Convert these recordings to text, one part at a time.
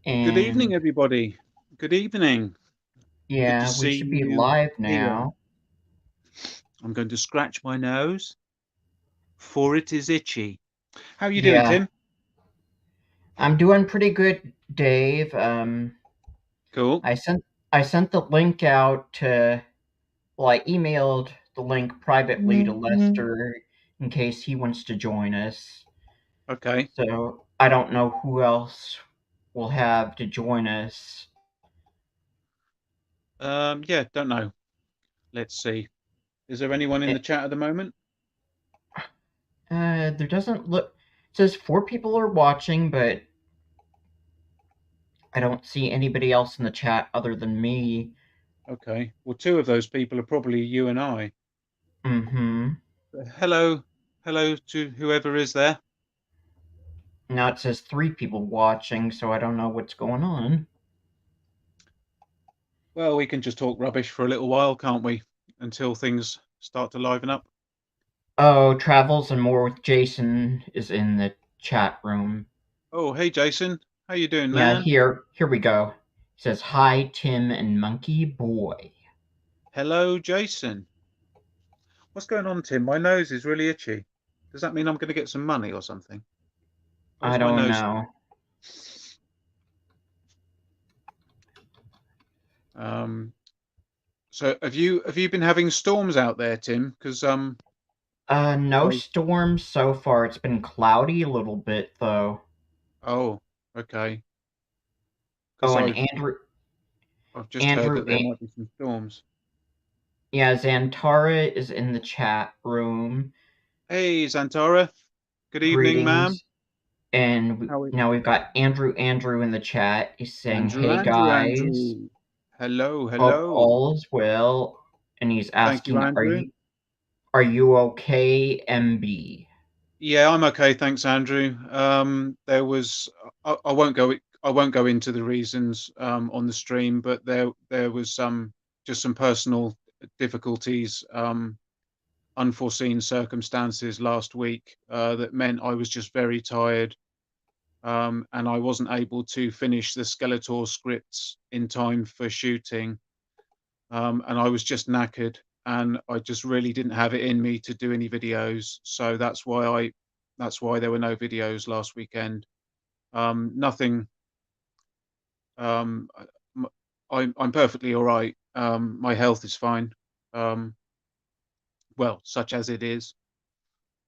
Good evening, And everybody. Good evening. Good to yeah, we see should be you live here. now. I'm going to scratch my nose, for it is itchy. How are you doing, Yeah, Tim? I'm doing pretty good, Dave. Cool. I sent the link out to I emailed the link privately to Lester in case he wants to join us. Okay. So I don't know who else will have to join us. Yeah, don't know. Let's see. Is there anyone in the It, chat at the moment? there doesn't look. It says 4 people are watching, but I don't see anybody else in the chat other than me. Okay. Well, two of those people are probably you and I. Mm-hmm. Hello. Hello to whoever is there. Now it says 3 people watching, so I don't know what's going on. Well, we can just talk rubbish for a little while, can't we? Until things start to liven up. Oh, Travels and More with Jason is in the chat room. Oh, hey, Jason. How you doing, Yeah, man? here we go. It says hi Tim and Monkey Boy. Hello, Jason. What's going on, Tim? My nose is really itchy. Does that mean I'm going to get some money or something? Why I is my don't nose? know. Um, so have you been having storms out there, Tim? Because No I storms so far. It's been cloudy a little bit though. oh okay. Because Oh, and I've Andrew I've just heard Andrew that there might be some storms. yeah, Zantara is in the chat room. Hey, Zantara. Good evening, ma'am. Greetings. And How are now we've got Andrew in the chat. He's saying, Andrew? "Hey Andrew, guys, Andrew. Hello, hope hello. all is well." And he's Thank you, asking, Andrew. are you okay, MB?" Yeah, I'm okay, thanks, Andrew. There was I won't go into the reasons on the stream, but there was some just some personal difficulties, unforeseen circumstances last week that meant I was just very tired, and I wasn't able to finish the Skeletor scripts in time for shooting, and I was just knackered, and I just really didn't have it in me to do any videos. So that's why there were no videos last weekend. Nothing. Um, I'm perfectly all right. My health is fine. Um, well, such as it is.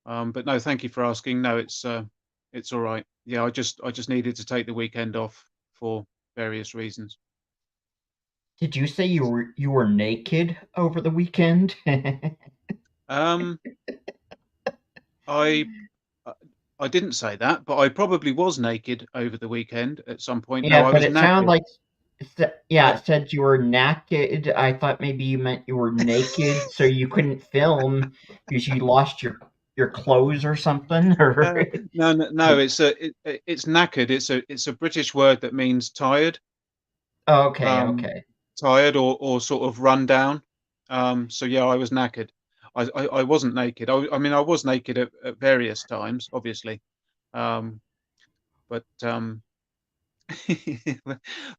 But no, thank you for asking. No, it's all right. Yeah, I just needed to take the weekend off for various reasons. Did you say you were naked over the weekend? Um, I uh, I didn't say that, but I probably was naked over the weekend at some point. No, Yeah, I but was it sounded knackered. like yeah, I, it said you were naked. I thought maybe you meant you were naked, so you couldn't film because you lost your clothes or something. Or no, no, no. It's knackered. It's a British word that means tired, okay, um, okay. tired or sort of run down. So yeah, I was knackered. I wasn't naked. I mean, I was naked at various times, obviously, um, but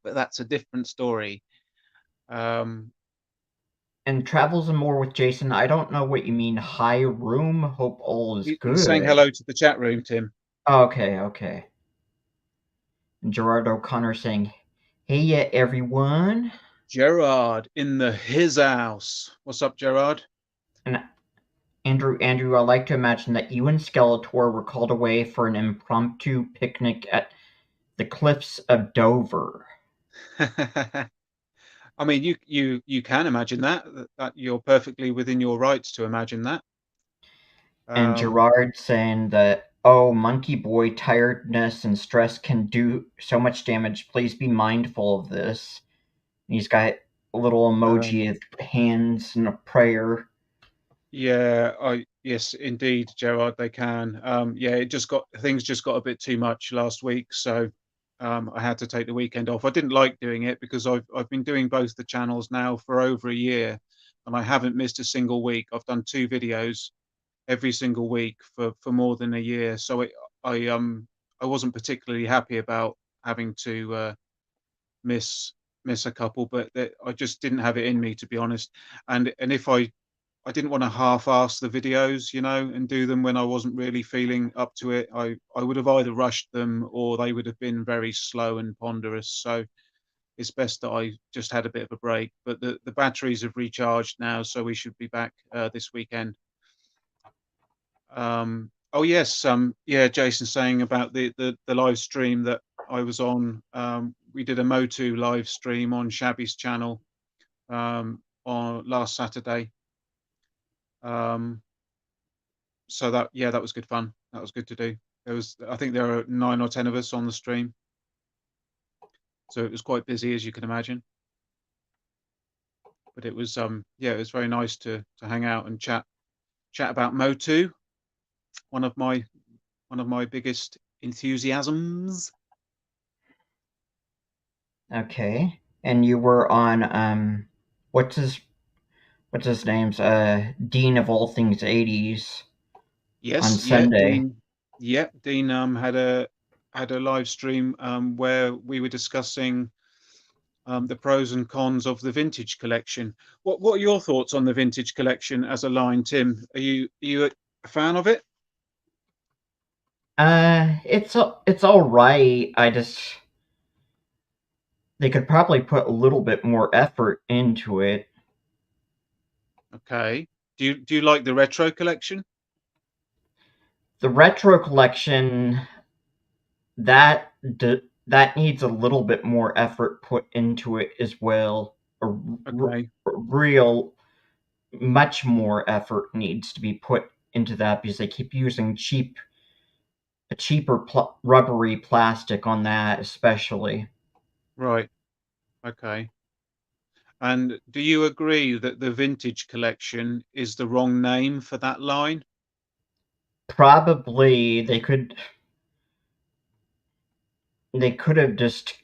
but that's a different story. Um, And Travels and More with Jason. I don't know what you mean. High room. Hope all is he's saying good. hello to the chat room, Tim. Okay, okay. And Gerard O'Connor saying, "Hey, yeah, everyone." Gerard in his house. What's up, Gerard? And Andrew, I like to imagine that you and Skeletor were called away for an impromptu picnic at the cliffs of Dover. I mean, you can imagine that you're perfectly within your rights to imagine that. And Um, Gerard saying that, "Oh, Monkey Boy, tiredness and stress can do so much damage. Please be mindful of this." And he's got a little um, emoji of hands and a prayer. yeah, I yes, indeed, Gerard, they can. Yeah, it just got things just got a bit too much last week, so I had to take the weekend off. I didn't like doing it because I've been doing both the channels now for over a year, and I haven't missed a single week. I've done 2 videos every single week for more than a year. So I wasn't particularly happy about having to. miss a couple, but I just didn't have it in me, to be honest. And if I didn't want to half-ass the videos, and do them when I wasn't really feeling up to it. I would have either rushed them or they would have been very slow and ponderous. So it's best that I just had a bit of a break. But the batteries have recharged now, so we should be back this weekend. Oh yes, yeah, Jason saying about the live stream that I was on. We did a Motu live stream on Shabby's channel on last Saturday. So that was good fun. That was good to do. I think there are 9 or 10 of us on the stream, so it was quite busy, as you can imagine. But it was it was very nice to hang out and chat about Motu, one of my biggest enthusiasms. Okay. And you were on what's his name's Dean of all things 80s on Yes, yeah, Sunday. Dean. Yeah, Dean had a live stream where we were discussing the pros and cons of the vintage collection. What are your thoughts on the vintage collection as a line, Tim? Are you a fan of it? It's all right. They could probably put a little bit more effort into it. Okay. Do you like the retro collection? The retro collection that that needs a little bit more effort put into it as well. Okay. Real much more effort needs to be put into that because they keep using cheaper rubbery plastic on that, especially. Right. Okay. And do you agree that the vintage collection is the wrong name for that line? Probably they could have just.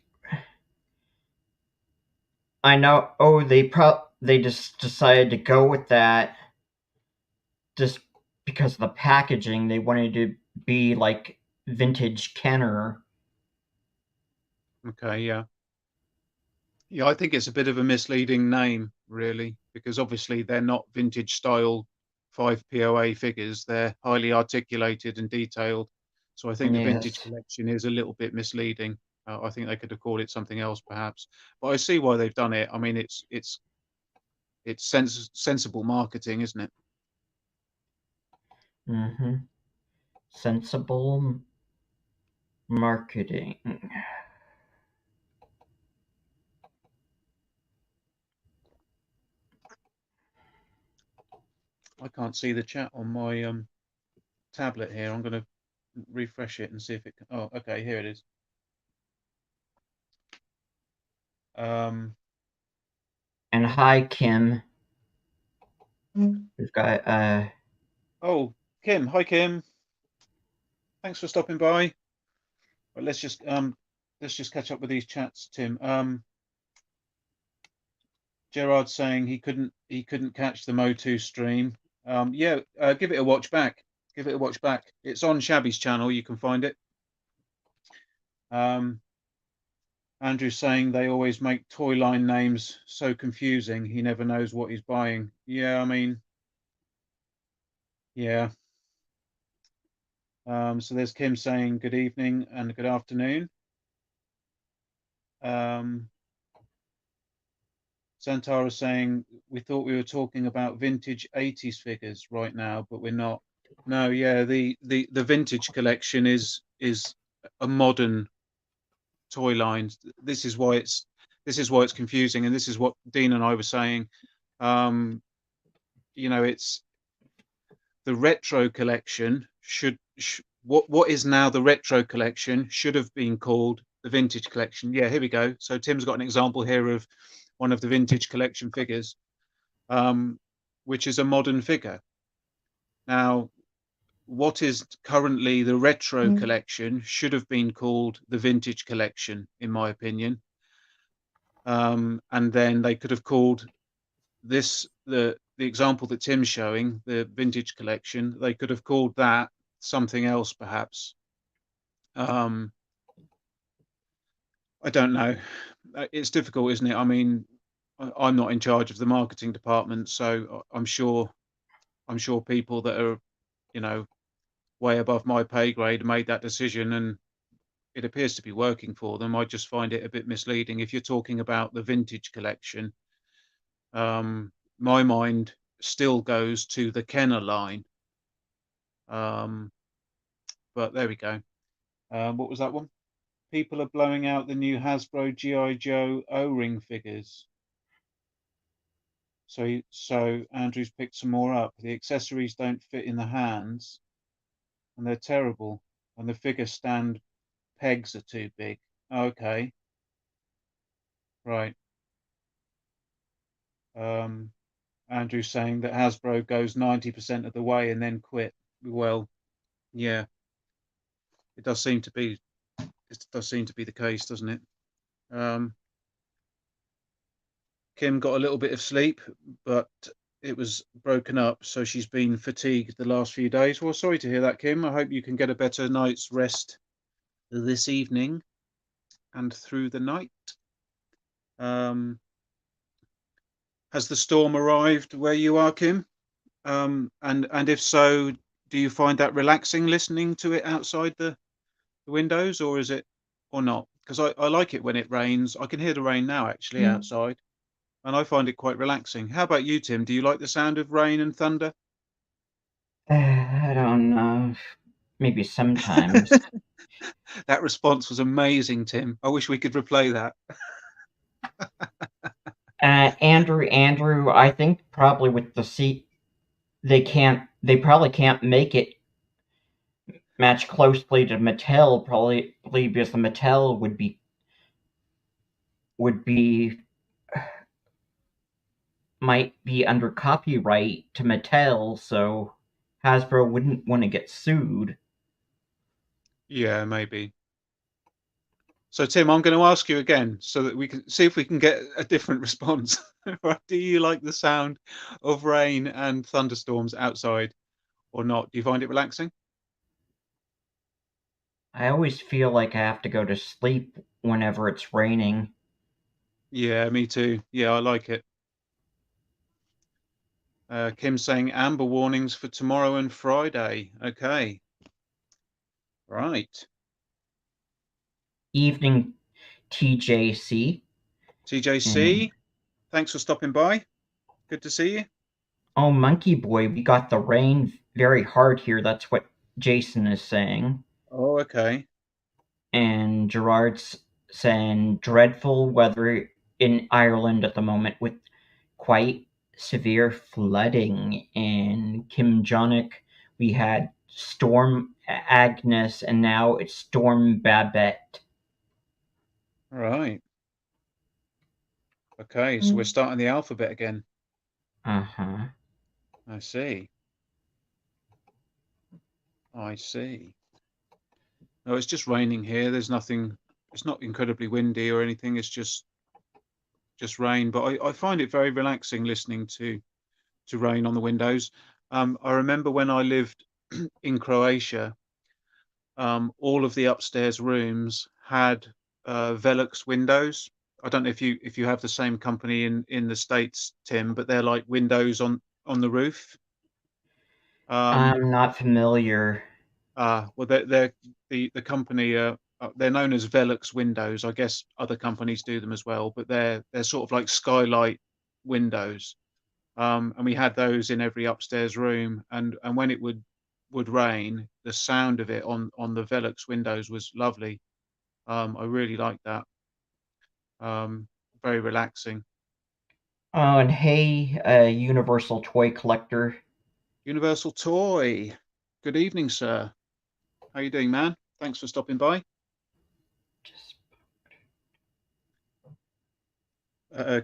I know. Oh, they just decided to go with that just because of the packaging. They wanted to be like vintage Kenner. Okay, yeah. Yeah, I think it's a bit of a misleading name, really, because obviously they're not vintage style 5 POA figures. They're highly articulated and detailed. So I think the vintage Yes. collection is a little bit misleading. I think they could have called it something else, perhaps. But I see why they've done it. I mean, it's sensible marketing, isn't it? Mm-hmm. Sensible marketing. I can't see the chat on my tablet here. I'm going to refresh it and see if it can. Oh, okay, here it is. Um, And hi, Kim. We've got oh, Kim. Hi, Kim. Thanks for stopping by. Well, let's just catch up with these chats, Tim. Gerard saying he couldn't catch the Motu stream. Yeah, give it a watch back. Give it a watch back. It's on Shabby's channel. You can find it. Andrew saying they always make toy line names so confusing. He never knows what he's buying. Yeah, I mean, yeah. So there's Kim saying good evening and good afternoon. Santara saying we thought we were talking about vintage 80s figures right now, but we're not. No, yeah, the vintage collection is a modern toy line. This is why it's confusing, and this is what Dean and I were saying. It's the retro collection what is now the retro collection should have been called the vintage collection. Yeah, here we go. So Tim's got an example here of one of the vintage collection figures, which is a modern figure. Now, what is currently the retro collection should have been called the vintage collection, in my opinion. And then they could have called this the example that Tim's showing, the vintage collection. They could have called that something else, perhaps. I don't know. it's difficult, isn't it? I mean, I'm not in charge of the marketing department, so I'm sure people that are, you know, way above my pay grade made that decision, and it appears to be working for them. I just find it a bit misleading. If you're talking about the vintage collection, my mind still goes to the Kenner line. Um, but there we go. What was that one? People are blowing out the new Hasbro GI Joe O-ring figures. So Andrew's picked some more up. The accessories don't fit in the hands, and they're terrible. And the figure stand pegs are too big. Okay, right. Um, Andrew's saying that Hasbro goes 90% of the way and then quit. Well, yeah, it does seem to be. It does seem to be the case, doesn't it? Um, Kim got a little bit of sleep, but it was broken up, so she's been fatigued the last few days. Well, sorry to hear that, Kim. I hope you can get a better night's rest this evening and through the night. Um, has the storm arrived where you are, Kim? And if so, do you find that relaxing listening to it outside the windows, or is it or not? Because I like it when it rains. I can hear the rain now actually outside, and I find it quite relaxing. How about you, Tim? Do you like the sound of rain and thunder? I don't know. Maybe sometimes. That response was amazing, Tim. I wish we could replay that. Andrew, I think probably with the seat, they probably can't make it match closely to Mattel, probably because the Mattel would be might be under copyright to Mattel, so Hasbro wouldn't want to get sued. Yeah, maybe. So, Tim, I'm going to ask you again so that we can see if we can get a different response. Do you like the sound of rain and thunderstorms outside or not? Do you find it relaxing? I always feel like I have to go to sleep whenever it's raining. Yeah, me too. Yeah, I like it. Kim saying amber warnings for tomorrow and Friday. Okay, right. Evening TJC. And TJC, thanks for stopping by. Good to see you. oh, Monkey Boy, we got the rain very hard here. That's what Jason is saying. Oh, okay. And Gerard's saying dreadful weather in Ireland at the moment with quite severe flooding. And Kim Jonick, we had Storm Agnes, and now it's Storm Babette. Right. Okay, so we're starting the alphabet again. Uh huh. I see. I see. No, it's just raining here. There's nothing. It's not incredibly windy or anything. It's just rain. But I find it very relaxing listening to rain on the windows. I remember when I lived in Croatia, all of the upstairs rooms had Velux windows. I don't know if you have the same company in the States, Tim, but they're like windows on the roof. Um, I'm not familiar. well, they're the company. They're known as Velux windows. I guess other companies do them as well, but they're sort of like skylight windows. And we had those in every upstairs room. And when it would rain, the sound of it on the Velux windows was lovely. I really liked that. Um, Very relaxing. Oh, and hey, Universal Toy Collector. Universal Toy. Good evening, sir. How you doing, man? Thanks for stopping by.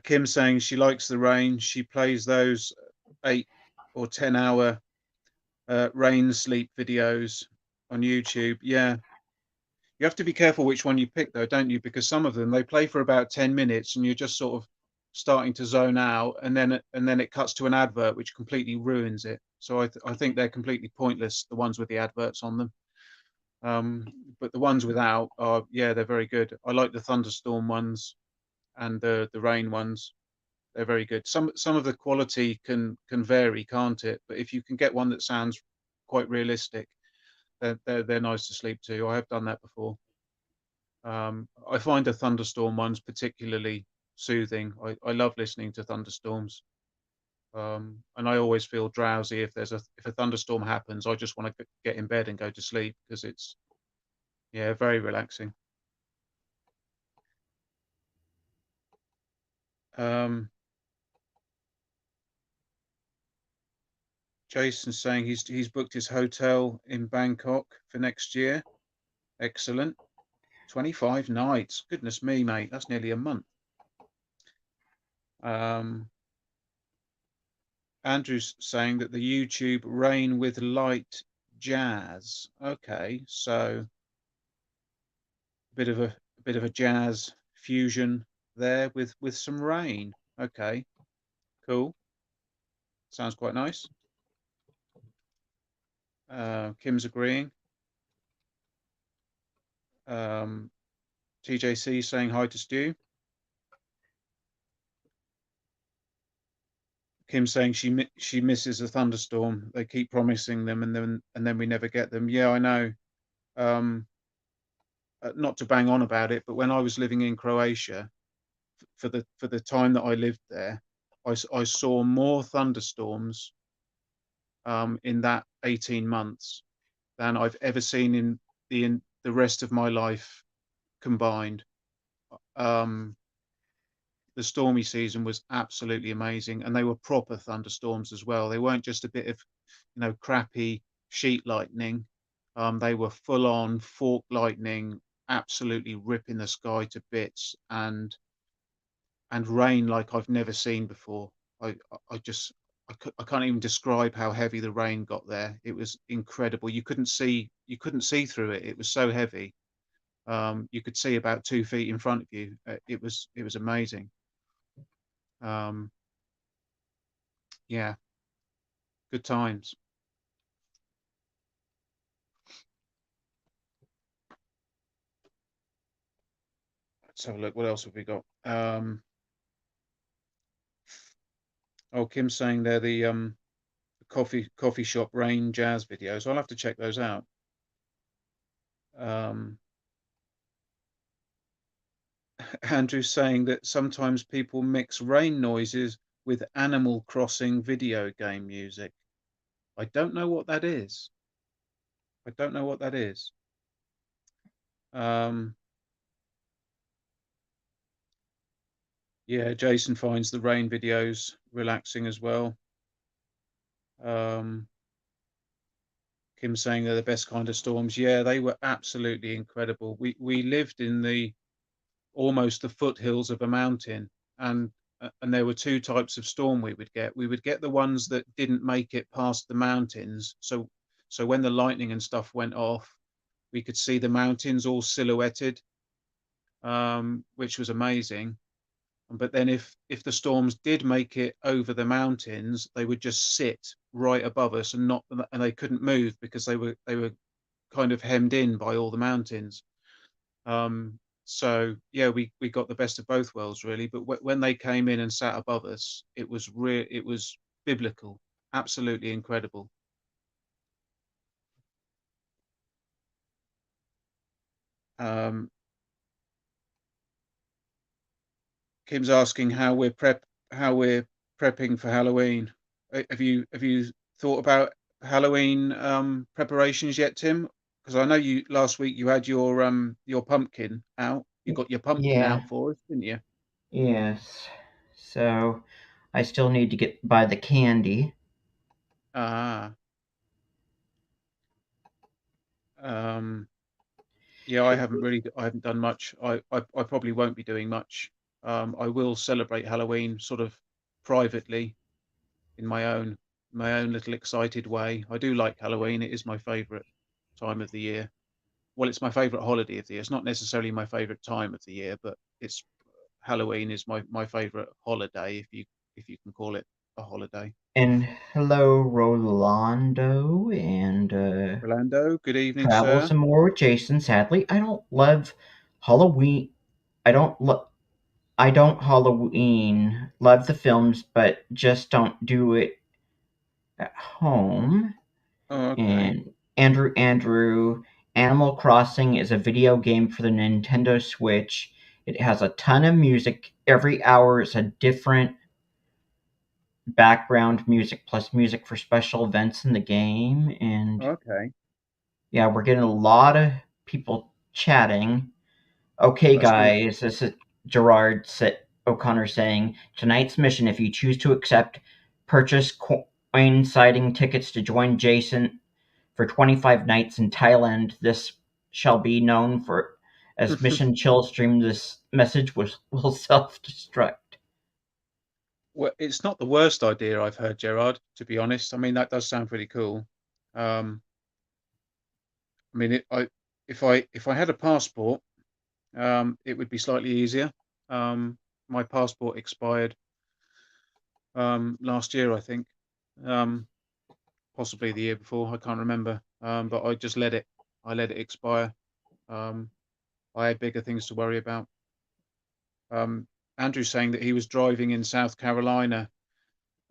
Kim saying she likes the rain. She plays those 8 or 10 hour rain sleep videos on YouTube. Yeah, you have to be careful which one you pick, though, don't you? Because some of them they play for about 10 minutes, and you're just sort of starting to zone out, and then it cuts to an advert, which completely ruins it. So I think they're completely pointless, the ones with the adverts on them. Um, but the ones without are, yeah, they're very good. I like the thunderstorm ones. and the rain ones, they're very good. Some of the quality can vary, can't it? But if you can get one that sounds quite realistic, they're nice to sleep to. I have done that before. I find the thunderstorm ones particularly soothing. I love listening to thunderstorms. And I always feel drowsy if a thunderstorm happens. I just want to get in bed and go to sleep because it's, yeah, very relaxing. Um, Jason's saying he's booked his hotel in Bangkok for next year. Excellent. 25 nights. Goodness me, mate. That's nearly a month. Um, Andrew's saying that the YouTube Rain with Light Jazz. Okay, so a bit of a jazz fusion there with some rain. Okay, cool. Sounds quite nice. Kim's agreeing. Um, TJC saying hi to Stu. Kim saying she misses a thunderstorm. They keep promising them, and then we never get them. Yeah, I know. Um, Not to bang on about it, but when I was living in Croatia for the time that I lived there, I saw more thunderstorms in that 18 months than I've ever seen in the rest of my life combined. Um, the stormy season was absolutely amazing, and they were proper thunderstorms as well. They weren't just a bit of, crappy sheet lightning. They were full on fork lightning, absolutely ripping the sky to bits, and rain like I've never seen before. I just I can't even describe how heavy the rain got there. It was incredible. You couldn't see through it. It was so heavy. You could see about 2 feet in front of you. It was amazing. Um, yeah, good times. Let's have a look. What else have we got? Oh, Kim's saying they're the coffee shop rain jazz videos. I'll have to check those out. Um, Andrew's saying that sometimes people mix rain noises with Animal Crossing video game music. I don't know what that is. I don't know what that is. Um, yeah, Jason finds the rain videos relaxing as well. Um, Kim saying they're the best kind of storms. Yeah, they were absolutely incredible. We lived in the almost the foothills of a mountain, and there were two types of storm we would get. We would get the ones that didn't make it past the mountains. So when the lightning and stuff went off, we could see the mountains all silhouetted, which was amazing. But then if the storms did make it over the mountains, they would just sit right above us and they couldn't move because they were kind of hemmed in by all the mountains. So yeah, we got the best of both worlds really. But when they came in and sat above us, it was biblical, absolutely incredible. Um, Kim's asking how we're prepping for Halloween. Have you thought about Halloween preparations yet, Tim? Because I know you last week you had your pumpkin out. You got your pumpkin Yeah, out for us, didn't you? yes. So I still need to get buy the candy. Ah, um, yeah, I haven't done much. I probably won't be doing much. I will celebrate Halloween sort of privately in my own little excited way. I do like Halloween. It is my favorite time of the year. Well, it's my favorite holiday of the year. It's not necessarily my favorite time of the year, but it's Halloween is my favorite holiday, if you can call it a holiday. And hello, Rolando, and Orlando, good evening, travel sir. some more with Jason. Sadly, I don't love Halloween. I don't love. I don't Halloween. Love the films, but just don't do it at home. Oh, okay. And Andrew, Animal Crossing is a video game for the Nintendo Switch. It has a ton of music. Every hour is a different background music plus music for special events in the game. And Okay. yeah, we're getting a lot of people chatting. Okay, That's good. guys, this is Gerard O'Connor saying tonight's mission. If you choose to accept, purchase coin siding tickets to join Jason for 25 nights in Thailand. This shall be known for as Mission Chillstream. This message will self destruct. Well, it's not the worst idea I've heard, Gerard, to be honest. I mean, that does sound pretty cool. Um, I mean, if I had a passport, it would be slightly easier. My passport expired last year, I think, um, possibly the year before. I can't remember. But I just let it. I let it expire. Um, I had bigger things to worry about. Um, Andrew's saying that he was driving in South Carolina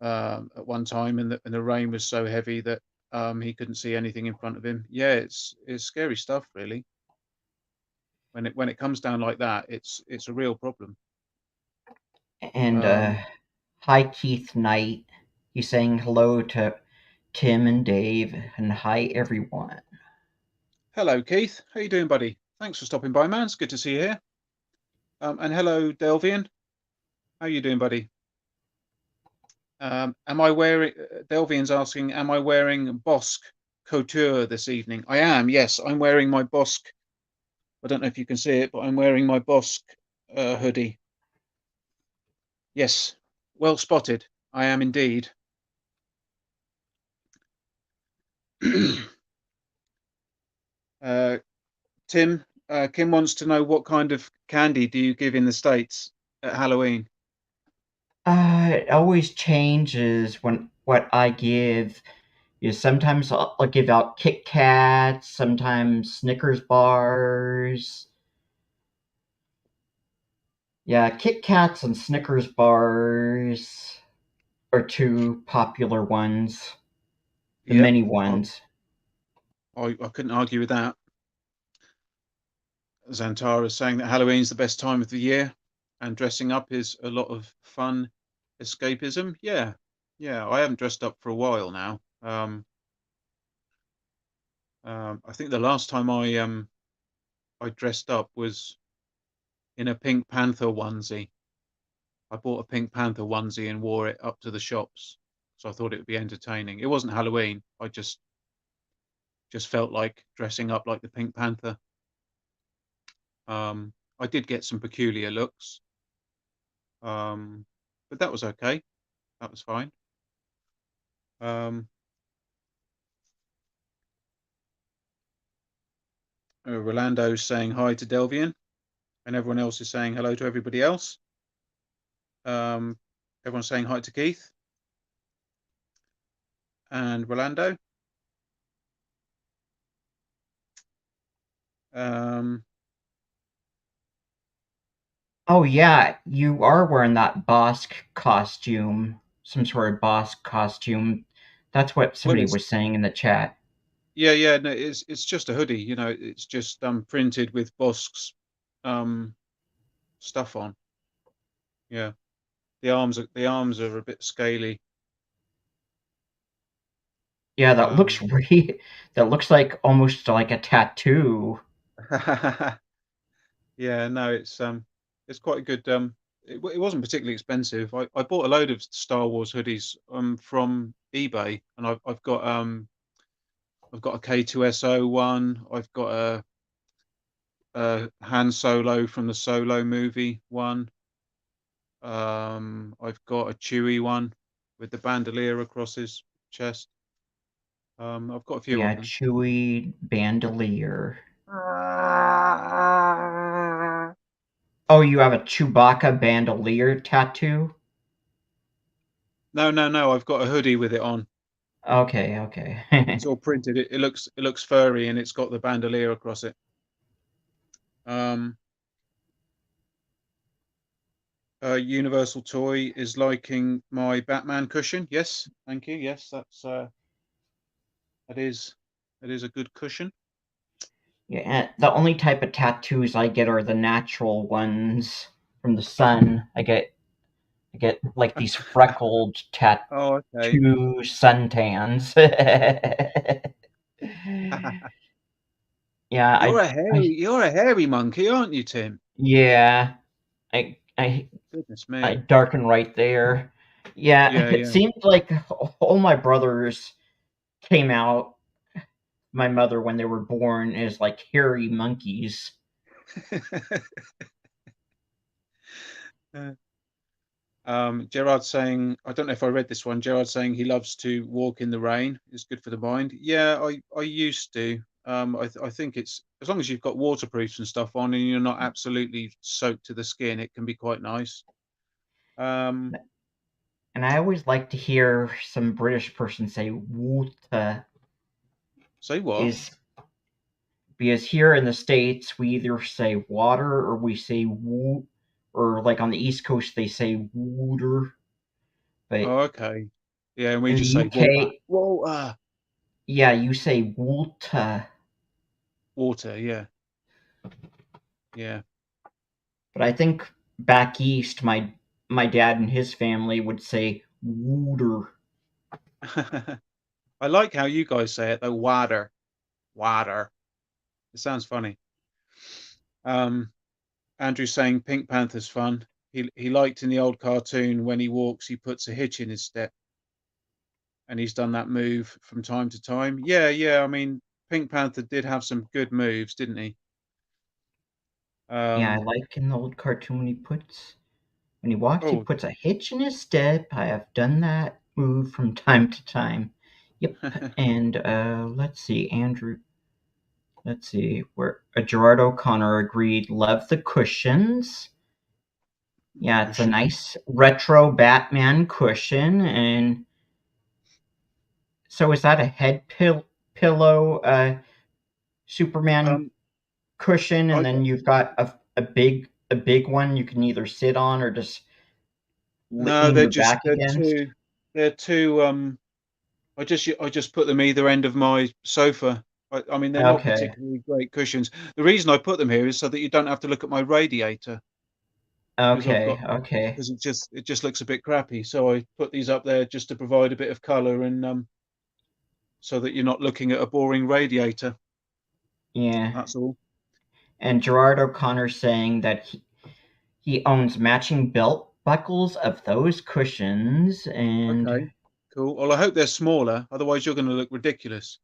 at one time, and the rain was so heavy that he couldn't see anything in front of him. Yeah, it's scary stuff, really. When it comes down like that, it's a real problem. And Um, hi, Keith Knight. He's saying hello to Tim and Dave, and hi, everyone. Hello, Keith. How you doing, buddy? Thanks for stopping by, man. It's good to see you here. And hello, Delvian. How you doing, buddy? Am I wearing? Delvian's asking, am I wearing Bosque Couture this evening? I am. Yes, I'm wearing my Bosque. I don't know if you can see it, but I'm wearing my Bosque hoodie. Yes, well spotted. I am indeed. uh, Tim, Kim wants to know what kind of candy do you give in the States at Halloween? It always changes when what I give. Is sometimes I'll give out Kit Kats, sometimes Snickers bars. Yeah, Kit Kats and Snickers bars are two popular ones, the Yep, mini I, ones. I couldn't argue with that. Zantara is saying that Halloween's the best time of the year and dressing up is a lot of fun escapism. Yeah, yeah, I haven't dressed up for a while now. I think the last time I dressed up was in a Pink Panther onesie. I bought a Pink Panther onesie and wore it up to the shops. So I thought it would be entertaining. It wasn't Halloween. I just felt like dressing up like the Pink Panther. I did get some peculiar looks, um, but that was okay. That was fine. Um, Rolando's saying hi to Delvian, and everyone else is saying hello to everybody else. Um, Everyone's saying hi to Keith and Rolando. Um, Oh yeah, you are wearing that Bossk costume, some sort of Bossk costume. That's what well, somebody it's was saying in the chat. yeah, yeah. No, it's just a hoodie. It's just printed with Bossk's um stuff on. Yeah, the arms are a bit scaly. Yeah, Um, that looks like almost like a tattoo. yeah, no, it's quite a good. It wasn't particularly expensive. I bought a load of Star Wars hoodies from eBay, and I've got a K2SO one. I've got a Han Solo from the Solo movie one. I've got a Chewie one with the bandolier across his chest. I've got a few of Yeah, them. Chewy bandolier. Oh, you have a Chewbacca bandolier tattoo? No, no, no. I've got a hoodie with it on. Okay, okay. It's all printed. It looks furry and it's got the bandolier across it. Um, Universal Toy is liking my Batman cushion. Yes, thank you. Yes, that is that is a good cushion. Yeah, the only type of tattoos I get are the natural ones from the sun. I get like these freckled tattoo Oh, okay. suntans. yeah, You're a hairy monkey, aren't you, Tim? yeah, I I Goodness I me. darken right there. Yeah, Yeah, it yeah. seemed like all my brothers came out. My mother when they were born as like hairy monkeys. Gerard saying, I don't know if I read this one. Gerard saying he loves to walk in the rain. It's good for the mind. Yeah, I used to. I think it's as long as you've got waterproofs and stuff on, and you're not absolutely soaked to the skin, it can be quite nice. Um, And I always like to hear some British person say "woota" say what? is because here in the States we either say water or we say woo, or like on the East Coast they say wooter. But Oh, okay. Yeah, and we in the just say water. UK, Water. yeah, you say woota. Water. Yeah, yeah. But I think back east, my dad and his family would say wooter. I like how you guys say it though. Water. Water. It sounds funny. Um, Andrew's saying Pink Panther's fun. He liked in the old cartoon when he walks, he puts a hitch in his step, and he's done that move from time to time. Yeah, yeah. I mean, Pink Panther did have some good moves, didn't he? Yeah, I Um, like in the old cartoon when he walks, he oh, puts a hitch in his step. I have done that move from time to time. Yep. And let's see, Andrew. Let's see, where Gerard O'Connor agreed. Love the cushions. Yeah, it's a cushion. nice retro Batman cushion. And so, is that a pillow, Superman Um, cushion? And I then you've got a big one you can either sit on or just no, lean your back against. they're two. I just put them either end of my sofa. I mean, they're not Okay. particularly great cushions. The reason I put them here is so that you don't have to look at my radiator because I've Okay. got Okay. because it just looks a bit crappy. So I put these up there just to provide a bit of color and so that you're not looking at a boring radiator. Yeah. That's all. And Gerard O'Connor saying that he owns matching belt buckles of those cushions, Okay, cool. Well, I hope they're smaller. Otherwise, you're going to look ridiculous.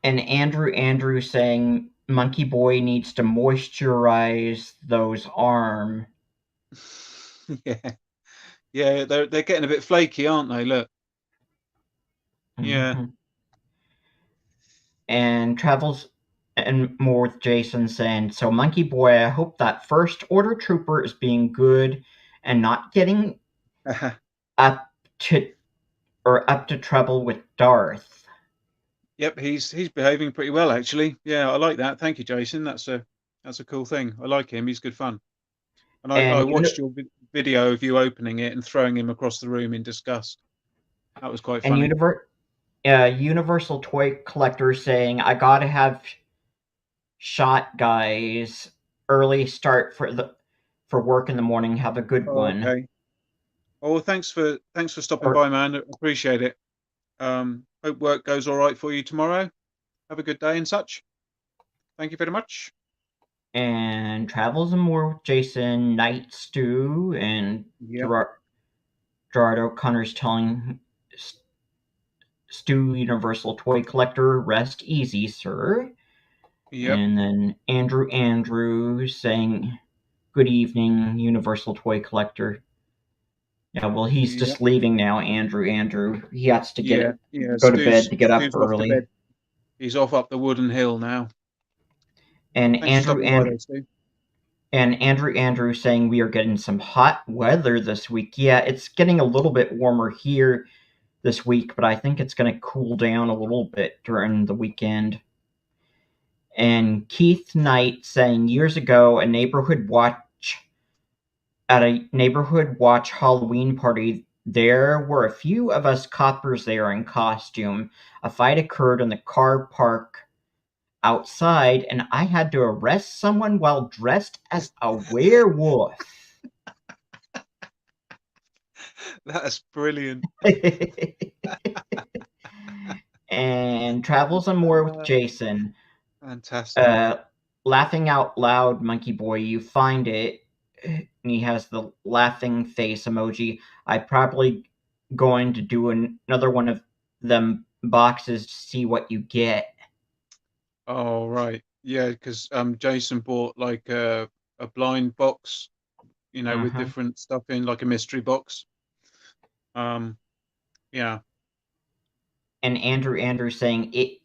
and Andrew saying Monkey Boy needs to moisturize those arms. Yeah, yeah. They're getting a bit flaky, aren't they? Look. Yeah. Mm-hmm. And travels and more with Jason saying, "So Monkey Boy, I hope that first order trooper is being good and not getting up to up to trouble with Darth." Yep, he's behaving pretty well actually. Yeah, I like that. Thank you, Jason. That's a cool thing. I like him. He's good fun. And I And watched your video of you opening it and throwing him across the room in disgust. That was quite and funny. Universal Toy Collector saying, "I gotta have shot guys early start for work in the morning. Have a good Oh, one." okay. Oh, well, thanks for stopping Or by, man. Appreciate it. Hope work goes all right for you tomorrow. Have a good day and such. Thank you very much. and travels and more with Jason Night Stew and Yep, Gerard O'Connor's telling Stu Universal Toy Collector, "Rest easy, sir." yep, And then Andrew saying, "Good evening, Universal Toy Collector." Yeah, well, he's yep, just leaving now, Andrew. He has to yeah, yeah. go to bed to get up Stu's off to early. bed. He's off up the wooden hill now. And Thanks for stopping by, though, Stu. Andrew saying we are getting some hot weather this week. Yeah, it's getting a little bit warmer here this week, but I think it's going to cool down a little bit during the weekend. And Keith Knight saying years ago, a neighborhood watch at a neighborhood watch Halloween party. There were a few of us coppers there in costume. A fight occurred in the car park outside, and I had to arrest someone while dressed as a werewolf. That's brilliant. And travels and more with Uh, Jason. Fantastic. Uh, Laughing out loud, Monkey Boy. You find it. And he has the laughing face emoji. I probably going to do another one of them boxes to see what you get. Oh, right. Yeah, because Jason bought like a blind box, with Uh-huh. different stuff in, like a mystery box. Um, yeah. And Andrew saying it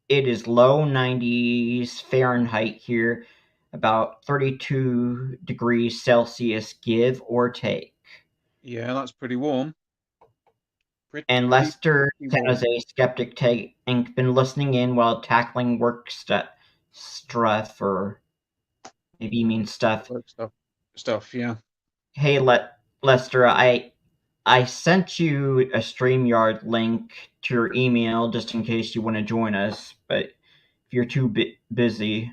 is low 90s Fahrenheit here, about 32 degrees Celsius, give or take. Yeah, that's pretty warm. And Pretty, Lester pretty has warm. a skeptic take and been listening in while tackling work stuff, or maybe you mean stuff. Work stuff, yeah. Hey, Lester, I sent you a StreamYard link to your email just in case you want to join us, but if you're too busy.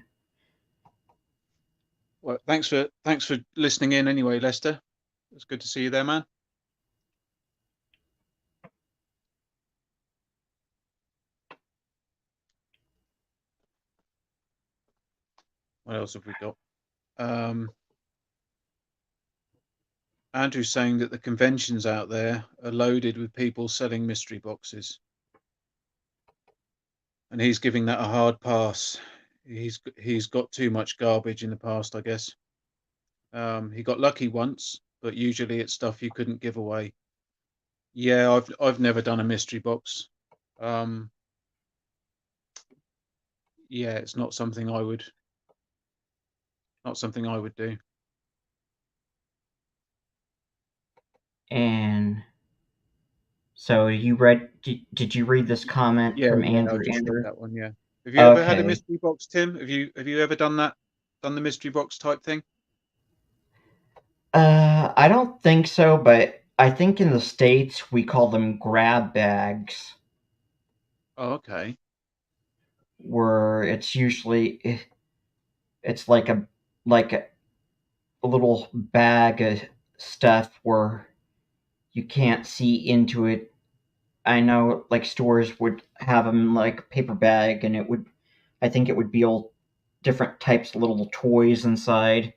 Well, thanks for listening in anyway, Lester. It's good to see you there, man. What else have we got? Um, Andrew's saying that the conventions out there are loaded with people selling mystery boxes, and he's giving that a hard pass. He's got too much garbage in the past, I guess. He got lucky once, but usually it's stuff you couldn't give away. Yeah, I've never done a mystery box. Um, yeah, it's not something I would do. And so you read? Did you read this comment Yeah, from yeah, I Andrew? just read Andrew. that one. Yeah. Have you ever had a Okay. mystery box, Tim? Have you ever done that? Done the mystery box type thing? I don't think so, but I think in the States we call them grab bags, Oh, okay. where it's usually it's like a little bag of stuff where you can't see into it. I know like stores would have them like paper bag, and I think it would be all different types of little toys inside,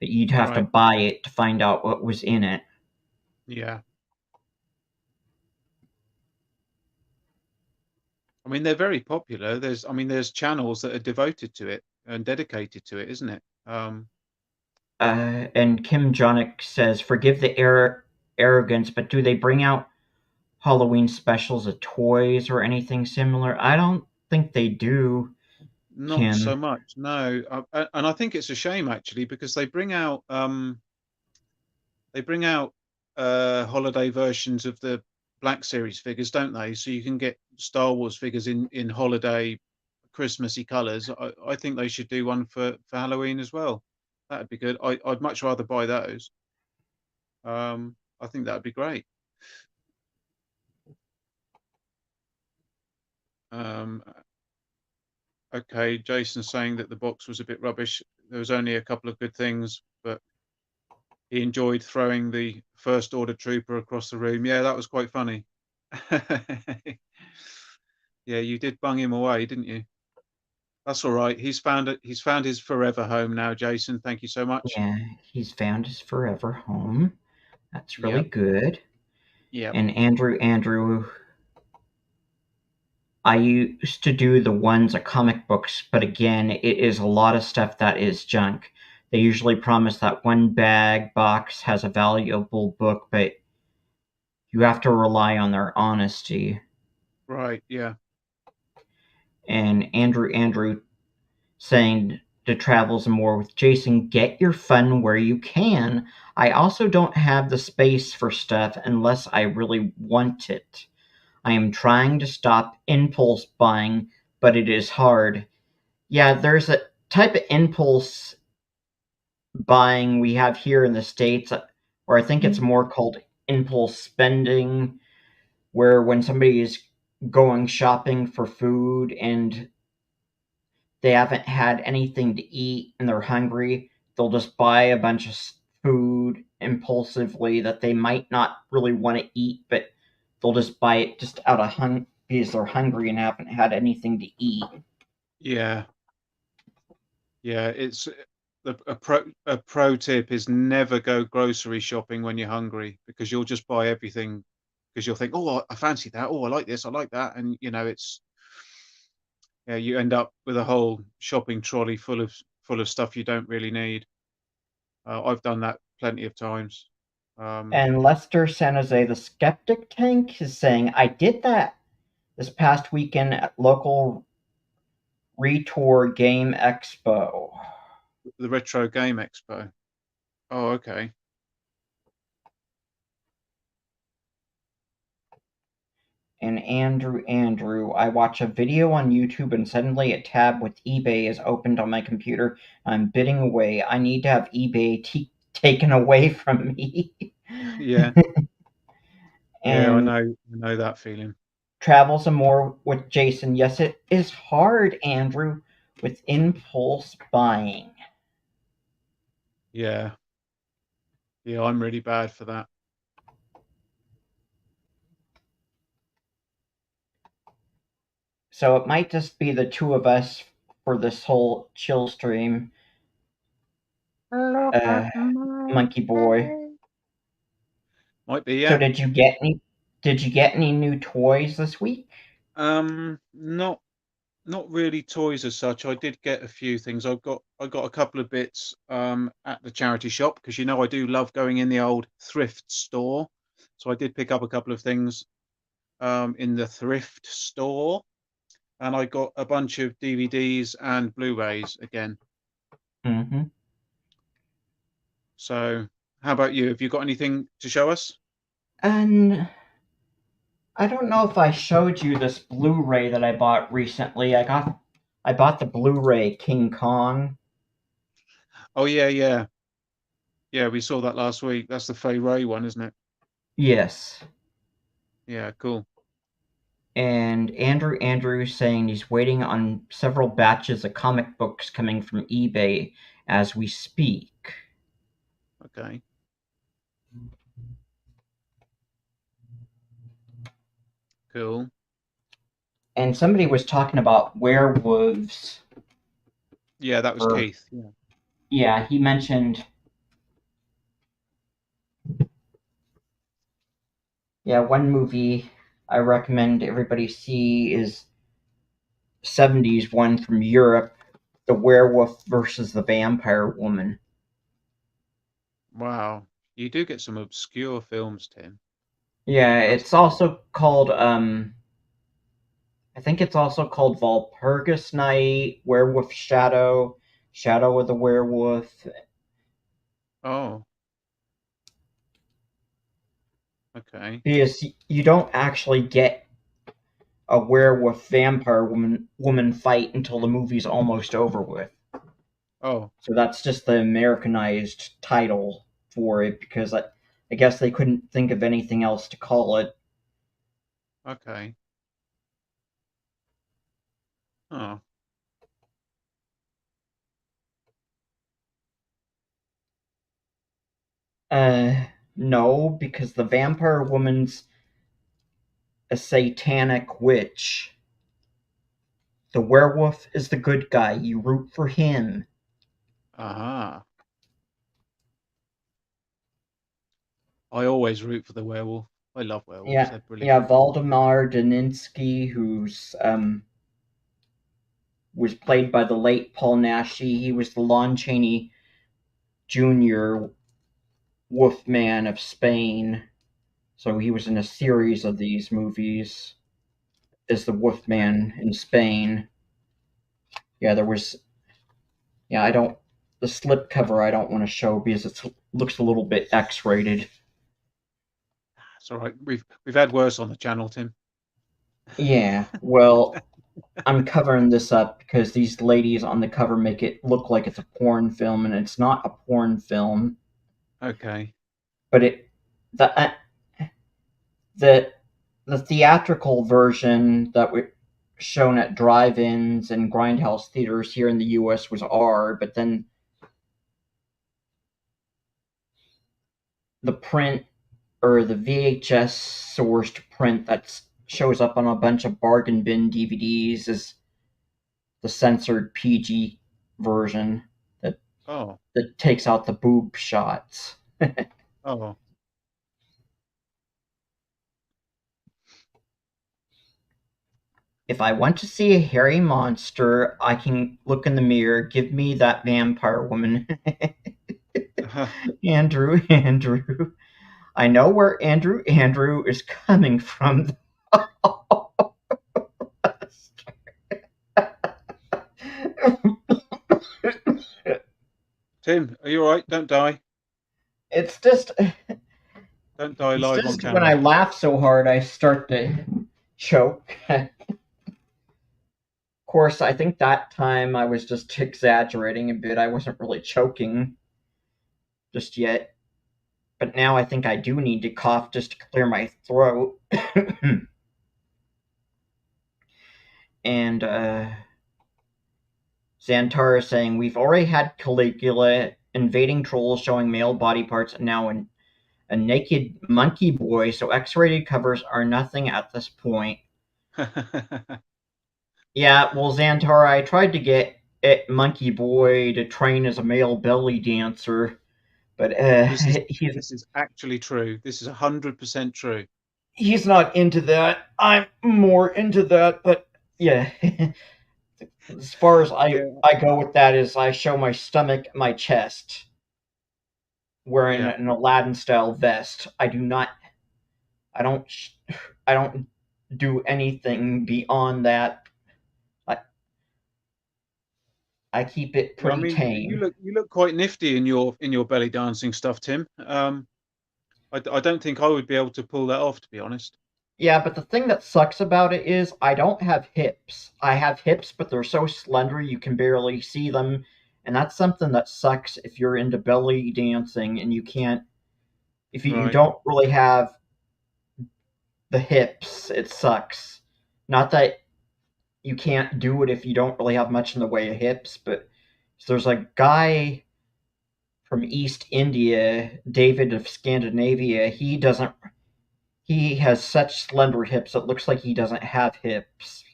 but you'd have to Right. buy it to find out what was in it. Yeah. I mean, they're very popular. There's channels that are devoted to it and dedicated to it, isn't it? And Kim Jonick says, "Forgive the arrogance, but do they bring out Halloween specials of toys or anything similar?" I don't think they do, Not so Kim. much, no. And I think it's a shame actually because they bring out holiday versions of the Black Series figures, don't they? So you can get Star Wars figures in holiday Christmassy colours. I think they should do one for Halloween as well. That'd be good. I'd much rather buy those. I think that'd be great. Um, okay, Jason's saying that the box was a bit rubbish. There was only a couple of good things, but he enjoyed throwing the first order trooper across the room. Yeah, that was quite funny. Yeah, you did bung him away, didn't you? That's all right. He's found his forever home now, Jason. Thank you so much. Yeah, he's found his forever home. That's really Yep, good. yep. And Andrew, I used to do the ones of comic books, but again, it is a lot of stuff that is junk. They usually promise that one bag box has a valuable book, but you have to rely on their honesty. Right, yeah. And Andrew saying to Travels and More with Jason, get your fun where you can. I also don't have the space for stuff unless I really want it. I am trying to stop impulse buying, but it is hard. Yeah, there's a type of impulse buying we have here in the States, or I think it's more called impulse spending, where when somebody is going shopping for food and they haven't had anything to eat and they're hungry, they'll just buy a bunch of food impulsively that they might not really want to eat, but they'll just buy it just out of because they're hungry and haven't had anything to eat. Yeah, yeah. It's a pro tip is never go grocery shopping when you're hungry because you'll just buy everything because you'll think, oh, I fancy that. Oh, I like this. I like that. And it's yeah, you end up with a whole shopping trolley full of stuff you don't really need. I've done that plenty of times. Um, And Lester San Jose, the Skeptic Tank, is saying, I did that this past weekend at local Retour Game Expo. the Retro Game Expo. Oh, okay. And Andrew, I watch a video on YouTube and suddenly a tab with eBay is opened on my computer. I'm bidding away. I need to have eBay taken away from me. Yeah, yeah. I And know. I know that feeling. travel some more with Jason. Yes, it is hard, Andrew, with impulse buying. Yeah, yeah. I'm really bad for that. So it might just be the two of us for this whole chill stream. Look at Uh, my Monkey Boy. face. Might be, So yeah. did you get any? Did you get any new toys this week? Not really toys as such. I did get a few things. I got a couple of bits at the charity shop because I do love going in the old thrift store. So I did pick up a couple of things in the thrift store, and I got a bunch of DVDs and Blu-rays again. Mm-hmm. So, how about you? Have you got anything to show us? And I don't know if I showed you this Blu-ray that I bought recently. I bought the Blu-ray King Kong. Oh yeah, yeah, yeah. We saw that last week. That's the Fay Ray one, isn't it? Yes. Yeah, cool. And Andrew saying he's waiting on several batches of comic books coming from eBay as we speak. Okay, cool. And somebody was talking about werewolves. Yeah, that was Or Keith. Yeah. yeah, he mentioned one movie I recommend everybody see is 70s one from Europe, The Werewolf versus the Vampire Woman. Wow, you do get some obscure films, Tim. Yeah, That's it's also called I think it's also called Walpurgis Night, Werewolf Shadow, Shadow of the Werewolf. oh, okay. Because you don't actually get a werewolf vampire woman fight until the movie's almost over with. Oh, So that's just the Americanized title for it because I guess they couldn't think of anything else to call it. okay. Oh, No, because the vampire woman's a satanic witch. The werewolf is the good guy. You root for him. aha. I always root for the werewolf. I love werewolves. Yeah, They're brilliant. yeah. Valdemar Daninsky, who's was played by the late Paul Naschy. He was the Lon Chaney Jr. Wolfman of Spain. So he was in a series of these movies as the Okay. Wolfman in Spain. Yeah, there was. Yeah, I don't. The slip cover I don't want to show because it looks a little bit X-rated. It's all right. We've had worse on the channel, Tim. Yeah, well, I'm covering this up because these ladies on the cover make it look like it's a porn film, and it's not a porn film. Okay. But the the the theatrical version that was shown at drive-ins and grindhouse theaters here in the U.S. was R. But then the print or the VHS sourced print that shows up on a bunch of bargain bin DVDs is the censored PG version that Oh, that takes out the boob shots. oh. If I want to see a hairy monster, I can look in the mirror. Give me that vampire woman. Andrew. I know where Andrew is coming from. Tim, are you all right? Don't die. It's just Don't die live on when I camera. laugh so hard I start to choke. Of course, I think that time I was just exaggerating a bit. I wasn't really choking just yet. But now I think I do need to cough just to clear my throat. And Xantar is saying, we've already had Caligula invading trolls showing male body parts, and now a naked monkey boy, so X-rated covers are nothing at this point. Yeah, well, Xantar, I tried to get Monkey Boy to train as a male belly dancer, but This is he's this is actually true. This is 100% true. he's not into that. I'm more into that, but yeah. As far as Yeah, I go with that is I show my stomach, my chest, wearing yeah. an Aladdin style vest. I don't I don't do anything beyond that. I I keep it Well, I pretty mean, tame. you look quite nifty in your belly dancing stuff, Tim. I don't think I would be able to pull that off, to be honest. Yeah, but the thing that sucks about it is I don't have hips. I have hips, but they're so slender you can barely see them, and that's something that sucks if you're into belly dancing and you can't if you Right. don't really have the hips, it sucks. Not that you can't do it if you don't really have much in the way of hips, but there's a guy from East India, David of Scandinavia. He has such slender hips it looks like he doesn't have hips.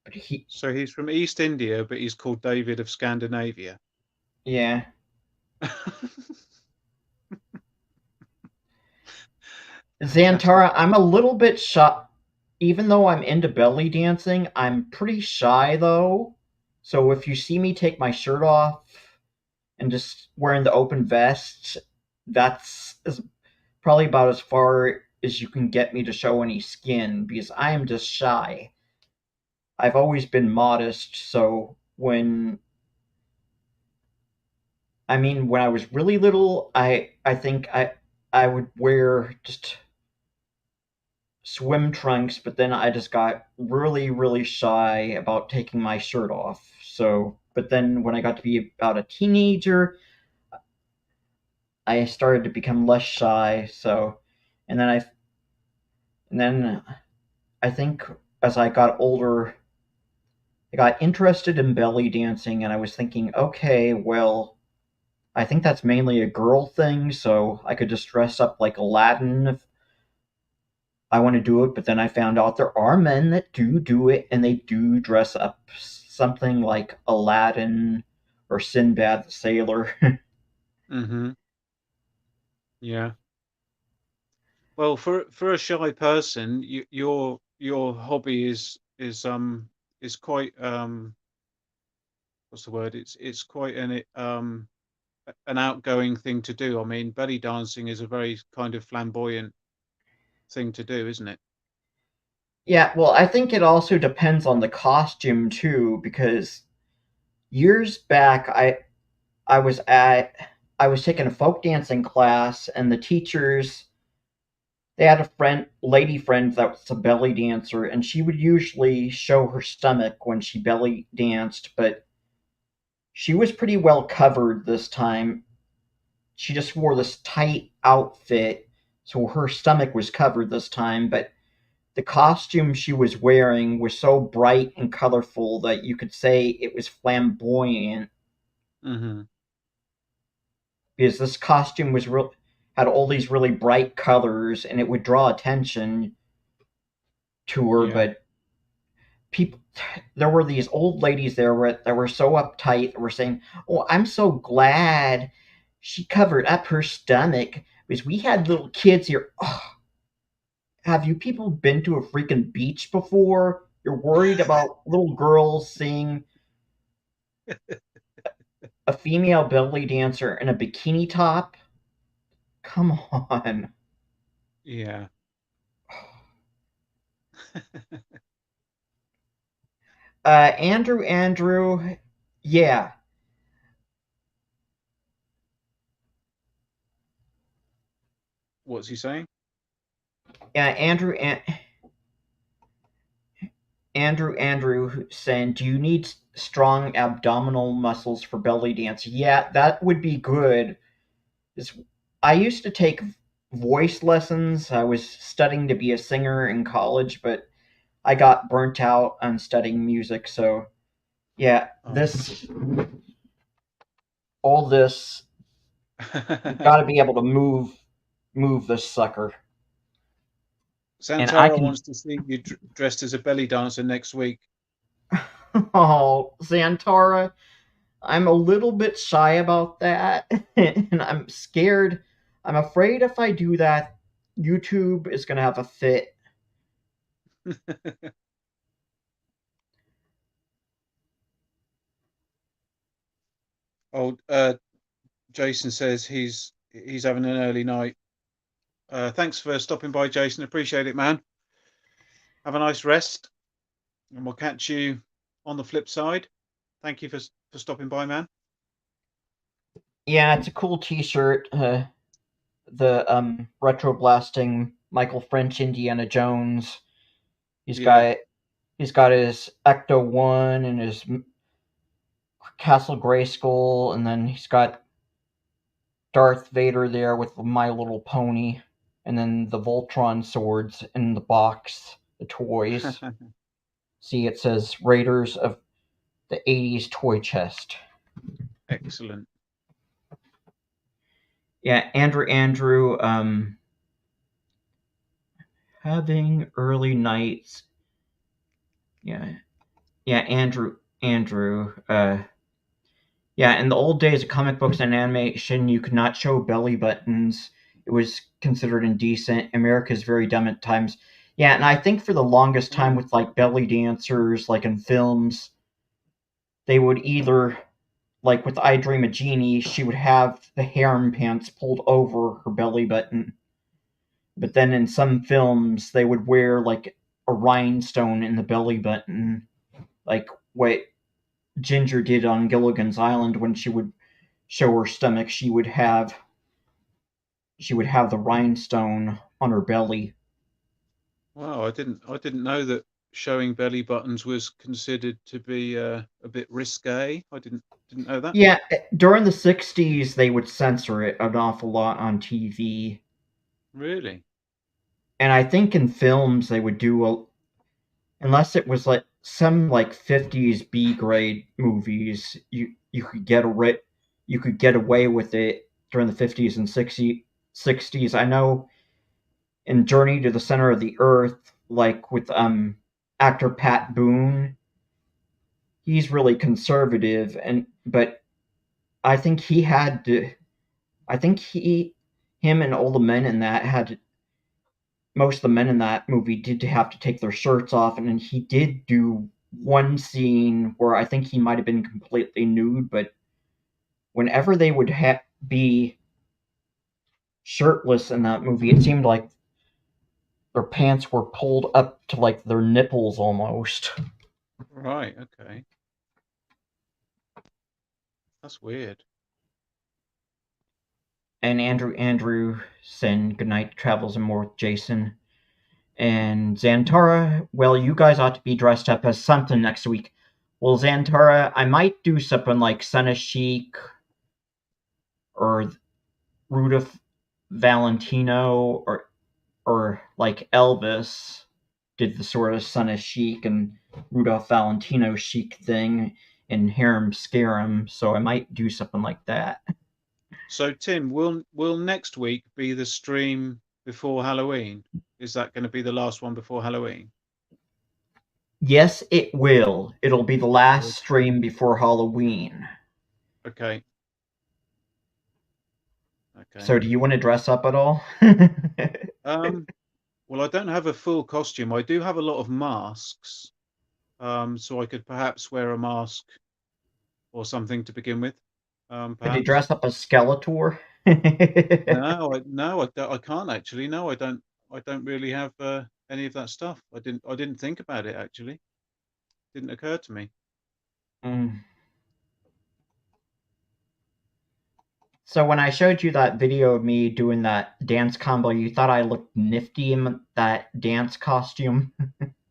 But he So he's from East India, but he's called David of Scandinavia. yeah. Fantastic. Xantara, I'm a little bit shy. Even though I'm into belly dancing, I'm pretty shy though. So if you see me take my shirt off and just wearing the open vest, that's probably about as far as you can get me to show any skin because I am just shy. I've always been modest, so when I was really little, I think I would wear just swim trunks, but then I just got really shy about taking my shirt off. So, but then when I got to be about a teenager, I started to become less shy. So, and then I think as I got older, I got interested in belly dancing, and I was thinking, okay, well, I think that's mainly a girl thing, so I could just dress up like Aladdin if I want to do it. But then I found out there are men that do it, and they do dress up something like Aladdin or Sinbad the Sailor. Hmm. Yeah. Well, for a shy person, your hobby is quite what's the word? It's quite an outgoing thing to do. I mean, belly dancing is a very kind of flamboyant thing to do, isn't it? Yeah, well, I think it also depends on the costume too, because years back I was at I was taking a folk dancing class, and the teachers they had a lady friend that was a belly dancer, and she would usually show her stomach when she belly danced, but she was pretty well covered this time. She just wore this tight outfit, so her stomach was covered this time, but the costume she was wearing was so bright and colorful that you could say it was flamboyant, Hmm. because this costume was real had all these really bright colors and it would draw attention to her. Yeah. But people, there were these old ladies that were so uptight, that were saying, "Oh, I'm so glad she covered up her stomach because we had little kids here." Oh, have you people been to a freaking beach before? You're worried about little girls seeing a female belly dancer in a bikini top? Come on. Yeah. Andrew, yeah, What's he saying? yeah, Andrew saying, "Do you need strong abdominal muscles for belly dance?" Yeah, that would be good. I used to take voice lessons. I was studying to be a singer in college, but I got burnt out on studying music. So yeah, Oh. all this, you got to be able to move this sucker. And I Santara can. wants to see you dressed as a belly dancer next week. Oh, Xantara, I'm a little bit shy about that, and I'm scared. I'm afraid if I do that, YouTube is going to have a fit. Oh, Jason says he's having an early night. Thanks for stopping by, Jason. Appreciate it, man. Have a nice rest, and we'll catch you on the flip side. Thank you for stopping by, man. Yeah, it's a cool T-shirt. The retro blasting Michael French Indiana Jones. He's Yeah. got he's got his Ecto One and his Castle Grayskull, and then he's got Darth Vader there with the My Little Pony, and then the Voltron swords in the box, the toys. See, it says Raiders of the 80s toy chest. Excellent. Yeah, Andrew, having early nights. Yeah, yeah, Andrew. Yeah, in the old days of comic books and animation, you could not show belly buttons. It was considered indecent. America's very dumb at times. Yeah, and I think for the longest time Yeah. with like belly dancers, like in films, they would either, like with I Dream of Jeannie, she would have the harem pants pulled over her belly button. But then in some films, they would wear like a rhinestone in the belly button, like what Ginger did on Gilligan's Island when she would show her stomach. She would have the rhinestone on her belly. Wow, I didn't know that showing belly buttons was considered to be a bit risque. I didn't know that. Yeah, during the '60s, they would censor it an awful lot on TV, Really? and I think in films they would do unless it was like some like '50s B grade movies, you could get away with it during the '50s and '60s. I know in Journey to the Center of the Earth, like with actor Pat Boone, he's really conservative, and but I think he had to. I think him, and all the men in that had most of the men in that movie did have to take their shirts off, and he did do one scene where I think he might have been completely nude, but whenever they would be shirtless in that movie, it seemed like their pants were pulled up to like their nipples almost. Right. Okay. That's weird. And Andrewson, good night, travels and more with Jason. And Xantara, well, you guys ought to be dressed up as something next week. Well, Xantara, I might do something like Son Sheik or Rudolph Valentino or like Elvis did the sort of Son Sheik and Rudolph Valentino chic thing in Harem Scarum, so I might do something like that. So, Tim, will next week be the stream before Halloween? Is that going to be the last one before Halloween? Yes, it will. It'll be the last stream before Halloween. Okay. Okay. So, do you want to dress up at all? Um, well, I don't have a full costume. I do have a lot of masks. So I could perhaps wear a mask or something to begin with. Could you Perhaps. dress up as Skeletor? I can't actually. No, I don't. I don't really have any of that stuff. I didn't think about it actually. Didn't occur to me. Mm. So when I showed you that video of me doing that dance combo, you thought I looked nifty in that dance costume?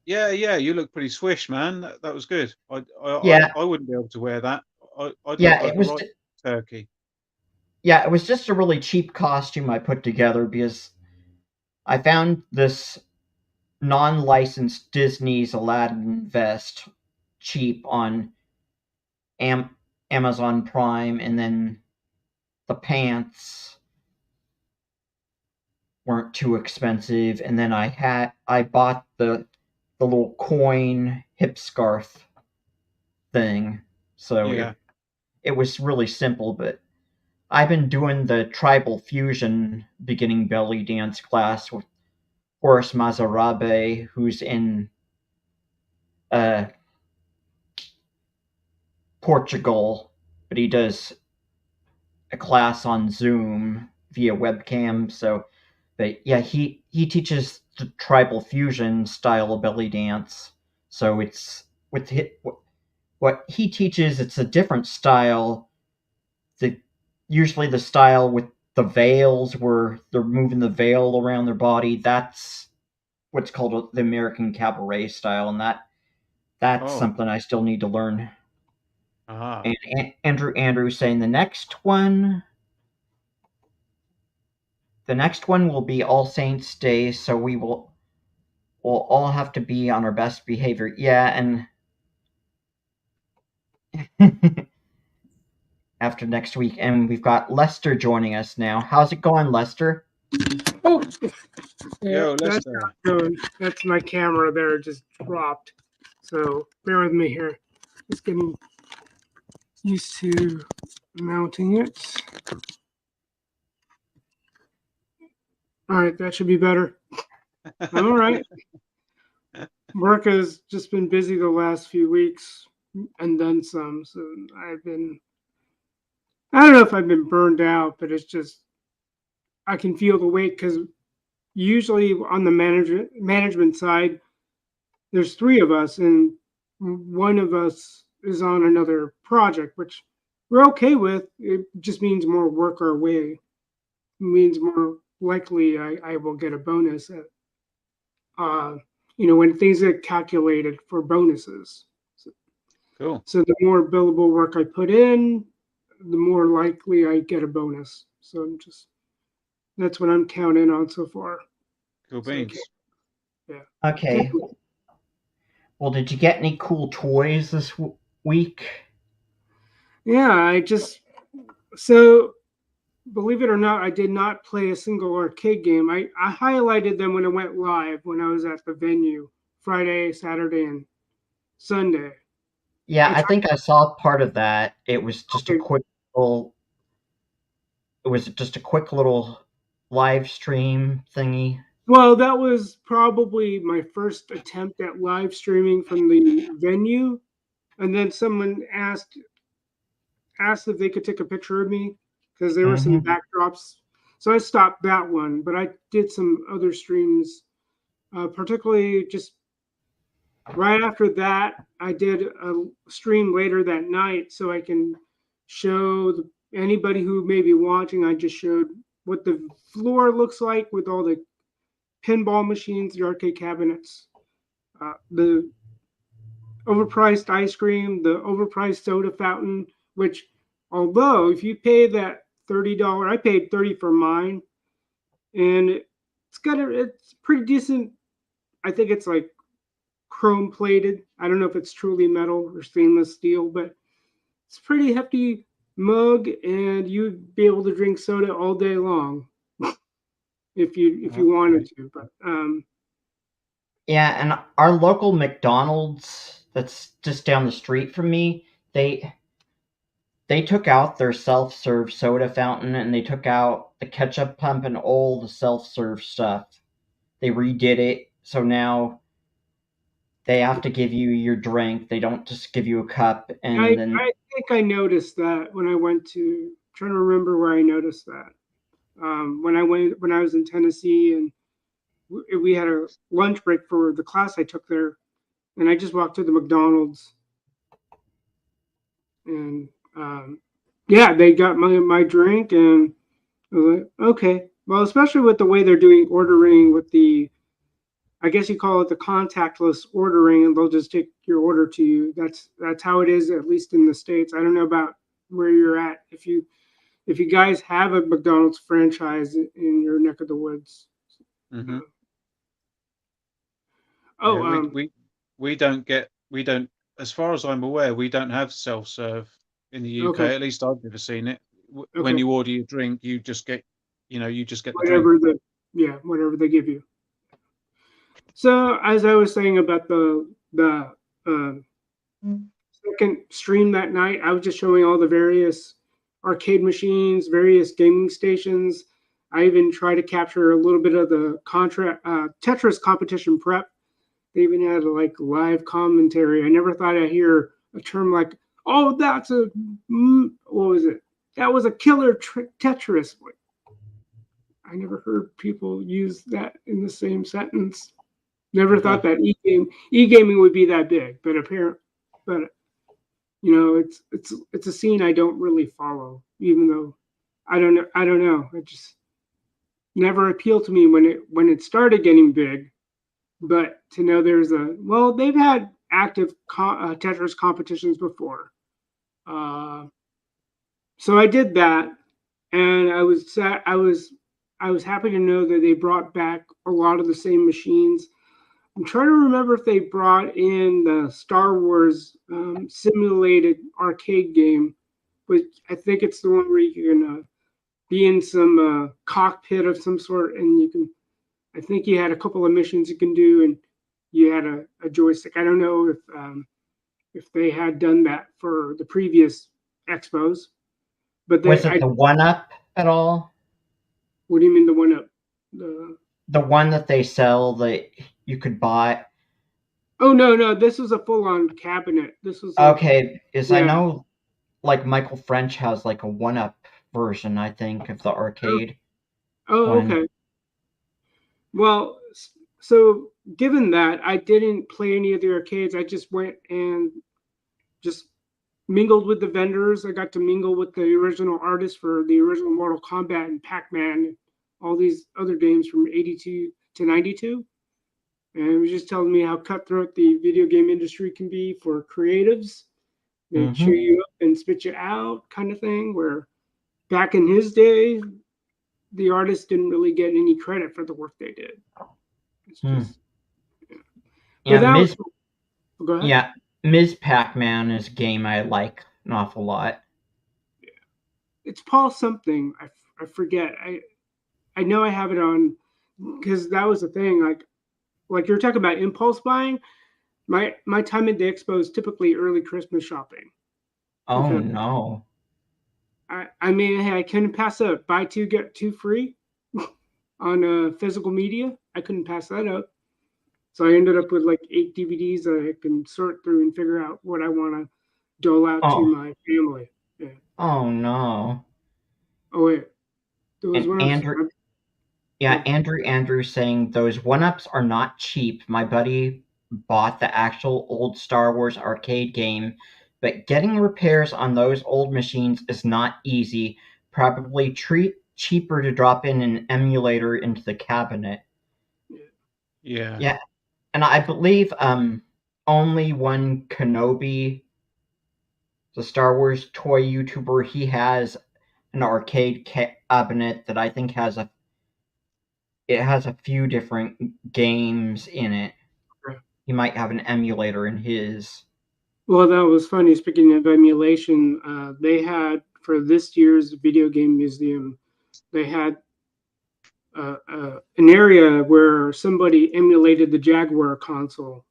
Yeah, yeah. You look pretty swish, man. That was good. Yeah, I wouldn't be able to wear that. I'd look yeah, like a right turkey. it was just a really cheap costume I put together because I found this non-licensed Disney's Aladdin vest cheap on Am- Amazon Prime, and then the pants weren't too expensive, and then I bought the little coin hip scarf thing. So Yeah. it was really simple, but I've been doing the tribal fusion beginning belly dance class with Horace Mazarabe, who's in uh, Portugal, but he does a class on Zoom via webcam. So, but yeah, he teaches the tribal fusion style of belly dance. So it's what he teaches. It's a different style. The usually the style with the veils where they're moving the veil around their body. That's what's called the American cabaret style, and that's Oh. something I still need to learn. Aha. And Andrew saying the next one will be All Saints Day, so we'll all have to be on our best behavior. Yeah, and after next week, and we've got Lester joining us now. How's it going, Lester? Oh, yeah, Yo, that's how Lester. it's going. That's my camera there just dropped. So bear with me here. Just getting used to mounting it. All right, that should be better. I'm all right. Work has just been busy the last few weeks and then some. So I don't know if I've been burned out, but it's just, I can feel the weight because usually on the management side, there's three of us, and one of us is on another project, which we're okay with. It just means more work our way. It means more likely I will get a bonus at, uh, when things get calculated for bonuses. So, Cool. so the more billable work I put in, the more likely I get a bonus. So that's what I'm counting on so far. Cool So I can't, beans. yeah. Can't, Okay. Well, did you get any cool toys this week? yeah, so believe it or not, I did not play a single arcade game. I highlighted them when it went live when I was at the venue Friday, Saturday, and Sunday. Yeah, I I tried. think I saw part of that. Okay. It was just a quick little live stream thingy. Well, that was probably my first attempt at live streaming from the venue, and then someone asked if they could take a picture of me because there were some Mm-hmm. backdrops. So I stopped that one, but I did some other streams, particularly just right after that. I did a stream later that night so I can show anybody who may be watching, I just showed what the floor looks like with all the pinball machines, the arcade cabinets, the overpriced ice cream, the overpriced soda fountain, which although if you pay that $30, I paid 30 for mine, and it's pretty decent. I think it's like chrome plated. I don't know if it's truly metal or stainless steel, but it's a pretty hefty mug, and you'd be able to drink soda all day long if you wanted to. But Yeah, and our local McDonald's that's just down the street from me, they took out their self-serve soda fountain and they took out the ketchup pump and all the self-serve stuff. They redid it, so now they have to give you your drink. They don't just give you a cup and then I think I noticed that when I went to trying to remember where I noticed that. When I was in Tennessee, and we had a lunch break for the class I took there, and I just walked to the McDonald's, and yeah, they got my drink, and I was like, okay, well, especially with the way they're doing ordering with the, I guess you call it the contactless ordering, and they'll just take your order to you. That's how it is, at least in the States. I don't know about where you're at. If you guys have a McDonald's franchise in your neck of the woods. Mm-hmm. Oh, yeah, we don't, as far as I'm aware, we don't have self-serve in the UK. okay, At least I've never seen it. When okay. you order your drink, you just get the drink. Whatever they give you. So as I was saying about the second stream that night, I was just showing all the various arcade machines, various gaming stations. I even tried to capture a little bit of the Tetris competition prep. They even had like live commentary. I never thought I'd hear a term like, "Oh, that's a what was it? That was a killer Tetris." I never heard people use that in the same sentence. Never thought that e-gaming would be that big, but it's a scene I don't really follow, even though I don't know. It just never appealed to me when it started getting big. But to know they've had active Tetris competitions before, so I did that, and I was happy to know that they brought back a lot of the same machines. I'm trying to remember if they brought in the Star Wars simulated arcade game, but I think it's the one where you can be in some cockpit of some sort, and you can. I think you had a couple of missions you can do, and you had a joystick. I don't know if they had done that for the previous expos, but was it the one-up at all? What do you mean the one-up? The one that they sell that you could buy. Oh no! This was a full-on cabinet. This was okay. I know, like Michael French has like a one-up version, I think, of the arcade. Okay. Well, so given that I didn't play any of the arcades, I just went and just mingled with the vendors. I got to mingle with the original artists for the original Mortal Kombat and Pac-Man, all these other games from 82 to 92. And it was just telling me how cutthroat the video game industry can be for creatives. They cheer you up and spit you out kind of thing, where back in his day, the artists didn't really get any credit for the work they did. It's just, go ahead. Yeah, Ms. Pac-Man is a game I like an awful lot. Yeah. It's Paul something. I forget. I know I have it on because that was the thing. Like you're talking about impulse buying. My time at the expo is typically early Christmas shopping. Oh no. I mean, hey, I couldn't pass up buy two get two free on physical media. I couldn't pass that up. So I ended up with like 8 DVDs that I can sort through and figure out what I want to dole out to my family. Yeah. Oh no. Oh wait, those Andrew saying those one-ups are not cheap. My buddy bought the actual old Star Wars arcade game but getting repairs on those old machines is not easy. Probably cheaper to drop in an emulator into the cabinet. Yeah. Yeah, and I believe only one Kenobi, the Star Wars toy YouTuber, he has an arcade cabinet that I think has a few different games in it. Okay. He might have an emulator in his. Well, that was funny. Speaking of emulation, they had for this year's video game museum, they had an area where somebody emulated the Jaguar console.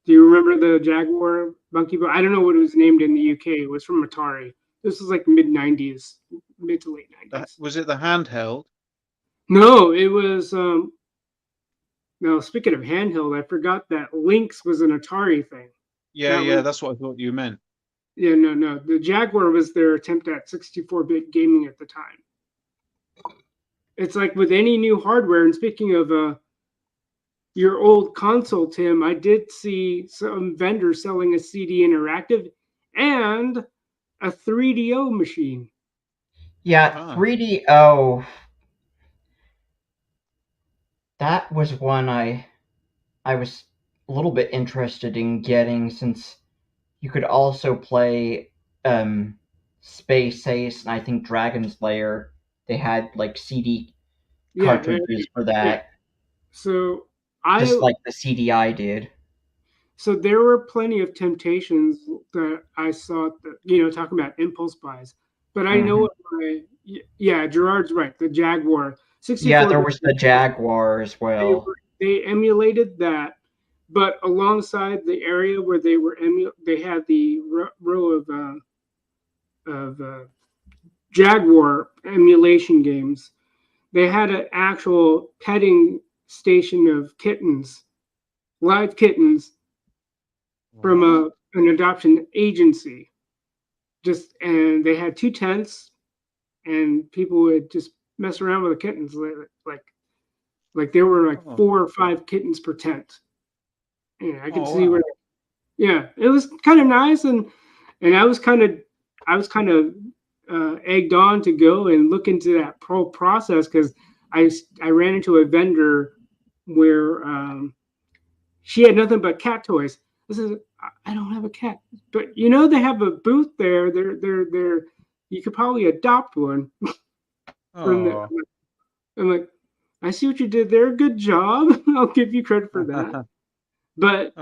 Do you remember the Jaguar Monkey Ball? I don't know what it was named in the UK. It was from Atari. This was like mid '90s, mid to late '90s. Was it the handheld? No, it was. No, speaking of handheld, I forgot that Lynx was an Atari thing. Yeah, that's what I thought you meant. Yeah, no. The Jaguar was their attempt at 64-bit gaming at the time. It's like with any new hardware. And speaking of your old console, Tim, I did see some vendors selling a CD Interactive and a 3DO machine. Yeah, 3DO. That was one I was a little bit interested in getting, since you could also play Space Ace and I think Dragon's Lair. They had like CD cartridges for that. Yeah. So just like the CDI did. So there were plenty of temptations that I saw, that, talking about impulse buys. But I know what Gerard's right. The Jaguar 64. Yeah, there was the Jaguar as well. They emulated that, but alongside the area where they were they had the row of Jaguar emulation games. They had an actual petting station of kittens, live kittens, from an adoption agency. And they had 2 tents, and people would just mess around with the kittens, like there were like 4 or 5 kittens per tent. Yeah, I could see where. Yeah, it was kind of nice, and I was kind of egged on to go and look into that process, because I ran into a vendor where she had nothing but cat toys. I said, I don't have a cat, but they have a booth there. They're you could probably adopt one. I'm like, I see what you did there. Good job. I'll give you credit for that. But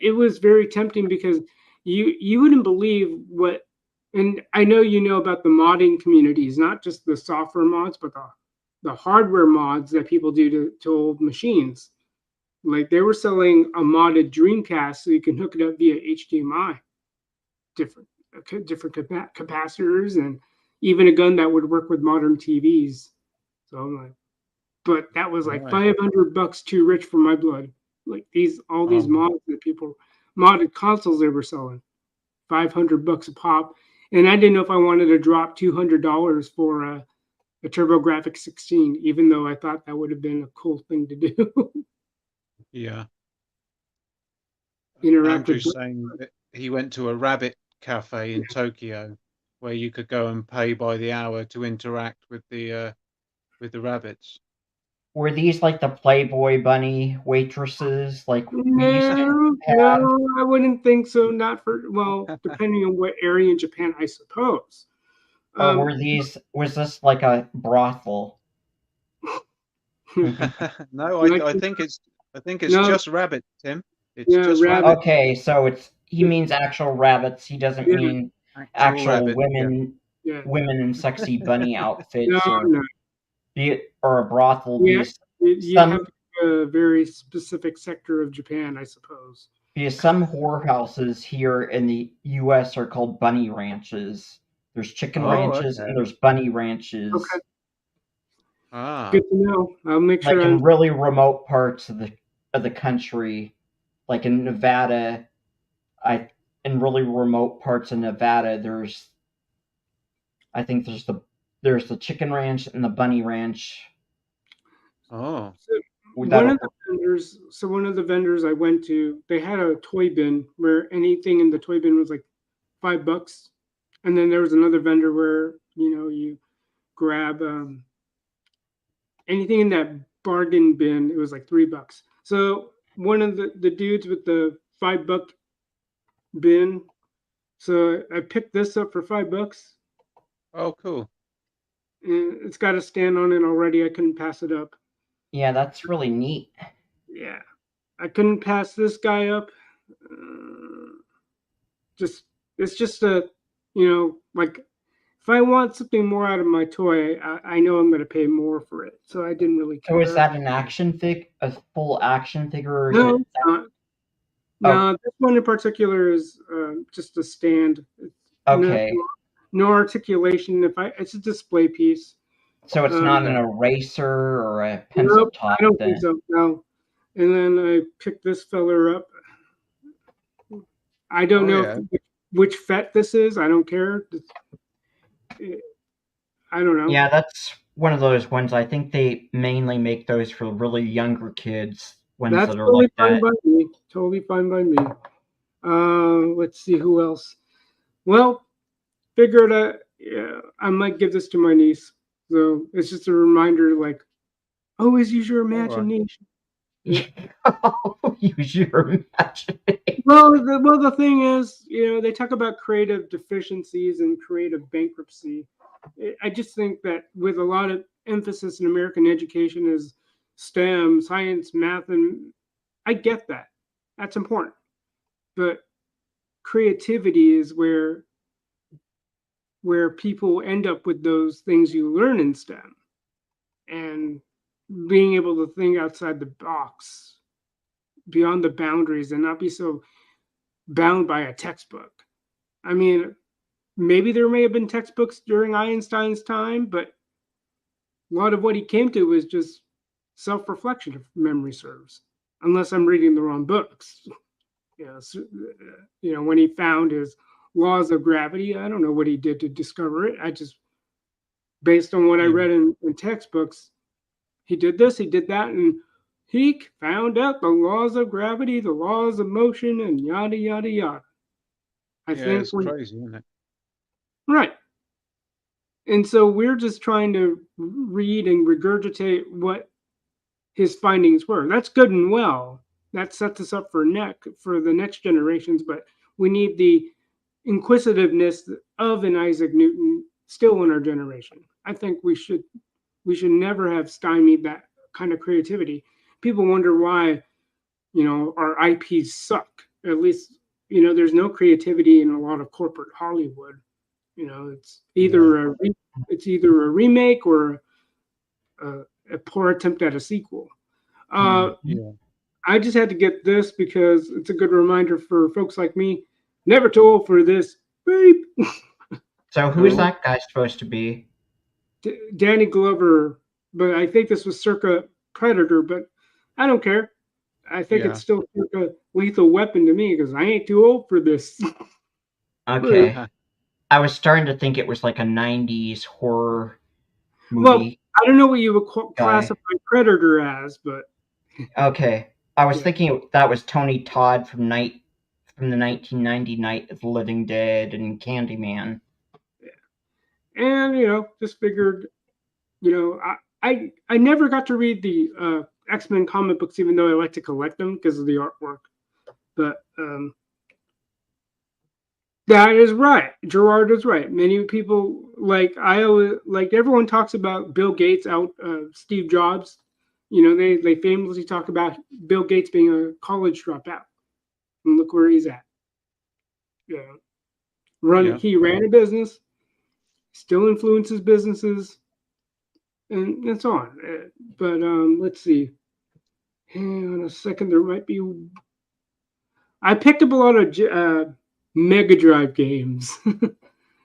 it was very tempting, because you wouldn't believe what, and I know about the modding communities, not just the software mods, but the hardware mods that people do to old machines. Like they were selling a modded Dreamcast so you can hook it up via HDMI, different capacitors, and even a gun that would work with modern TVs. So I'm like, but that was like $500 too rich for my blood. Like all these mods that people, modded consoles they were selling, $500 a pop, and I didn't know if I wanted to drop $200 for a TurboGrafx 16, even though I thought that would have been a cool thing to do. Yeah. Interact Andrew's saying that he went to a rabbit cafe in Tokyo where you could go and pay by the hour to interact with the rabbits. Were these like the Playboy bunny waitresses? Like no, I wouldn't think so. Not for, well, depending on what area in Japan, I suppose. Or was this like a brothel? No, I think it's just rabbits, Tim. It's just rabbit. Okay, so he means actual rabbits. He doesn't mean actual rabbit, women, women in sexy bunny outfits, or a brothel. You have a very specific sector of Japan, I suppose. Because some whorehouses here in the U.S. are called bunny ranches. There's chicken ranches and there's bunny ranches. Okay. Good to know. I'll make sure. Like in really remote parts of the country, like in Nevada, in really remote parts of Nevada, there's the chicken ranch and the bunny ranch. Oh. one of the vendors. So one of the vendors I went to, they had a toy bin where anything in the toy bin was like $5, and then there was another vendor where you grab anything in that bargain bin. It was like $3. So one of the dudes with the $5 bin. So I picked this up for $5. Oh, cool. And it's got a stand on it already. I couldn't pass it up. Yeah, that's really neat. Yeah, I couldn't pass this guy up. It's just like if I want something more out of my toy, I know I'm going to pay more for it. So I didn't really care. So is that an action a full action figure, or is No, it? it's not. Oh. No, this one in particular is just a stand. Okay. No articulation. It's a display piece. So it's not an eraser or a pencil Nope, top. I don't think so. No. And then I picked this feller up. I don't know which FET this is. I don't care. I don't know. Yeah, that's one of those ones. I think they mainly make those for really younger kids. Ones That's that are totally like fine that. by me. Totally fine by me. Let's see who else. Well, figured I might give this to my niece. So it's just a reminder, like, always use your imagination. Use your imagination. Well, the thing is, they talk about creative deficiencies and creative bankruptcy. I just think that with a lot of emphasis in American education is STEM, science, math, and I get that. That's important. But creativity is where people end up with those things you learn in STEM, and being able to think outside the box, beyond the boundaries, and not be so bound by a textbook. I mean, maybe there may have been textbooks during Einstein's time, but a lot of what he came to was just self-reflection, if memory serves, unless I'm reading the wrong books. When he found his laws of gravity, I don't know what he did to discover it. I just, based on what I read in textbooks, he did this, he did that, and he found out the laws of gravity, the laws of motion, and yada, yada, yada. I think it's crazy, isn't it? Right. And so we're just trying to read and regurgitate what his findings were. That's good and well. That sets us up for the next generations, but we need the inquisitiveness of an Isaac Newton still in our generation. I think we should never have stymied that kind of creativity. People wonder why, our IPs suck. At least, there's no creativity in a lot of corporate Hollywood. It's either a remake or a poor attempt at a sequel. I just had to get this because it's a good reminder for folks like me. Never too old for this. Beep. So who is that guy supposed to be? Danny Glover, but I think this was circa Predator, but I don't care. I think it's still circa Lethal Weapon to me because I ain't too old for this. Okay. I was starting to think it was like a 90s horror movie. Well, I don't know what you would classify Predator as, but... Okay. I was thinking that was Tony Todd from the 1990 Night of the Living Dead and Candyman. Yeah. And, just figured, I never got to read the X-Men comic books, even though I like to collect them because of the artwork. But that is right. Gerard is right. Many people, everyone talks about Bill Gates Steve Jobs. They famously talk about Bill Gates being a college dropout. And look where he's at. He ran a business, still influences businesses, and so on. But let's see. Hang on a second. There might be. I picked up a lot of Mega Drive games, cool.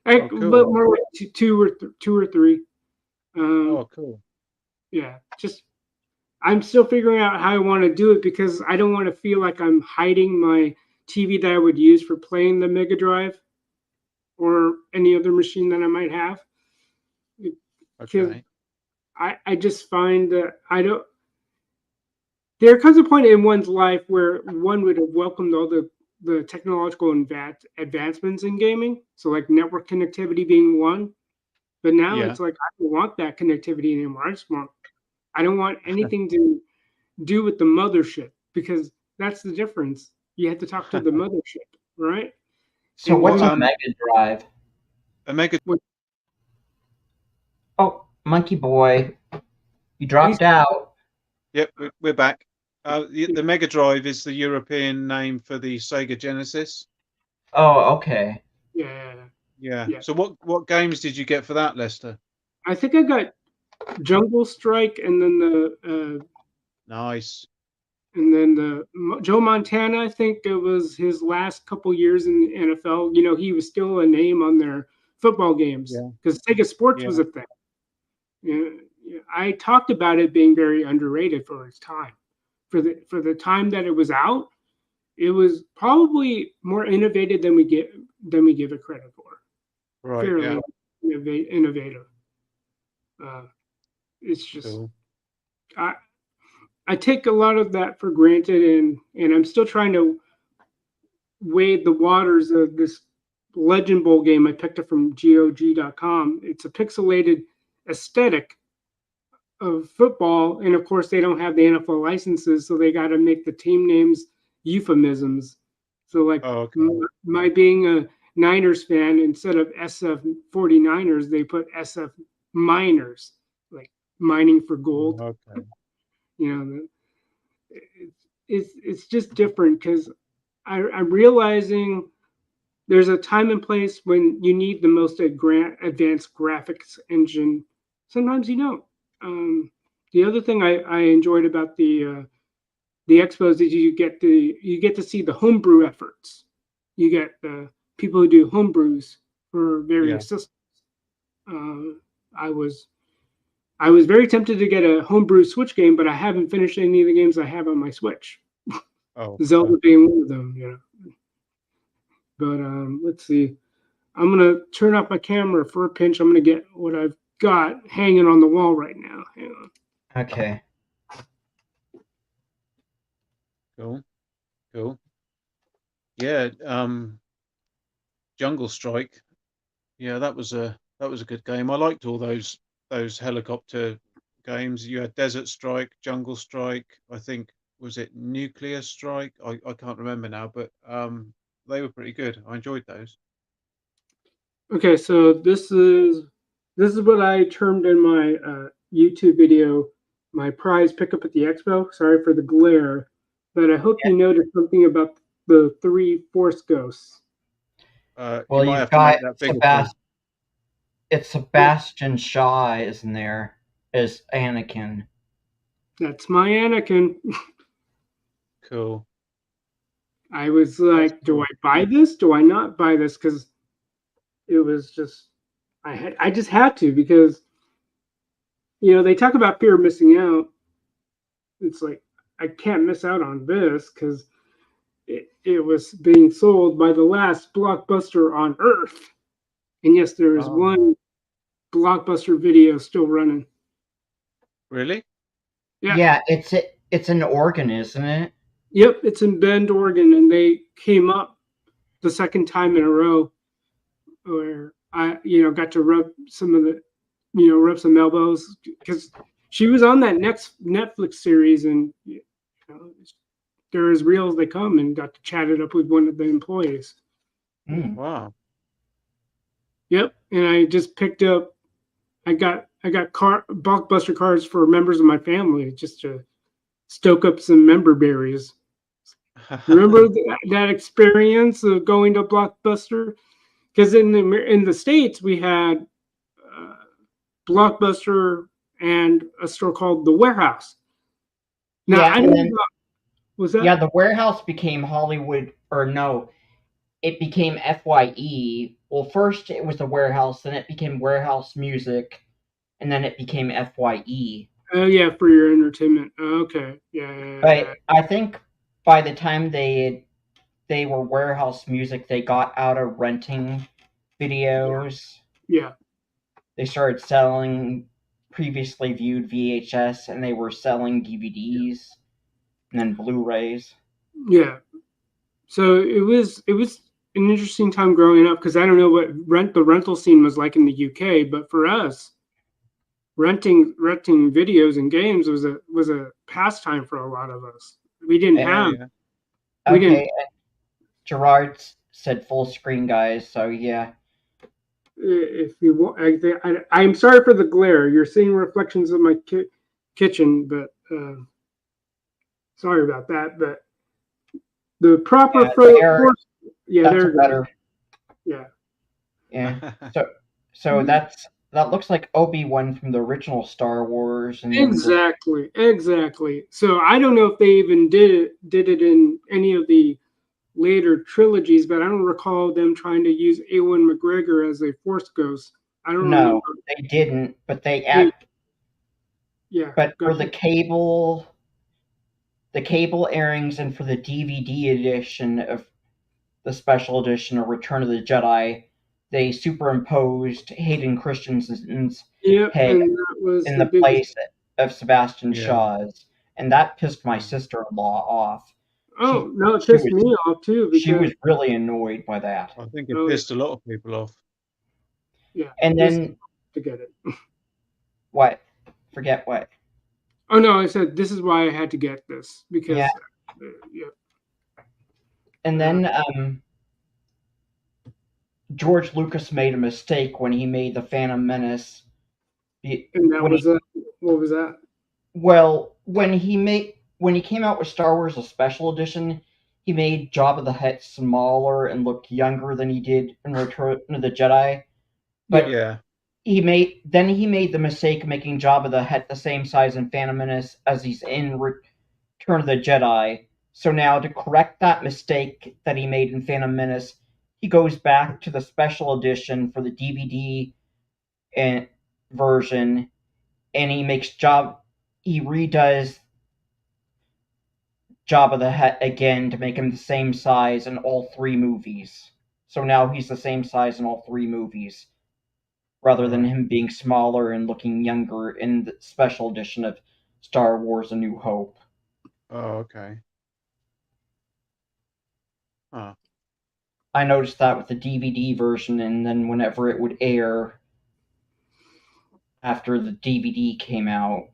But more like two or three. Cool. Yeah, I'm still figuring out how I want to do it because I don't want to feel like I'm hiding my TV that I would use for playing the Mega Drive or any other machine that I might have. Because I just find that there comes a point in one's life where one would have welcomed all the technological advancements in gaming. So like network connectivity being one. But now Yeah. it's like I don't want that connectivity anymore. I don't want anything to do with the mothership because that's the difference. You have to talk to the mothership, right? So And what's What a Mega Drive? a mega Oh, Monkey Boy, you he's dropped out. Yep, we're back. The Mega Drive is the European name for the Sega Genesis. Oh, okay. yeah, Yeah. yeah. So what games did you get for that, Lester? I think I got Jungle Strike Nice. and then the Joe Montana. I think it was his last couple years in the NFL. You know, he was still a name on their football games Yeah. because Sega Sports was Yeah. a thing. I talked about it being very underrated for its time. For the time that it was out, it was probably more innovative than we give it credit for. Right. Yeah. Fairly innovative. Uh, it's just Cool. I I take a lot of that for granted, and I'm still trying to wade the waters of this Legend Bowl game I picked up from GOG.com. It's a pixelated aesthetic of football, and of course they don't have the NFL licenses, so they got to make the team names euphemisms. So like Oh, okay. my being a Niners fan, instead of SF 49ers, they put SF miners, like mining for gold. Okay. You know, it's just different because I'm realizing there's a time and place when you need the most advanced graphics engine. Sometimes you don't. The other thing I enjoyed about the expos is you get to see the homebrew efforts. You get the people who do homebrews for Yeah. various systems. Uh, I was I was very tempted to get a homebrew Switch game, but I haven't finished any of the games I have on my Switch. Oh, Zelda okay. being one of them, But let's see. I'm gonna turn off my camera for a pinch. I'm gonna get what I've got hanging on the wall right now. Hang on. Okay. Cool. Cool. Yeah. Jungle Strike. Yeah, that was a good game. I liked all those helicopter games. You had Desert Strike, Jungle Strike. I think was it Nuclear Strike? I can't remember now, but they were pretty good. I enjoyed those. Okay, so this is what I termed in my YouTube video my prize pickup at the expo. Sorry for the glare, but I hope you noticed something about the three Force Ghosts. You Well, might you've have to make got that bigger, please. It's Sebastian Shaw, isn't there? As Anakin. That's my Anakin. Cool. I was That's like, do I cool. buy this? Do I not buy this? Because it was just I just had to because they talk about fear of missing out. It's like I can't miss out on this because it was being sold by the last blockbuster on earth. And yes, there is Oh, one blockbuster video still running. really? Yeah. Yeah, it's an organ, isn't it? Yep, it's in Bend, Oregon, and they came up the second time in a row where I, got to rub some of the, rub some elbows because she was on that next Netflix series, and they're as real as they come, and got to chat it up with one of the employees. Mm. Wow. Yep, and I just picked up. I got blockbuster cards for members of my family just to stoke up some member berries. Remember that experience of going to Blockbuster? Because in the States we had uh, Blockbuster and a store called the Warehouse. Now Yeah, I and don't then know. Was that? yeah, the warehouse became Hollywood, or no, it became FYE. Well, first it was the warehouse, then it became Warehouse Music, and then it became FYE. Oh yeah, for your entertainment. Oh, okay. Yeah. But I think by the time they were Warehouse Music, they got out of renting Yeah. videos. Yeah. They started selling previously viewed VHS, and they were selling DVDs. and then Blu-rays. Yeah. So it was an interesting time growing up because I don't know what the rental scene was like in the UK, but for us, renting videos and games was a pastime for a lot of us. We didn't And, Oh have yeah. we didn't okay, Gerard said full screen, guys. So yeah, if you want. I'm sorry for the glare. You're seeing reflections of my kitchen, but sorry about that. But the proper yeah, there. force, yeah, That's a there it goes. better. Yeah, Yeah. So that looks like Obi-Wan from the original Star Wars, and then this. exactly. So I don't know if they even did it in any of the later trilogies, but I don't recall them trying to use Ewan McGregor as a Force Ghost. I don't remember. No, they didn't. But they They, act. yeah, But go for ahead. the cable airings and for the DVD edition of the special edition of Return of the Jedi, they superimposed Hayden Christensen's Yep, head and that was in the the biggest. place of Sebastian Yeah. Shaw's, and that pissed my Mm. sister-in-law off. Oh no, it She pissed was me off too she because was really annoyed by that. I think it oh pissed a lot of people off. yeah, And this then to get it. what? Forget what? Oh no, I said this is why I had to get this Yeah. because yeah, And then George Lucas made a mistake when he made the Phantom Menace. and that When was he what was that? when he came out with Star Wars: A Special Edition, he made Jabba the Hutt smaller and look younger than he did in Return of the Jedi. Yeah, But Yeah. he made the mistake of making Jabba the Hutt the same size in Phantom Menace as he's in Return of the Jedi. So now to correct that mistake that he made in Phantom Menace, he goes back to the special edition for the DVD and version, and he redoes Jabba the Hutt again to make him the same size in all three movies. So now he's the same size in all three movies, rather than Right. him being smaller and looking younger in the special edition of Star Wars: A New Hope. Oh, okay. Ah. I noticed that with the DVD version, and then whenever it would air after the DVD came out,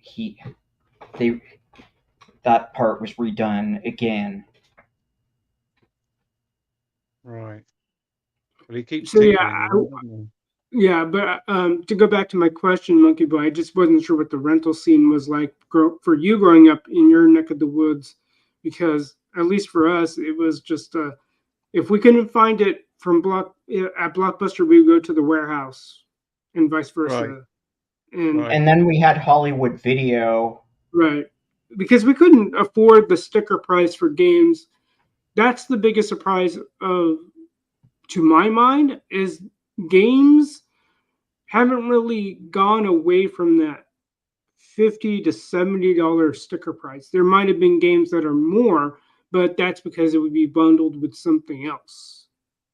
they that part was redone again. Right. Well, he keeps so yeah, tinkering with it, doesn't yeah, but to go back to my question, Monkey Boy, I just wasn't sure what the rental scene was like for you growing up in your neck of the woods, because at least for us, it was just if we couldn't find it at Blockbuster, we would go to the warehouse, and vice he? Right. versa, and Right. And then we had Hollywood Video. right, because we couldn't afford the sticker price for games. That's the biggest surprise to my mind, is games haven't really gone away from that $50 to $70 sticker price. There might have been games that are more, but that's because it would be bundled with something else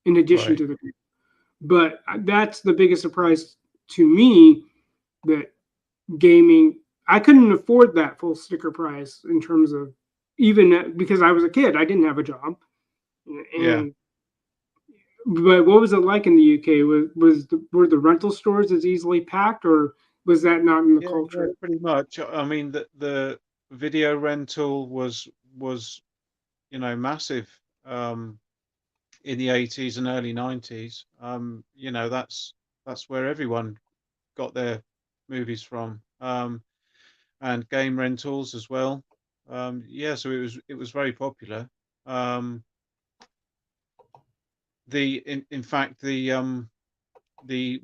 in addition Right. to the game. But that's the biggest surprise to me, that gaming, I couldn't afford that full sticker price in terms of, even because I was a kid, I didn't have a job. Yeah. And but what was it like in the UK? Were the rental stores as easily packed, or was that not in the Yeah. Yeah. culture? Pretty much. I mean, the video rental was massive in the 80s and early 90s. That's where everyone got their movies from, and game rentals as well. Yeah, so it was very popular. Um, in fact the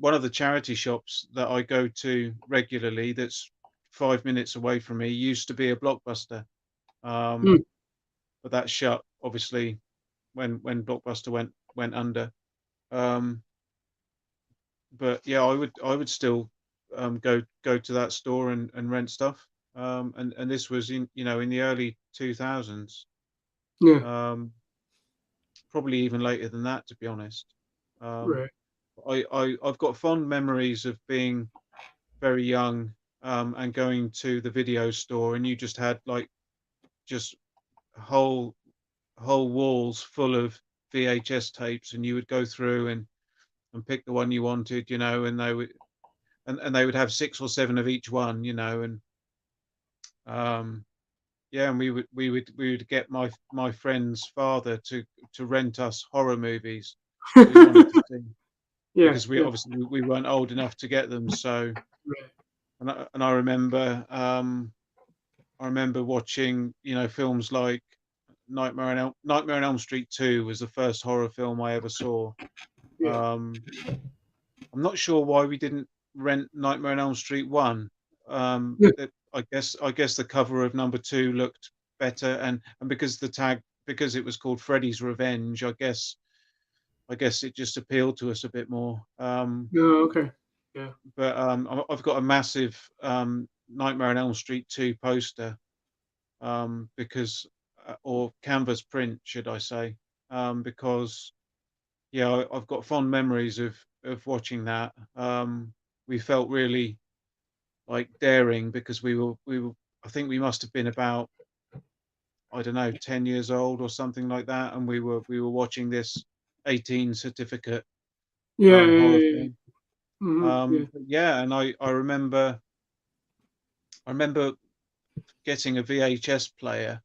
one of the charity shops that I go to regularly, that's 5 minutes away from me, used to be a Blockbuster, Hmm, um, but that shut obviously when Blockbuster went under. Um, but yeah, I would still go to that store and rent stuff. And this was in the early 2000s. yeah, Um, Probably even later than that, to be honest. Um, right. I've got fond memories of being very young, and going to the video store, and you just had like just whole walls full of VHS tapes, and you would go through and pick the one you wanted, and they would have 6 or 7 of each one, and um, yeah, and we would get my friend's father to rent us horror movies that we wanted to see, Yeah, because we yeah. obviously we weren't old enough to get them. So, Right. and I remember watching, films like Nightmare on Elm Street 2 was the first horror film I ever saw. Yeah. Um, I'm not sure why we didn't rent Nightmare on Elm Street 1. Yeah. I guess the cover of number 2 looked better, and because it was called Freddy's Revenge, I guess it just appealed to us a bit more. No, okay. Yeah. But I've got a massive Nightmare on Elm Street 2 poster, because or canvas print, should I say? Because yeah, I've got fond memories of watching that. We felt really like daring, because we were I think we must have been about, I don't know, 10 years old or something like that, and we were watching this 18 certificate Yeah. horror Yeah. film. Yeah. But yeah, and I remember getting a VHS player,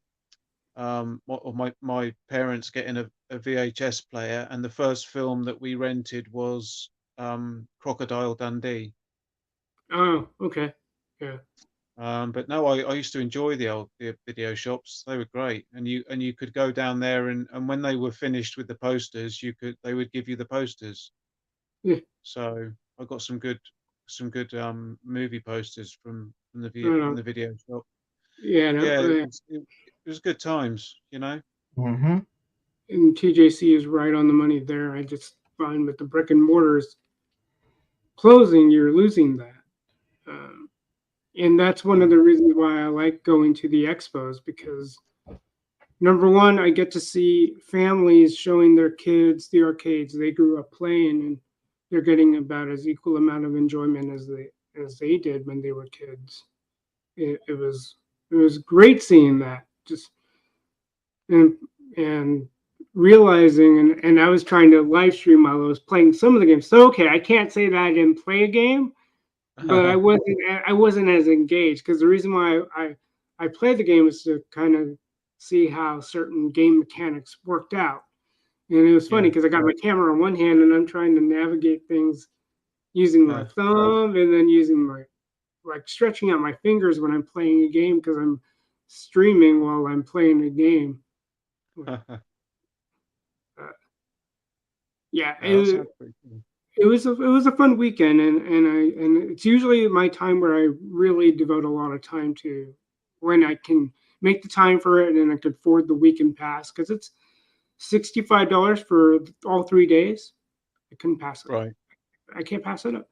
or my parents getting a VHS player, and the first film that we rented was Crocodile Dundee. Oh, okay. Yeah. But no, I used to enjoy the video shops. They were great, and you could go down there, and when they were finished with the posters, they would give you the posters. Yeah. So I got some good movie posters I don't from know. the video shop. Yeah. No, Yeah, it was good times. Mm-hmm. and TJC is right on the money there. I just find with the brick and mortars closing, you're losing that. Um, and that's one of the reasons why I like going to the expos, because number one, I get to see families showing their kids the arcades they grew up playing, and they're getting about as equal amount of enjoyment as they did when they were kids. It was great seeing that, just and and realizing, and I was trying to live stream while I was playing some of the games. So okay, I can't say that I didn't play a game, but I wasn't as engaged, because the reason why I play the game is to kind of see how certain game mechanics worked out. And it was funny Yeah. because I got my camera on one hand and I'm trying to navigate things using my thumb, and then using my, like, stretching out my fingers when I'm playing a game, because I'm streaming while I'm playing a game. Uh, yeah, Oh, that sounds pretty cool. it was a fun weekend, and it's usually my time where I really devote a lot of time to, when I can make the time for it and I could afford the weekend pass, because it's $65 for all 3 days. I couldn't pass it. Right. I can't pass it up.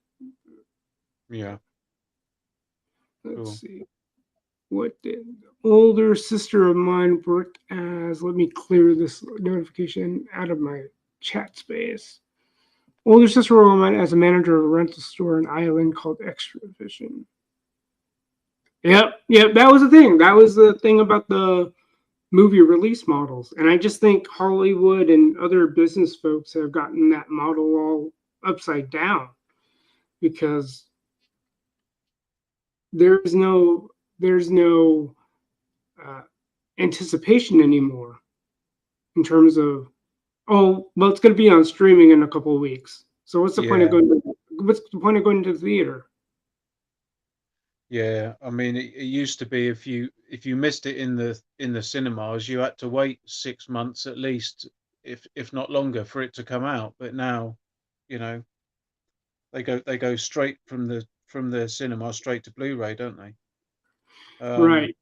Yeah. Let's Cool. see. What did older sister of mine worked as? Let me clear this notification out of my chat space. Older sister of mine as a manager of a rental store in Ireland called Extra Vision. Yep, that was the thing. That was the thing about the movie release models. And I just think Hollywood and other business folks have gotten that model all upside down, because there's no uh, anticipation anymore in terms of, oh, well, it's going to be on streaming in a couple of weeks. So what's the point of Yeah. going to the theater? Yeah. I mean, it used to be, if you missed it in the cinemas, you had to wait 6 months at least, if not longer, for it to come out. But now, you know, they go straight from the cinema straight to Blu-ray, don't they? Right.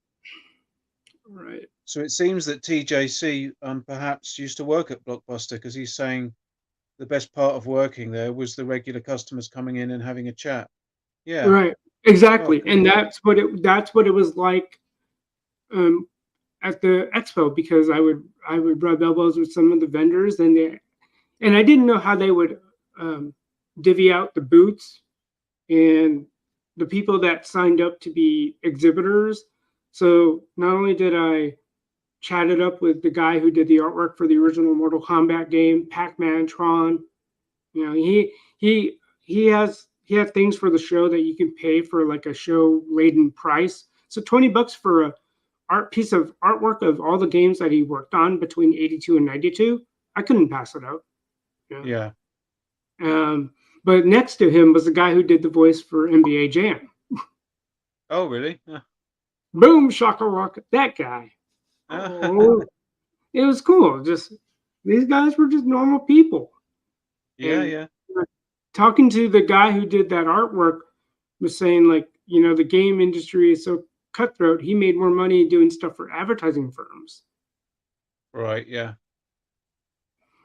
Right. So it seems that TJC perhaps used to work at Blockbuster, because he's saying the best part of working there was the regular customers coming in and having a chat. Yeah. Right. Oh, Exactly. cool. And that's what it was like um, at the expo, because I would rub elbows with some of the vendors, and I didn't know how they would divvy out the booths and the people that signed up to be exhibitors. So not only did I chatted up with the guy who did the artwork for the original Mortal Kombat game, Pac-Man, Tron. You know, he has things for the show that you can pay for like a show laden price. So $20 for a piece of artwork of all the games that he worked on between 82 and 92. I couldn't pass it up. Yeah. But next to him was the guy who did the voice for NBA Jam. Oh, really? Yeah. Boom shakalaka, that guy. Oh, it was cool. Just these guys were just normal people. Yeah, And yeah. talking to the guy who did that artwork was saying, like, you know, the game industry is so cutthroat. He made more money doing stuff for advertising firms. Right, yeah.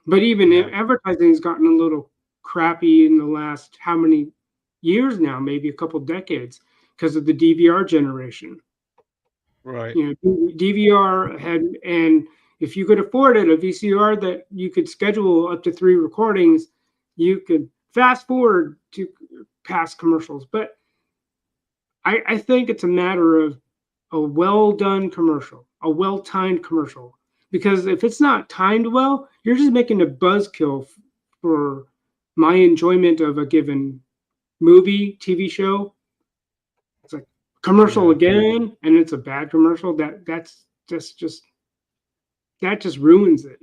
But even Yeah. advertising has gotten a little crappy in the last how many years now, maybe a couple decades, because of the DVR generation. Right. You know, DVR had, and if you could afford it, a VCR that you could schedule up to 3 recordings, you could fast forward to past commercials. But I think it's a matter of a well done commercial, a well timed commercial. Because if it's not timed well, you're just making a buzzkill for my enjoyment of a given movie, TV show. It's like commercial again, and it's a bad commercial. That just ruins it.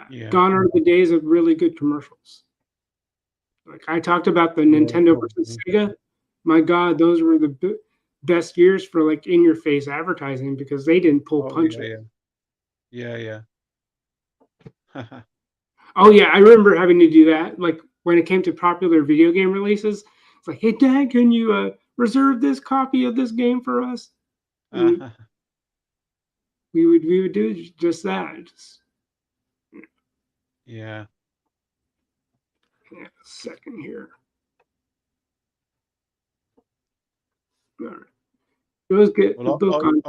Yeah. Gone are the days of really good commercials. Like I talked about the Nintendo versus Sega. My God, those were the best years for like in-your-face advertising because they didn't pull punches. Yeah. Oh yeah, I remember having to do that. Like when it came to popular video game releases, it's like, hey Dad, can you reserve this copy of this game for us? We would do just that. Yeah. A second here. All right. Let's get the book on.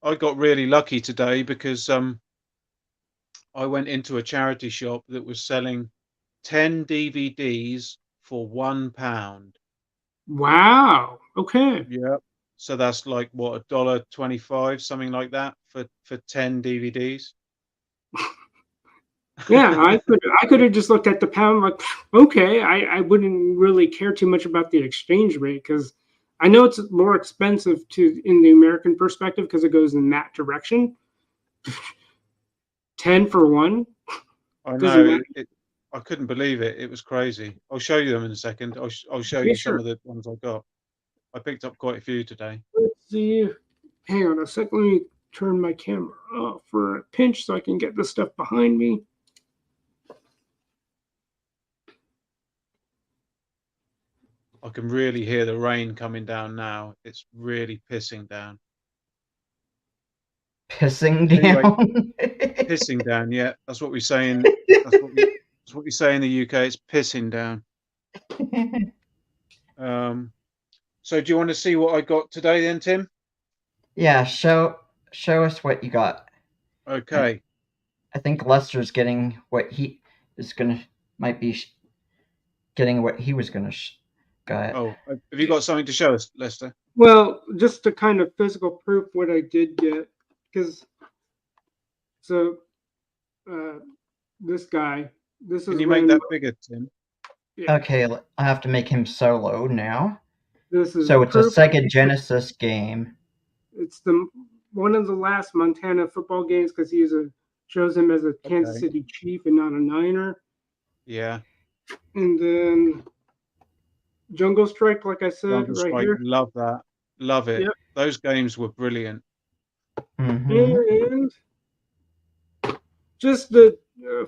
I got really lucky today because I went into a charity shop that was selling 10 DVDs for £1. Wow. Okay. Yeah. So that's like what, $1.25, something like that for 10 DVDs. Yeah, I could have just looked at the pound like, okay, I wouldn't really care too much about the exchange rate because I know it's more expensive in the American perspective because it goes in that direction. 10 for 1. I know. I couldn't believe it. It was crazy. I'll show you them in a second. I'll show you some of the ones I got. I picked up quite a few today. Let's see. Hang on a second. Let me turn my camera off for a pinch so I can get the stuff behind me. I can really hear the rain coming down now. It's really pissing down. Pissing down? Anyway, pissing down, yeah. That's what we say in that's what we say in the UK. It's pissing down. So do you want to see what I got today then, Tim? Yeah, show us what you got. Okay. I think Lester's getting what he is might be getting what he was gonna get. Oh, have you got something to show us, Lester? Well, just to kind of physical proof what I did get, because this guy, this Can is you make that bigger, Tim? Yeah. Okay, I have to make him solo now. This is so it's a Sega Genesis game. It's one of the last Montana football games because shows him as a Kansas City Chief and not a Niner. Yeah. And then Jungle Strike, like I said, Jungle Strike, here. Love that. Love it. Yep. Those games were brilliant. And just a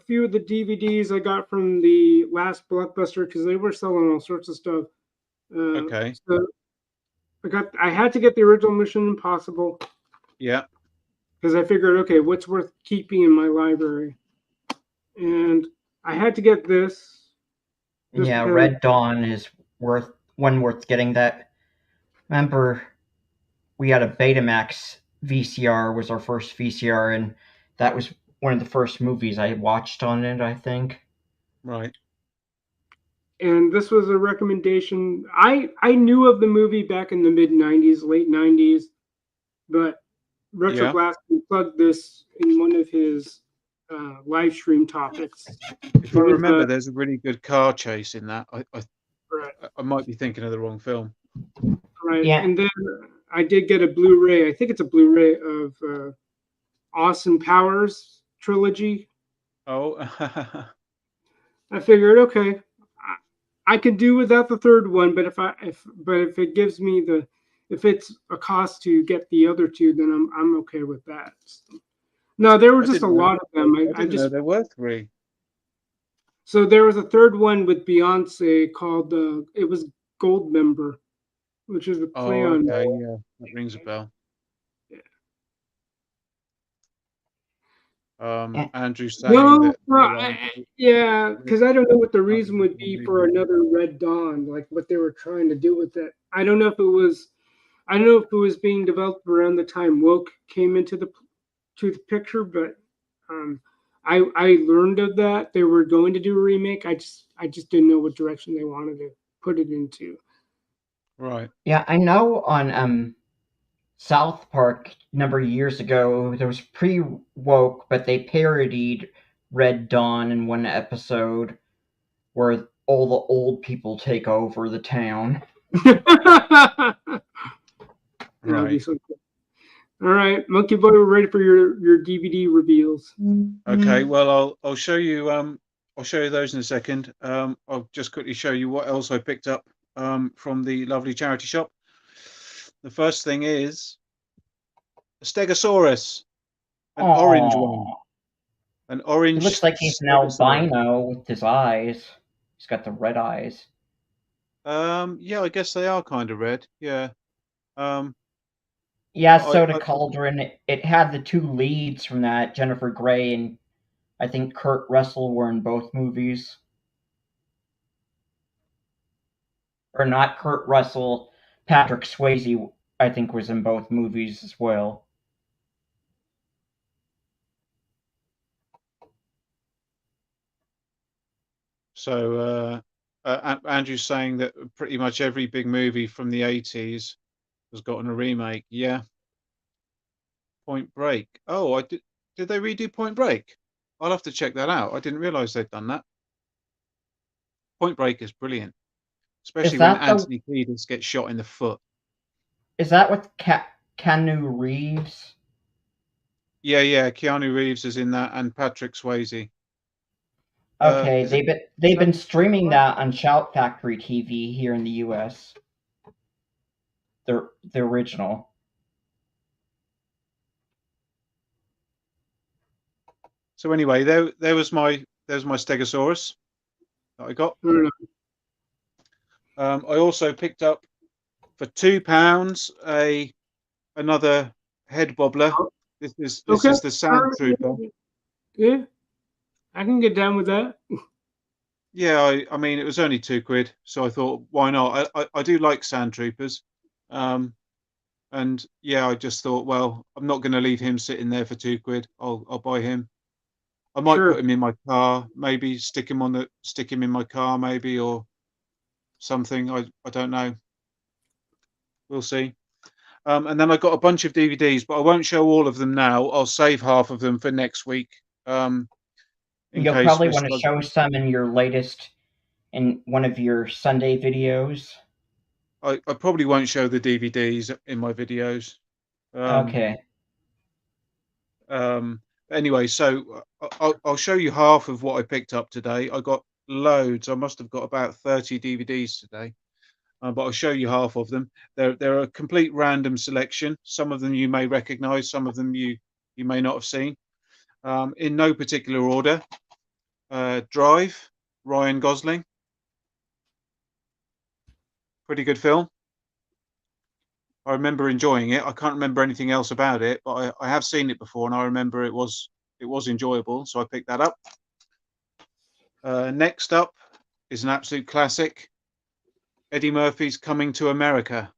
few of the DVDs I got from the last Blockbuster because they were selling all sorts of stuff. Okay. So I had to get the original Mission Impossible. Yeah. Because I figured, okay, what's worth keeping in my library? And I had to get this. Yeah, Red Dawn is worth getting. That, remember, we had a Betamax VCR, was our first VCR, and that was one of the first movies I watched on it, I think. Right. And this was a recommendation. I knew of the movie back in the mid-90s, late 90s, but Retro Yeah. Glass plugged this in one of his live stream topics. If I remember, there's a really good car chase in that. Right. I might be thinking of the wrong film. Right. Yeah. And then I did get a Blu-ray. I think it's a Blu-ray of Austin Powers trilogy. Oh, I figured, okay, I can do without the third one, but if it gives me if it's a cost to get the other two, then I'm okay with that. No, there were just a lot of them. I didn't know there were 3. So there was a third one with Beyonce called it was Gold Member, which is a play Oh, on. okay, yeah, that rings a bell. Andrew's saying that. Yeah, because I don't know what the reason would be for another Red Dawn, like what they were trying to do with it. I don't know if it was being developed around the time woke came into the picture, but I learned of that they were going to do a remake. I just didn't know what direction they wanted to put it into. Right. Yeah, I know on South Park a number of years ago, there was pre-woke, but they parodied Red Dawn in one episode where all the old people take over the town. Right. So cool. All right, Monkey Boy, we're ready for your DVD reveals. Okay. Well, I'll show you. I'll show you those in a second. I'll just quickly show you what else I picked up from the lovely charity shop. The first thing is a Stegosaurus, an orange one. An orange. He looks like he's an albino with his eyes. He's got the red eyes. Yeah, I guess they are kind of red. Yeah. Yeah, Soda Cauldron. It had the 2 leads from that, Jennifer Grey and I think Kurt Russell were in both movies. Or not Kurt Russell, Patrick Swayze, I think, was in both movies as well. So Andrew's saying that pretty much every big movie from the 80s has gotten a remake. Yeah. Point Break. Oh, did they redo Point Break? I'll have to check that out. I didn't realize they'd done that. Point Break is brilliant, especially when Anthony Kiedis gets shot in the foot. Is that with Keanu Reeves? Yeah. Keanu Reeves is in that, and Patrick Swayze. Okay, they've been streaming that on Shout Factory TV here in the U.S. The original. So anyway, there was my Stegosaurus that I got. I also picked up for £2 another head bobbler. This is the Sand Trooper. Yeah, I can get down with that. Yeah, I mean it was only £2, so I thought why not? I do like Sand Troopers, and yeah, I just thought, well, I'm not going to leave him sitting there for £2. I'll buy him. I might put him in my car, maybe stick him in my car, maybe, or something. I don't know. We'll see. And then I got a bunch of DVDs, but I won't show all of them now. I'll save half of them for next week. You'll probably want to show some in your latest, in one of your Sunday videos. I probably won't show the DVDs in my videos. Okay. Anyway, so I'll show you half of what I picked up today. I got loads. I must have got about 30 DVDs today. But I'll show you half of them. They're a complete random selection. Some of them you may recognize, some of them you may not have seen. In no particular order. Drive, Ryan Gosling. Pretty good film. I remember enjoying it. I can't remember anything else about it, but I have seen it before, and I remember it was enjoyable, so I picked that up. Next up is an absolute classic. Eddie Murphy's Coming to America.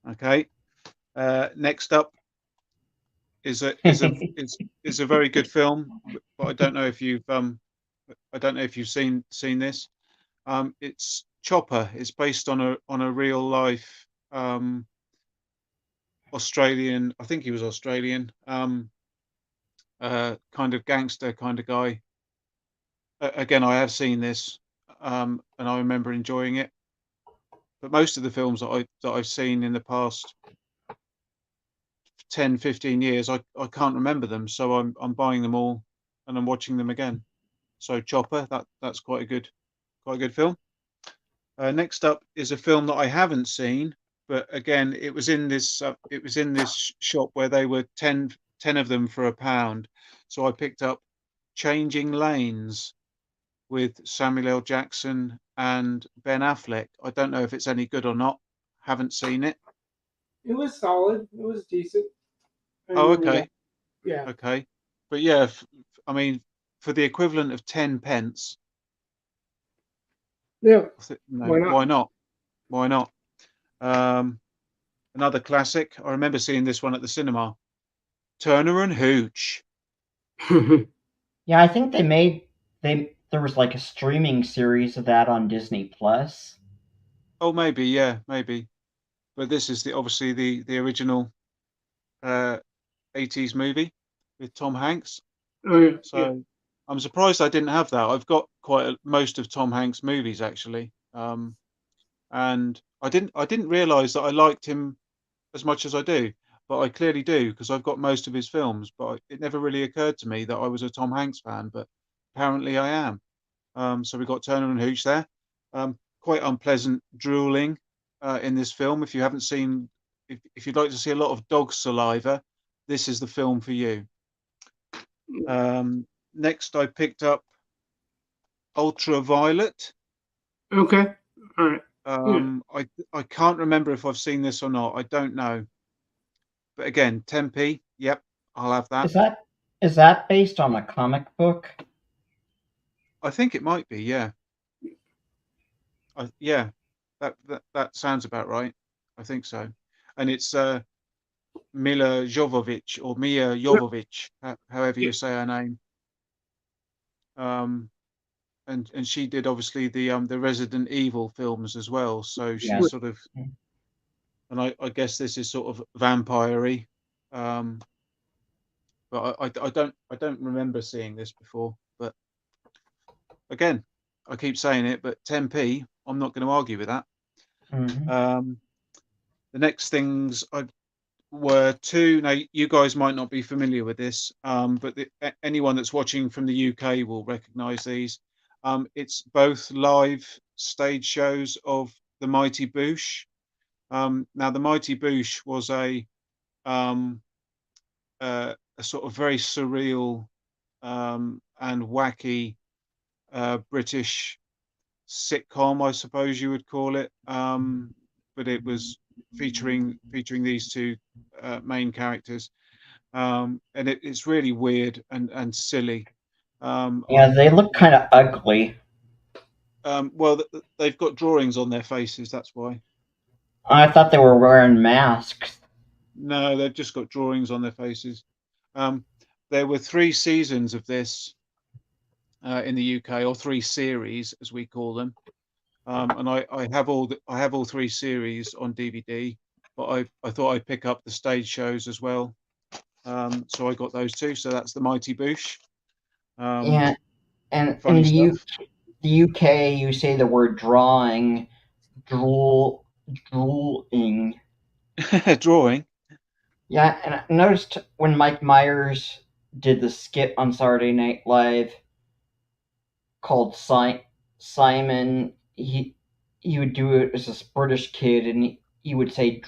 Okay. Next up is a very good film, but I don't know if you've seen this. It's Chopper. It's based on a real life Australian. I think he was Australian. Kind of gangster kind of guy. Again, I have seen this, and I remember enjoying it. But most of the films that I've seen in the past 10, 15 years, I can't remember them. So I'm buying them all and I'm watching them again. So Chopper, that's quite a good film. Next up is a film that I haven't seen, but again, it was in this shop where they were 10 of them for £1. So I picked up Changing Lanes with Samuel L. Jackson and Ben Affleck. I don't know if it's any good or not. Haven't seen it. It was solid. It was decent. I Oh, remember okay. that. Yeah. Okay. But yeah, I mean, for the equivalent of 10 pence, Yeah. no, Why not? why not? Why not? Another classic. I remember seeing this one at the cinema. Turner and Hooch. Yeah, I think there was like a streaming series of that on Disney Plus. Oh, maybe, yeah, maybe. But this is obviously the original 80s movie with Tom Hanks. Oh yeah. So I'm surprised I didn't have that. I've got most of Tom Hanks' movies actually, and I didn't realize that I liked him as much as I do, but I clearly do because I've got most of his films. But it never really occurred to me that I was a Tom Hanks fan, but apparently I am. So we got Turner and Hooch there. Quite unpleasant drooling in this film. If you haven't seen, if you'd like to see a lot of dog saliva, this is the film for you. Next, I picked up Ultraviolet. Okay. All right. I can't remember if I've seen this or not. I don't know. But again, 10p. Yep, I'll have that. Is that based on a comic book? I think it might be. Yeah. Yeah. That sounds about right. I think so. And it's Mila Jovovich or Mia Jovovich, however you say her name. And she did obviously the Resident Evil films as well. So Yeah. she's sort of, and I guess this is sort of vampire-y. But I don't remember seeing this before. But again, I keep saying it, but 10p, I'm not going to argue with that. Mm-hmm. The next things were two. Now, you guys might not be familiar with this, but anyone that's watching from the UK will recognise these. It's both live stage shows of the Mighty Boosh. Now, the Mighty Boosh was a sort of very surreal and wacky British sitcom, I suppose you would call it. But it was featuring these two main characters, and it's really weird and silly. Yeah, they look kind of ugly. Well, they've got drawings on their faces. That's why. I thought they were wearing masks. No, they've just got drawings on their faces. Um, there were 3 seasons of this in the UK, or 3 series as we call them. And I have all 3 series on DVD, but I thought I'd pick up the stage shows as well. So I got those 2. So that's the Mighty Boosh. Yeah, and in Funny stuff. the UK, you say the word drooling. Drawing. Yeah, and I noticed when Mike Myers did the skit on Saturday Night Live called Simon, he would do it as a British kid, and he would say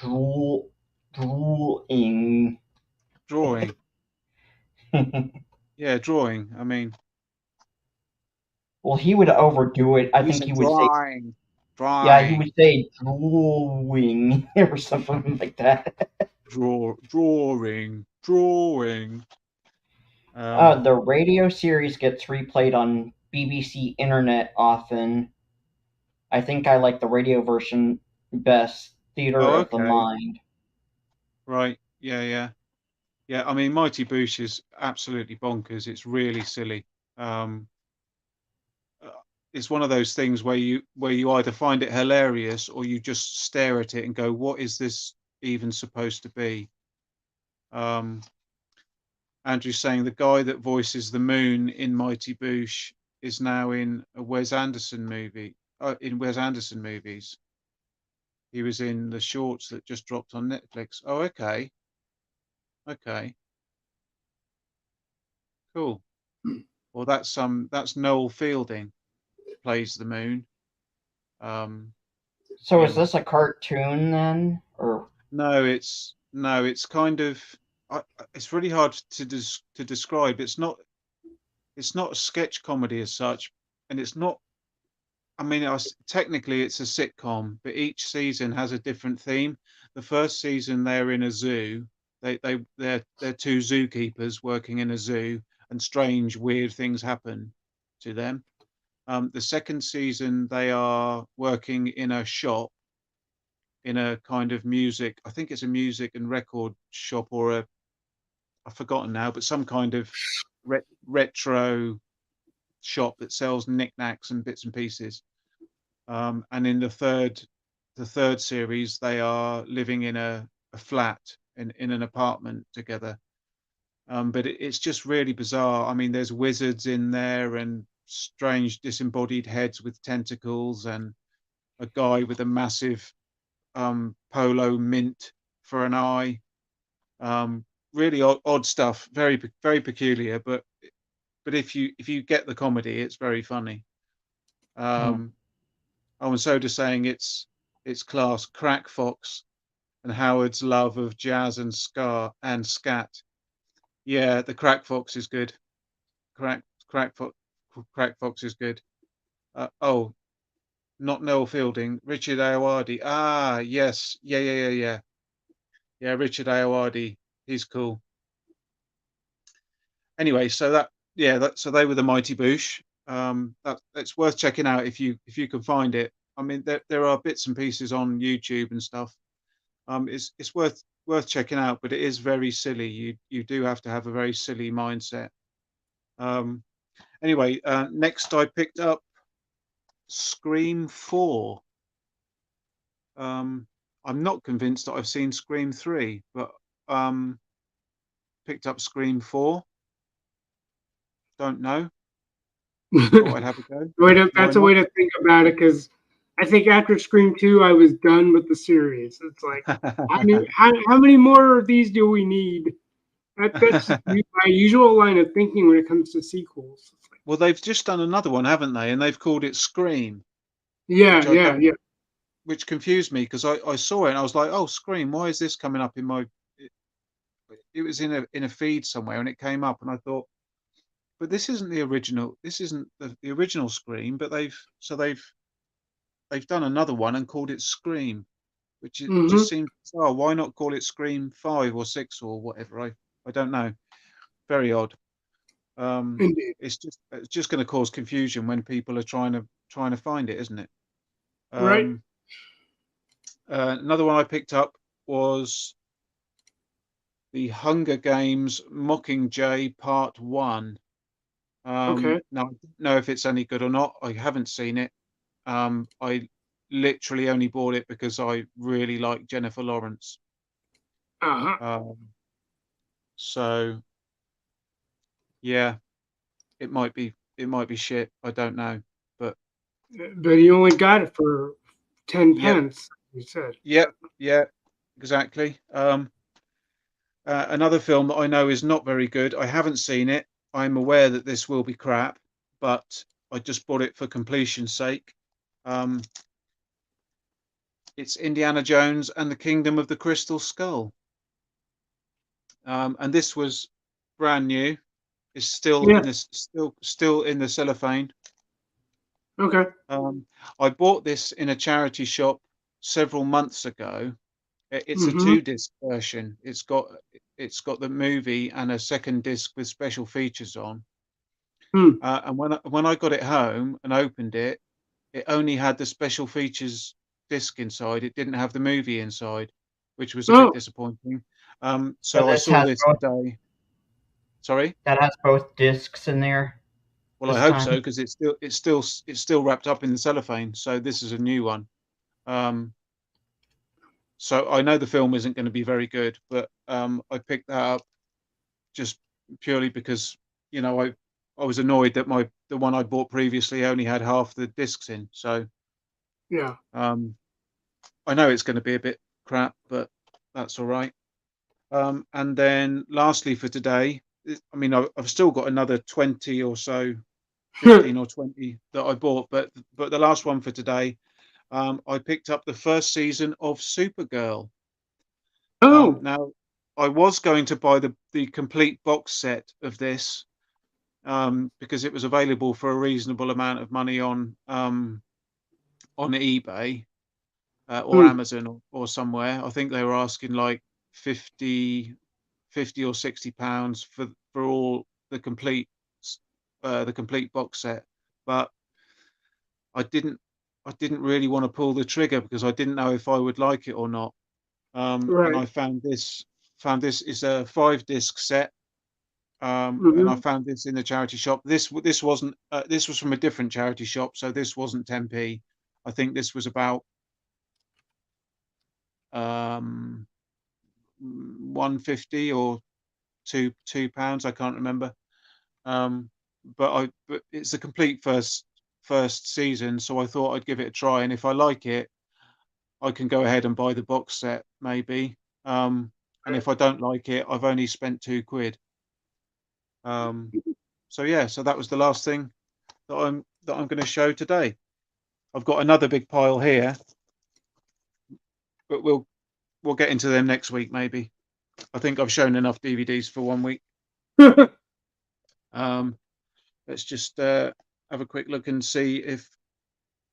drooling. Drawing. Yeah, drawing. I mean, Well, he would overdo it. I you think said he would say, drawing, yeah, he drawing, would say drawing or something like that. drawing, drawing. The radio series gets replayed on BBC Internet often. I think I like the radio version best. Theater Oh, of the okay. Mind. Right. Yeah, yeah. Yeah, I mean, Mighty Boosh is absolutely bonkers. It's really silly. Um, it's one of those things where you either find it hilarious or you just stare at it and go, "What is this even supposed to be?" Andrew's saying the guy that voices the Moon in Mighty Boosh is now in a Wes Anderson movie. In Wes Anderson movies, he was in the shorts that just dropped on Netflix. Oh, okay, cool. Well, that's Noel Fielding plays the Moon. So is this a cartoon then, or No, it's kind of. It's really hard to describe. It's not a sketch comedy as such, and it's not. I mean, technically it's a sitcom, but each season has a different theme. The first season they're in a zoo. They're two zookeepers working in a zoo, and strange, weird things happen to them. The second season they are working in a shop, in a kind of music. I think it's a music and record shop, or I've forgotten now, but some kind of retro shop that sells knickknacks and bits and pieces. And in the third series, they are living in a flat in an apartment together. But it's just really bizarre. I mean, there's wizards in there and strange disembodied heads with tentacles, and a guy with a massive polo mint for an eye. Really odd stuff. Very peculiar. But if you get the comedy, it's very funny. And Soda's saying it's class. Crack Fox and Howard's love of jazz and ska and scat. Yeah, the Crack Fox is good. Crack Fox is good. Oh, not Noel Fielding, Richard Ayoade. Ah, yes, yeah. Richard Ayoade, he's cool. Anyway, so so they were the Mighty Boosh. It's worth checking out if you can find it. I mean, there are bits and pieces on YouTube and stuff. It's worth checking out, but it is very silly. You do have to have a very silly mindset. Anyway, next I picked up Scream 4. I'm not convinced that I've seen Scream 3, but picked up Scream 4. Don't know. Thought I'd have a go. That's a way to think about it, because I think after Scream 2, I was done with the series. It's like, how many more of these do we need? That's my usual line of thinking when it comes to sequels. Well, they've just done another one, haven't they? And they've called it Scream. Yeah. Which confused me, because I saw it and I was like, oh, Scream, why is this coming up in my... It was in a feed somewhere and it came up and I thought, but this isn't the original. This isn't the original Scream, but they've done another one and called it Scream, which just seems, oh, why not call it Scream 5 or 6 or whatever? I don't know. Very odd. Indeed. It's just going to cause confusion when people are trying to find it, isn't it? Right. Another one I picked up was the Hunger Games Mockingjay Part 1. Okay. Now, I don't know if it's any good or not. I haven't seen it. I literally only bought it because I really like Jennifer Lawrence. So yeah, it might be shit. I don't know, but you only got it for 10 pence. You said. Yeah, exactly. Another film that I know is not very good. I haven't seen it. I'm aware that this will be crap, but I just bought it for completion's sake. It's Indiana Jones and the Kingdom of the Crystal Skull. And this was brand new. It's still in this still in the cellophane. Okay. I bought this in a charity shop several months ago. It's a 2-disc version. It's got the movie and a second disc with special features on. And when I got it home and opened it, it only had the special features disc inside. It didn't have the movie inside, which was a bit disappointing. So I saw this today. Sorry? That has both discs in there? Well, I hope so, because it's still wrapped up in the cellophane. So this is a new one. So I know the film isn't going to be very good, but I picked that up just purely because I was annoyed that the one I bought previously only had half the discs in. So Yeah. I know it's going to be a bit crap, but that's all right. And then lastly for today, I mean, I've still got another 20 or so, 15 or 20 that I bought, but the last one for today, I picked up the first season of Supergirl. Oh, Now, I was going to buy the complete box set of this because it was available for a reasonable amount of money on eBay or Amazon or somewhere. I think they were asking like 50 or £60 for all the complete box set, but I didn't really want to pull the trigger because I didn't know if I would like it or not. And right. I found this is a 5-disc set. And I Mhm. found this in the charity shop. This wasn't this was from a different charity shop, so this wasn't 10p. I think this was about 150 or £2. I can't remember. But it's a complete first season, so I thought I'd give it a try, and if I like it, I can go ahead and buy the box set maybe. And if I don't like it, I've only spent £2. So yeah, so that was the last thing that I'm going to show today. I've got another big pile here, but we'll get into them next week maybe. I think I've shown enough DVDs for 1 week. Let's just have a quick look and see if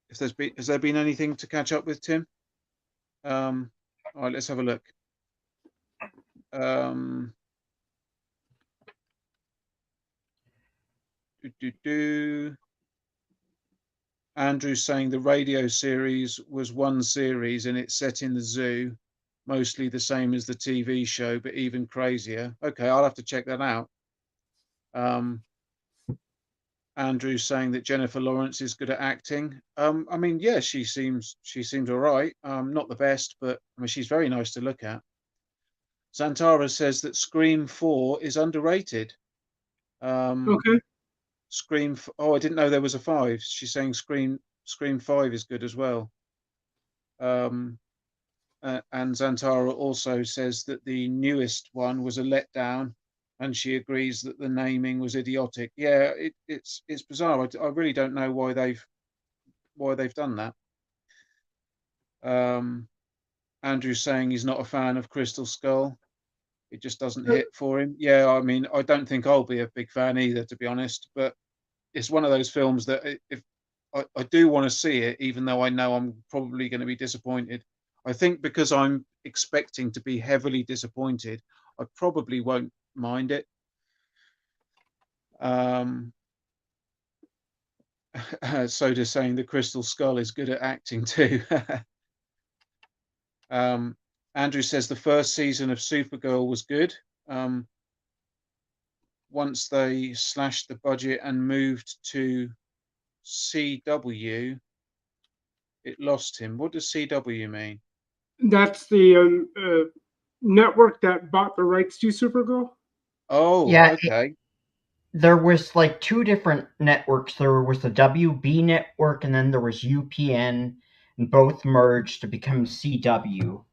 has there been anything to catch up with, Tim? All right, let's have a look. Andrew's saying the radio series was one series and it's set in the zoo, mostly the same as the TV show, but even crazier. Okay, I'll have to check that out. Andrew's saying that Jennifer Lawrence is good at acting. I mean, yeah, she seems all right. Not the best, but I mean, she's very nice to look at. Zantara says that Scream 4 is underrated. Okay. Oh, I didn't know there was a 5. She's saying Scream 5 is good as well. And Zantara also says that the newest one was a letdown, and she agrees that the naming was idiotic. Yeah, it's bizarre. I really don't know why they've done that. Andrew's saying he's not a fan of Crystal Skull. It just doesn't hit for him. Yeah, I mean, I don't think I'll be a big fan either, to be honest. But it's one of those films that if I do want to see it, even though I know I'm probably going to be disappointed. I think because I'm expecting to be heavily disappointed, I probably won't mind it. Soda saying the Crystal Skull is good at acting too. Andrew says the first season of Supergirl was good. Once they slashed the budget and moved to CW, it lost him. What does CW mean? That's the network that bought the rights to Supergirl. Oh, Yeah, okay. there was like 2 different networks. There was the WB network, and then there was UPN, and both merged to become CW.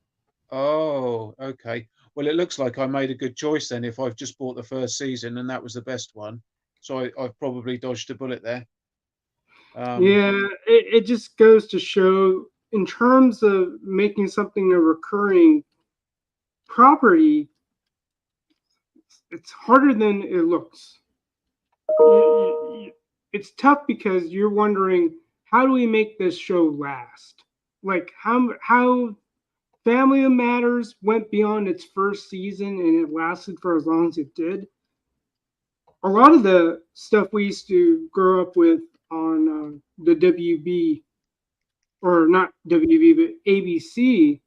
Oh, okay. Well, it looks like I made a good choice then if I've just bought the first season and that was the best one. So I've probably dodged a bullet there. Yeah, it just goes to show in terms of making something a recurring property, it's harder than it looks. It's tough because you're wondering, how do we make this show last? Like how Family Matters went beyond its first season and it lasted for as long as it did. A lot of the stuff we used to grow up with on the WB, or not WB, but ABC,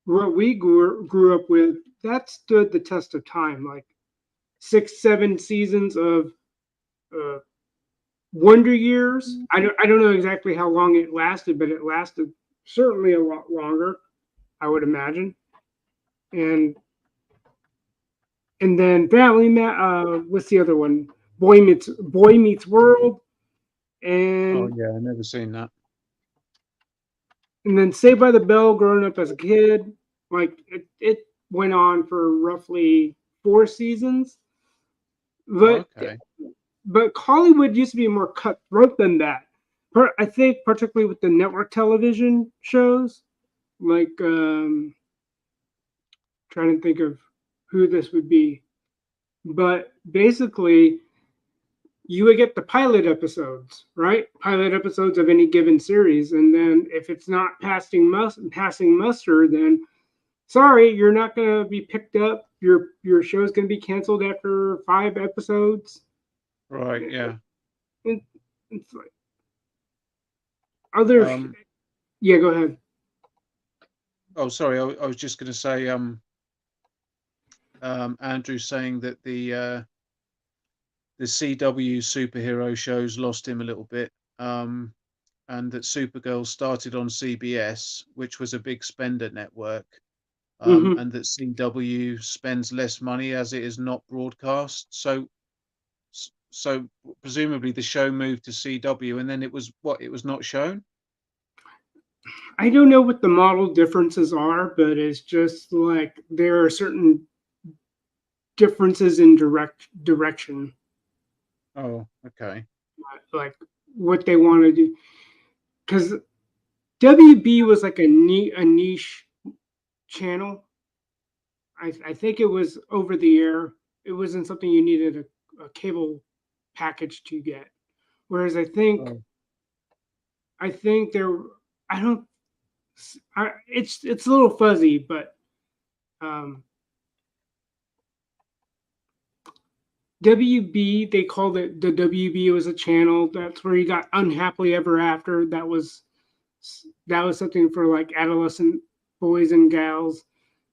what we grew up with, that stood the test of time. Like 6, 7 seasons of Wonder Years. I don't know exactly how long it lasted, but it lasted certainly a lot longer, I would imagine. And then what's the other one? Boy Meets World, Oh and yeah, I've never seen that. then Saved by the Bell. Growing up as a kid, like it went on for roughly 4 seasons, Oh, but okay. Hollywood used to be more cutthroat than that. I think particularly with the network television shows, like trying to think of who this would be, but basically you would get the pilot episodes, right? Pilot episodes of any given series, and then if it's not passing muster, then sorry, you're not going to be picked up. Your show's going to be canceled after 5 episodes. Right. Yeah. And it's like other. Yeah, go ahead. Oh, sorry. I was just going to say. Andrew saying that the CW superhero shows lost him a little bit. And that Supergirl started on CBS, which was a big spender network, Mm-hmm. and that CW spends less money as it is not broadcast. So presumably the show moved to CW, and then it was what, it was not shown. I don't know what the model differences are, but it's just like there are certain differences in direction, Oh, okay. like what they want to do. Because WB was like a niche channel. I think it was over the air. It wasn't something you needed a cable package to get. Whereas Oh, I think there, I don't, it's a little fuzzy, but um, WB, they called it the WB. It was a channel. That's where you got Unhappily Ever After. That was something for like adolescent boys and gals,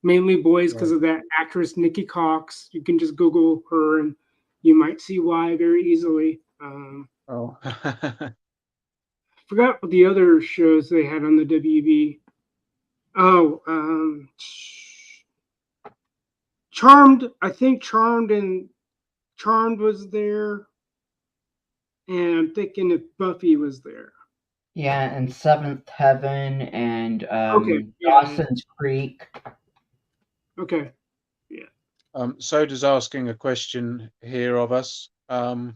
mainly boys because right. of that actress Nikki Cox. You can just Google her and you might see why very easily. Oh, Forgot what the other shows they had on the WB. Oh, Charmed. I think Charmed was there, and I'm thinking if Buffy was there. Yeah, and Seventh Heaven and Okay, yeah, Dawson's Creek. okay, yeah. Soda's asking a question here of us. I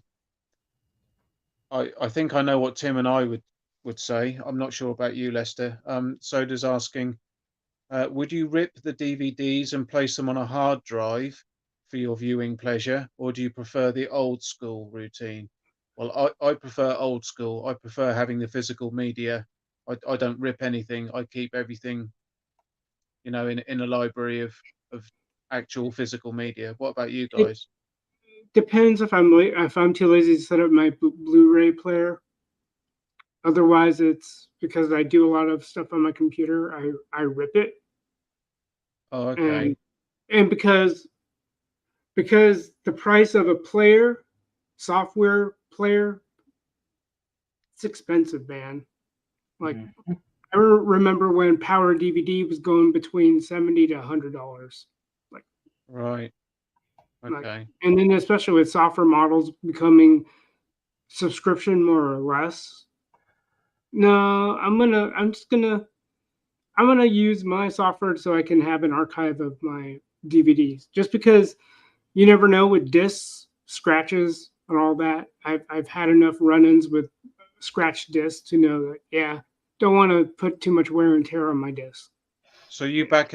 think I know what Tim and I would say. I'm not sure about you, Lester. Soda's asking, would you rip the DVDs and place them on a hard drive for your viewing pleasure, or do you prefer the old school routine? Well, I prefer old school. I prefer having the physical media. I don't rip anything. I keep everything, in a library of actual physical media. What about you It guys? depends if I'm too lazy to set up my Blu-ray player. Otherwise, it's because I do a lot of stuff on my computer. I rip it, Oh, and okay. because the price of a player, software player, it's expensive, man. Like Mhm. I remember when Power DVD was going between $70 to $100. Like Right. like, Okay. and then especially with software models becoming subscription more or less. No, I'm gonna use my software so I can have an archive of my DVDs. Just because you never know with discs, scratches, and all that. I've had enough run-ins with scratched discs to know that yeah, don't want to put too much wear and tear on my disc. So you back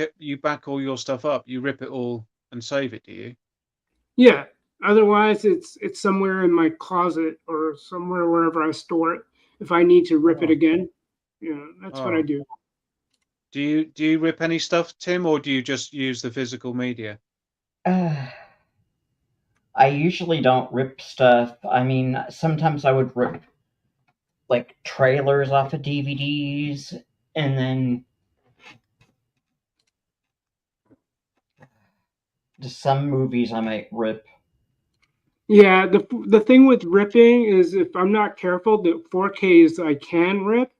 all your stuff up. You rip it all and save it, do you? Yeah. Otherwise, it's somewhere in my closet or somewhere wherever I store it. If I need to rip it Oh. again, yeah, that's what I Oh. do. Do you rip any stuff, Tim, or do you just use the physical media? I usually don't rip stuff. I mean, sometimes I would rip like trailers off of DVDs, and then just some movies I might rip. Yeah, the thing with ripping is if I'm not careful, the 4Ks I can rip,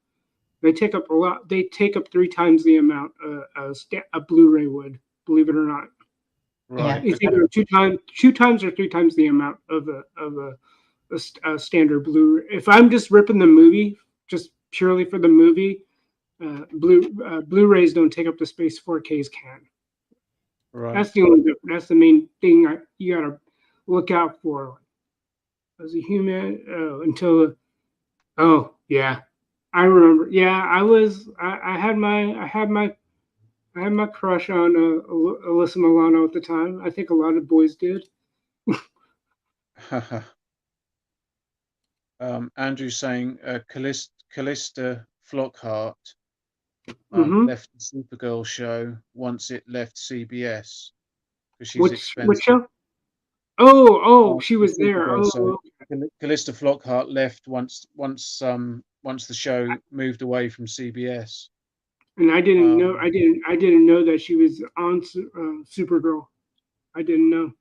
they take up a lot. They take up 3 times the amount a Blu-ray would. Believe it or not, Yeah, Right. it's Okay. either two times or 3 times the amount of a standard Blu. If I'm just ripping the movie, just purely for the movie, Blu-rays don't take up the space 4Ks can. Right. That's the only. That's the main thing you gotta look out for as a human oh yeah, I remember. Yeah, I had my crush on Alyssa Milano at the time. I think a lot of boys did. Andrew saying Callista Flockhart Hmm. left the Supergirl show once it left CBS because she's Which expensive. show? Oh, she The was there. Supergirl show. Oh, Callista Flockhart left once the show moved away from CBS. and I didn't know. Um, I didn't know that she was on Supergirl. I didn't know.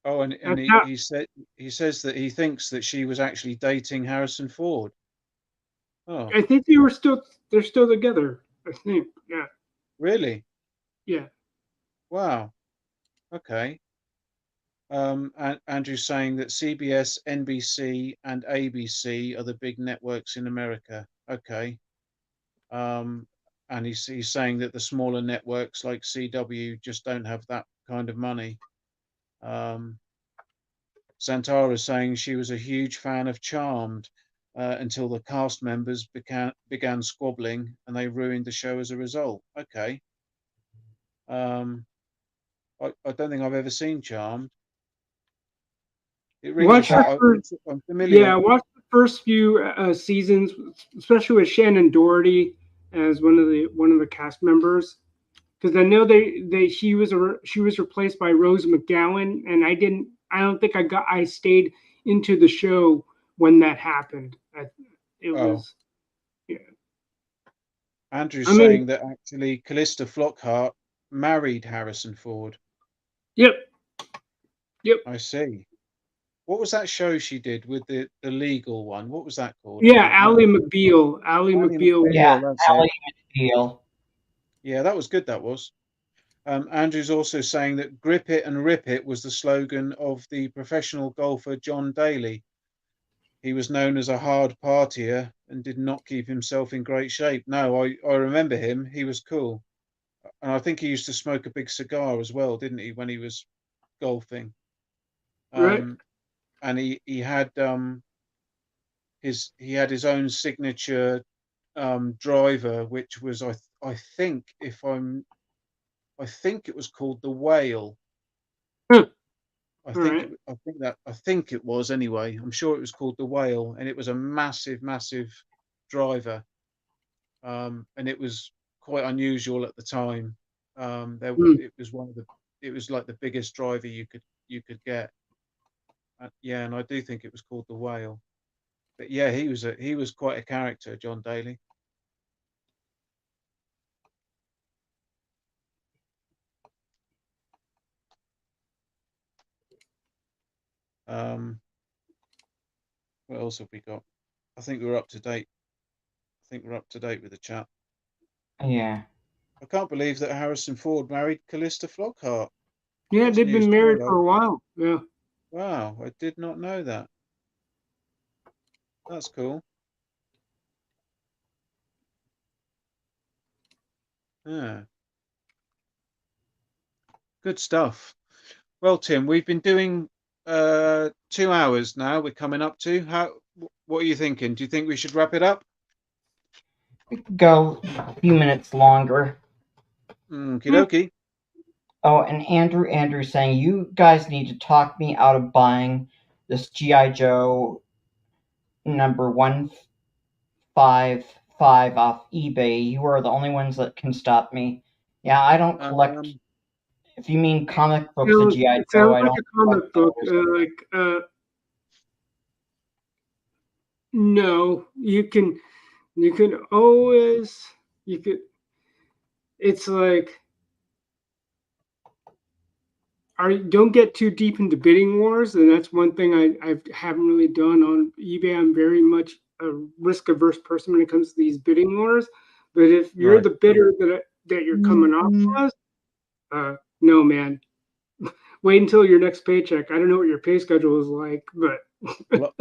oh, and That's how he says that he thinks that she was actually dating Harrison Ford. Oh, I think they're still together. I think. Yeah. really? Yeah. Wow. Okay. Andrew's saying that CBS, NBC, and ABC are the big networks in America. Okay. Um, and he's saying that the smaller networks like CW just don't have that kind of money. Um, Santara is saying she was a huge fan of Charmed until the cast members began squabbling and they ruined the show as a result. Okay. Um, I don't think I've ever seen Charmed. It rings a Watch the bell. first. I'm Yeah, familiar. watch the first few seasons, especially with Shannon Doherty as one of the cast members. Because I know she was replaced by Rose McGowan, and I don't think I stayed into the show when that happened. It Oh, was yeah. Andrew's I mean, saying that actually Callista Flockhart married Harrison Ford. yep, yep, I see. What was that show she did with the legal one? What was that called? I yeah. can't remember. Ally Ally McBeal. yeah, McBeal, that's it. Ally McBeal. Yeah, that was good. That was. Andrew's also saying that "Grip It and Rip It" was the slogan of the professional golfer John Daly. He was known as a hard partier and did not keep himself in great shape. No, I remember him. He was cool, and I think he used to smoke a big cigar as well, didn't he, when he was golfing? Right. Um, and he had his own signature driver, which was I think I think it was called the Whale. Huh. All right. I think it was anyway. I'm sure it was called the Whale, and it was a massive driver, and it was quite unusual at the time. Hmm. It was it was like the biggest driver you could get. Yeah, and I do think it was called the Whale. But yeah, he was quite a character, John Daly. Um, what else have we got? I think we're up to date. I think we're up to date with the chat. Yeah. I can't believe that Harrison Ford married Callista Flockhart. Yeah, That's they've news been to me. married for a while. Yeah. Wow, I did not know that. That's cool. Yeah, good stuff. Well, Tim, we've been doing 2 hours now. We're coming up to how. What are you thinking? Do you think we should wrap it up? We could go a few minutes longer. Okie Hmm. dokie. Oh, and Andrew saying you guys need to talk me out of buying this GI Joe number 155 off eBay. You are the only ones that can stop me. Yeah, I don't collect. Um, If you mean comic books of GI It Joe, sounds I like don't a collect comic book. those. No, you can always you could. It's like don't get too deep into bidding wars, and that's one thing I haven't really done on eBay. I'm very much a risk averse person when it comes to these bidding wars. But if you're Right. the bidder that you're coming off as, no man, wait until your next paycheck. I don't know what your pay schedule is like, but Well,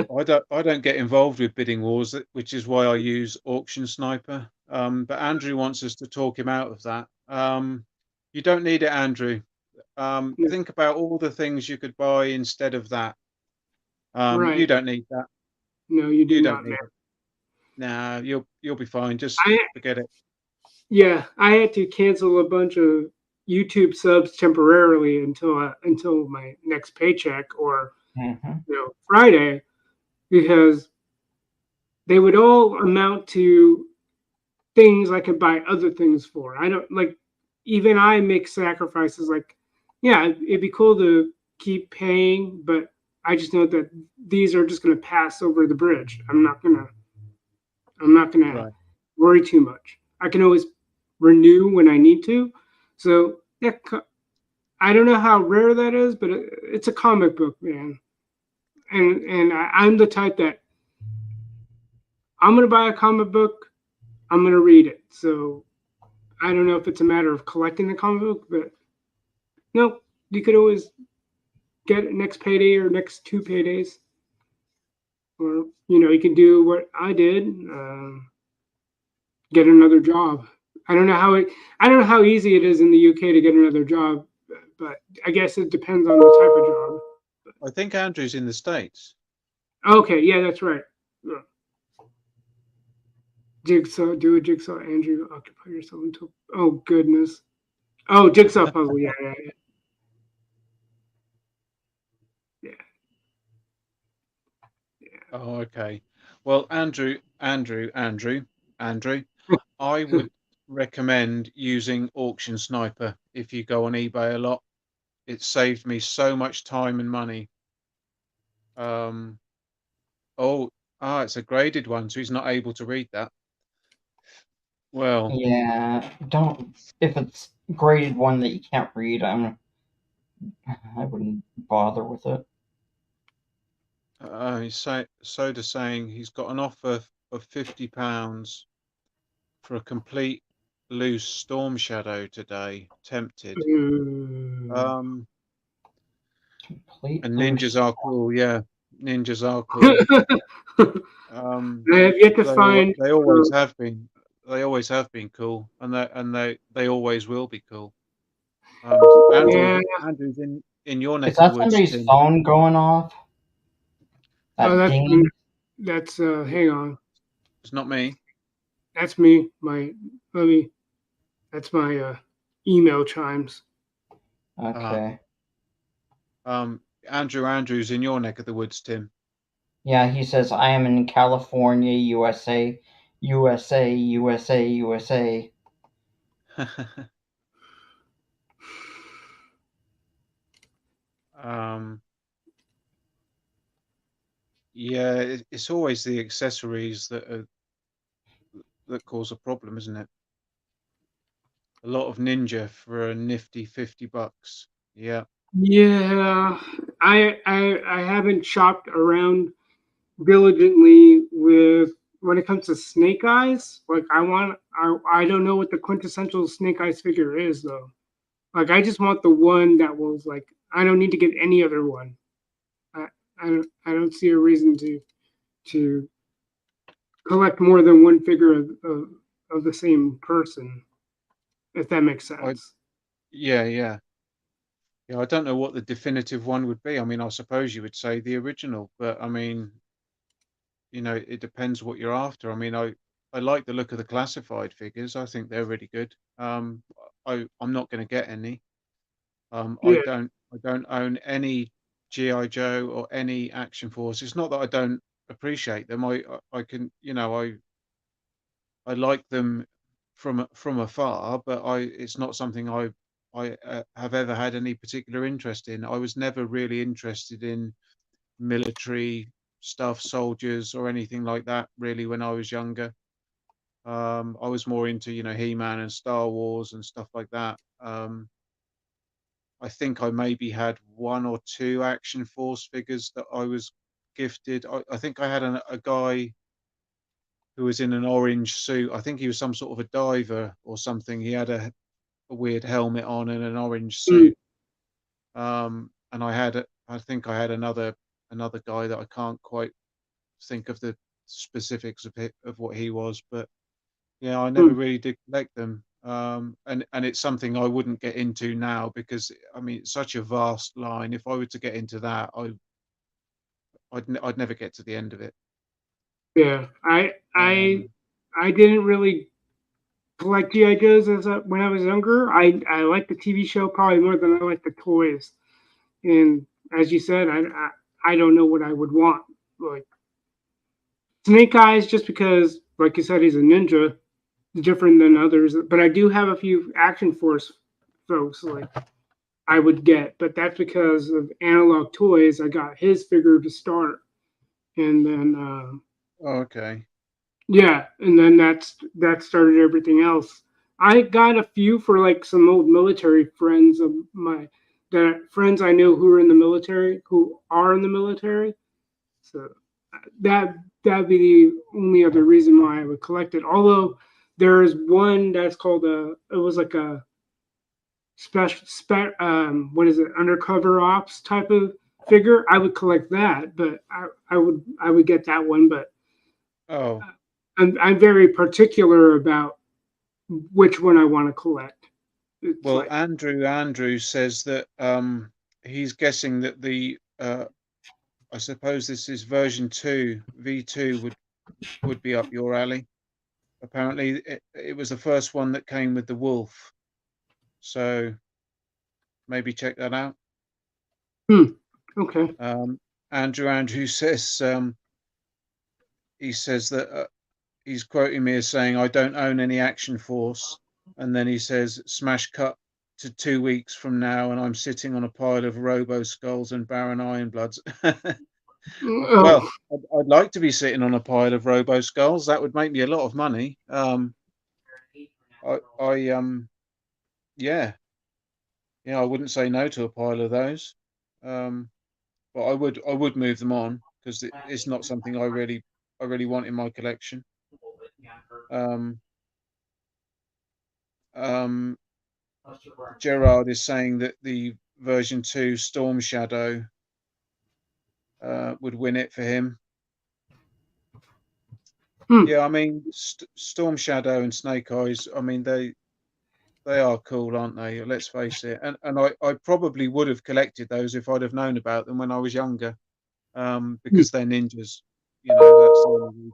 I don't get involved with bidding wars, which is why I use Auction Sniper. But Andrew wants us to talk him out of that. You don't need it, Andrew. no, Think about all the things you could buy instead of that. right? You don't need that. No, you do You don't not, need man. it. Nah, you'll be fine. Just I forget it. Yeah, I had to cancel a bunch of YouTube subs temporarily until my next paycheck or Mm-hmm. Friday because they would all amount to things I could buy other things for. I don't like even I make sacrifices like yeah, it'd be cool to keep paying, but I just know that these are just going to pass over the bridge. I'm not going to Right. worry too much. I can always renew when I need to. So, yeah, I don't know how rare that is, but it's a comic book, man. And I'm the type that I'm going to buy a comic book, I'm going to read it. So, I don't know if it's a matter of collecting the comic book, but no, you could always get it next payday or next two paydays. Or, you can do what I did, get another job. I don't know how it. I don't know how easy it is in the UK to get another job, but I guess it depends on the type of job. I think Andrew's in the States. Okay, yeah, that's right. Yeah. Jigsaw, do a jigsaw, Andrew. Occupy yourself until. Oh goodness. Oh, jigsaw puzzle. Yeah, yeah, yeah, yeah. Oh, okay. Well, Andrew, I Yeah. would recommend using Auction Sniper if you go on eBay a lot. It saved me so much time and money. Um, oh, it's a graded one, so he's not able to read that. Well, Yeah, don't. If it's graded one that you can't read, I wouldn't bother with it. he's Soda saying he's got an offer of £50 for a complete loose Storm Shadow today. Tempted. Um, Complete and ninjas loose. are cool, yeah. Ninjas are cool. I have yet to find. They always have been. They always have been cool, and they always will be cool. Yeah. Andrew's in your Is neck of the that woods, somebody's Tim. phone going off? Oh, That dinging? that's. Hang on. It's not me. That's me. My. Let me. That's my email chimes. Uh, Okay. Andrew's in your neck of the woods, Tim. Yeah, he says, I am in California, USA, USA, USA, USA. um, yeah, it's always the accessories that cause a problem, isn't it? A lot of ninja for a nifty $50. Yeah. Yeah, I haven't shopped around diligently with when it comes to Snake Eyes. Like I don't know what the quintessential Snake Eyes figure is though. Like I just want the one that was like I don't need to get any other one. I I don't see a reason to collect more than one figure of the same person, if that makes I sense. yeah, yeah. Yeah, I don't know what the definitive one would be. I mean, I suppose you would say the original, but I mean, it depends what you're after. I mean, I like the look of the classified figures. I think they're really good. I'm not going to get any. Yeah, I don't own any GI Joe or any Action Force. It's not that I don't appreciate them. I can, I like them from afar, but it's not something I have ever had any particular interest in. I was never really interested in military stuff, soldiers, or anything like that. Really, when I was younger, I was more into He-Man and Star Wars and stuff like that. I think I maybe had 1 or 2 Action Force figures that I was gifted. I think I had a guy who was in an orange suit. I think he was some sort of a diver or something. He had a weird helmet on and an orange Mm, suit. And I think I had another guy that I can't quite think of the specifics of what he was, but yeah, I never mm. really did collect them. And it's something I wouldn't get into now because I mean it's such a vast line. If I were to get into that, I'd never get to the end of it. Yeah, Um, I didn't really collect GI Joes when I was younger. I liked the TV show probably more than I liked the toys. And as you said, I don't know what I would want. Like Snake Eyes, just because, like you said, he's a ninja, different than others. But I do have a few Action Force folks like I would get, but that's because of Analog Toys. I got his figure to start, and then okay. yeah, and then that started everything else. I got a few for like some old military friends of my the friends I know who are in the military, who are in the military. So that that'd be the only other reason why I would collect it. Although there is one that's called it was like a what is it, undercover ops type of figure. I would collect that, but I would get that one, but Oh, I'm very particular about which one I want to collect. It's well, like, Andrew says that he's guessing that I suppose this is version 2, V2 would be up your alley. Apparently, it was the first one that came with the wolf. So maybe check that out. hmm, okay. Um, Andrew says he says that he's quoting me as saying, "I don't own any Action Force," and then he says, "Smash cut to 2 weeks from now, and I'm sitting on a pile of Robo Skulls and Baron Ironbloods." Oh, Well, I'd like to be sitting on a pile of Robo Skulls. That would make me a lot of money. I yeah, yeah, I wouldn't say no to a pile of those. Um, but I would move them on because it's not something I really want in my collection. Um, um, Gerard is saying that the version 2 Storm Shadow would win it for him. hmm. Yeah, I mean Storm Shadow and Snake Eyes. I mean they are cool, aren't they? Let's face it. And I probably would have collected those if I'd have known about them when I was younger. Because they're ninjas. That's the only reason.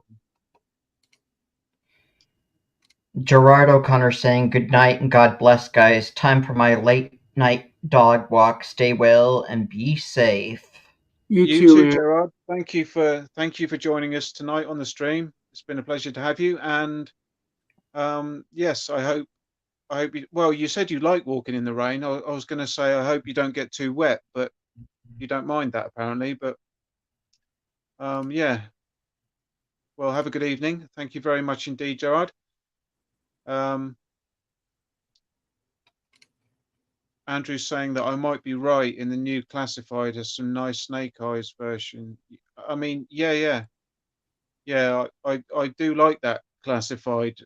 Gerard O'Connor saying good night and God bless, guys. Time for my late night dog walk. Stay well and be safe. You You too, too, man. Gerard. Thank you for joining us tonight on the stream. It's been a pleasure to have you. And yes, I hope you. Well, you said you like walking in the rain. I was going to say I hope you don't get too wet, but you don't mind that apparently. But yeah. Well, have a good evening. Thank you very much indeed, Gerard. Um, Andrew's saying that I might be right in the new classified as some nice Snake Eyes version. I mean, yeah. I do like that classified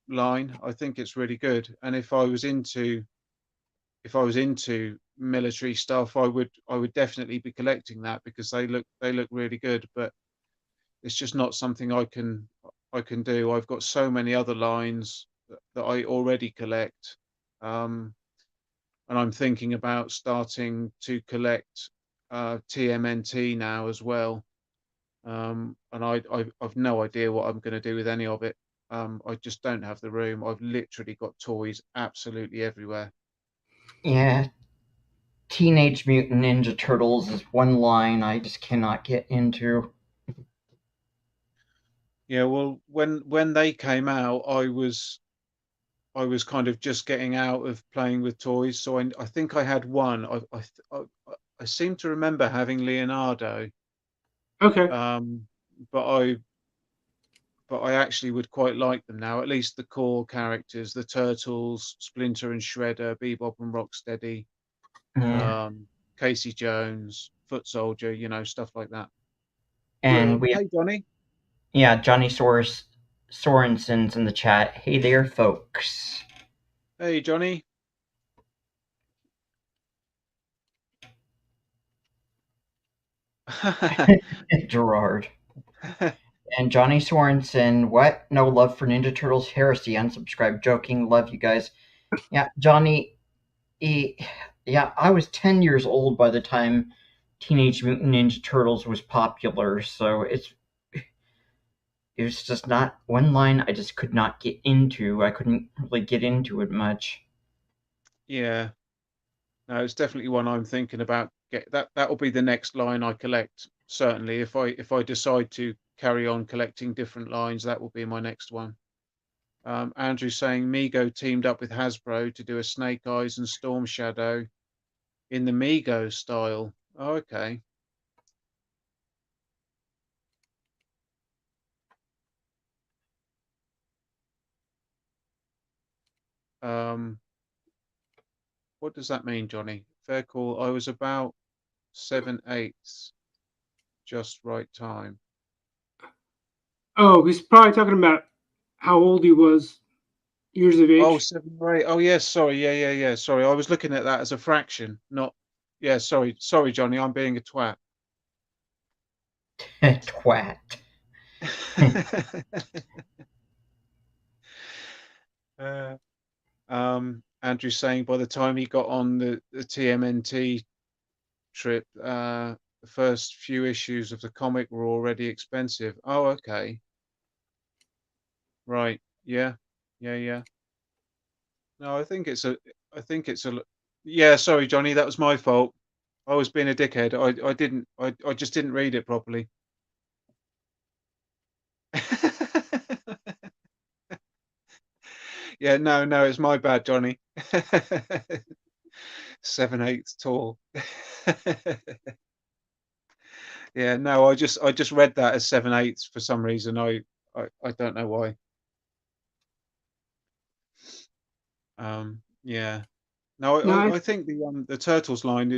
line. I think it's really good. And if I was into military stuff, I would definitely be collecting that because they look really good. But it's just not something I can do. I've got so many other lines that I already collect. Um, and I'm thinking about starting to collect TMNT now as well. And I've no idea what I'm going to do with any of it. I just don't have the room. I've literally got toys absolutely everywhere. Yeah, Teenage Mutant Ninja Turtles is one line I just cannot get into. Yeah, well, when they came out, I was kind of just getting out of playing with toys, so I think I had one. I seem to remember having Leonardo, Okay. um, but I actually would quite like them now. At least the core characters, the Turtles, Splinter and Shredder, Bebop and Rocksteady. Yeah. Casey Jones, Foot Soldier, stuff like that. And we have, Hey, Johnny. yeah, Johnny Sorensen's in the chat. Hey there, folks. Hey, Johnny. Gerard. And Johnny Sorensen, what? No love for Ninja Turtles heresy. Unsubscribe. Joking. Love you guys. Yeah, Johnny. Yeah, I was 10 years old by the time Teenage Mutant Ninja Turtles was popular, so it was just not one line I just could not get into. I couldn't really get into it much. Yeah. No, it's definitely one I'm thinking about. That'll be the next line I collect. Certainly, if I decide to carry on collecting different lines, that will be my next one. Andrew saying Mego teamed up with Hasbro to do a Snake Eyes and Storm Shadow in the Mego style. Oh, okay. What does that mean, Johnny? Fair call. I was about 7/8, just right time. Oh, he's probably talking about how old he was, years of Oh, age. 7 or 8. Oh, yes. Sorry. Yeah. Sorry. I was looking at that as a fraction, not. Yeah. Sorry, Johnny. I'm being a twat. Twat. uh, Andrew saying by the time he got on the TMNT trip, the first few issues of the comic were already expensive. Oh, okay. Right. Yeah. No, I think it's a, yeah, sorry, Johnny, that was my fault. I was being a dickhead. I just didn't read it properly. Yeah, no, it's my bad, Johnny. 7/8 tall. Yeah, no, I just read that as 7/8 for some reason. I don't know why. Yeah. No, No, I think the Turtles line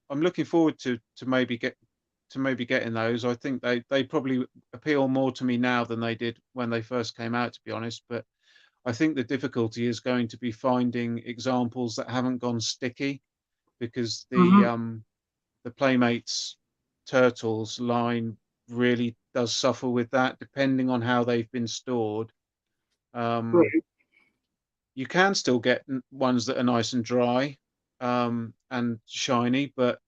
I'm looking forward to maybe getting those. I think they probably appeal more to me now than they did when they first came out, to be honest. But I think the difficulty is going to be finding examples that haven't gone sticky, because the Playmates Turtles line really does suffer with that, depending on how they've been stored. Um, right. you can still get ones that are nice and dry and shiny, but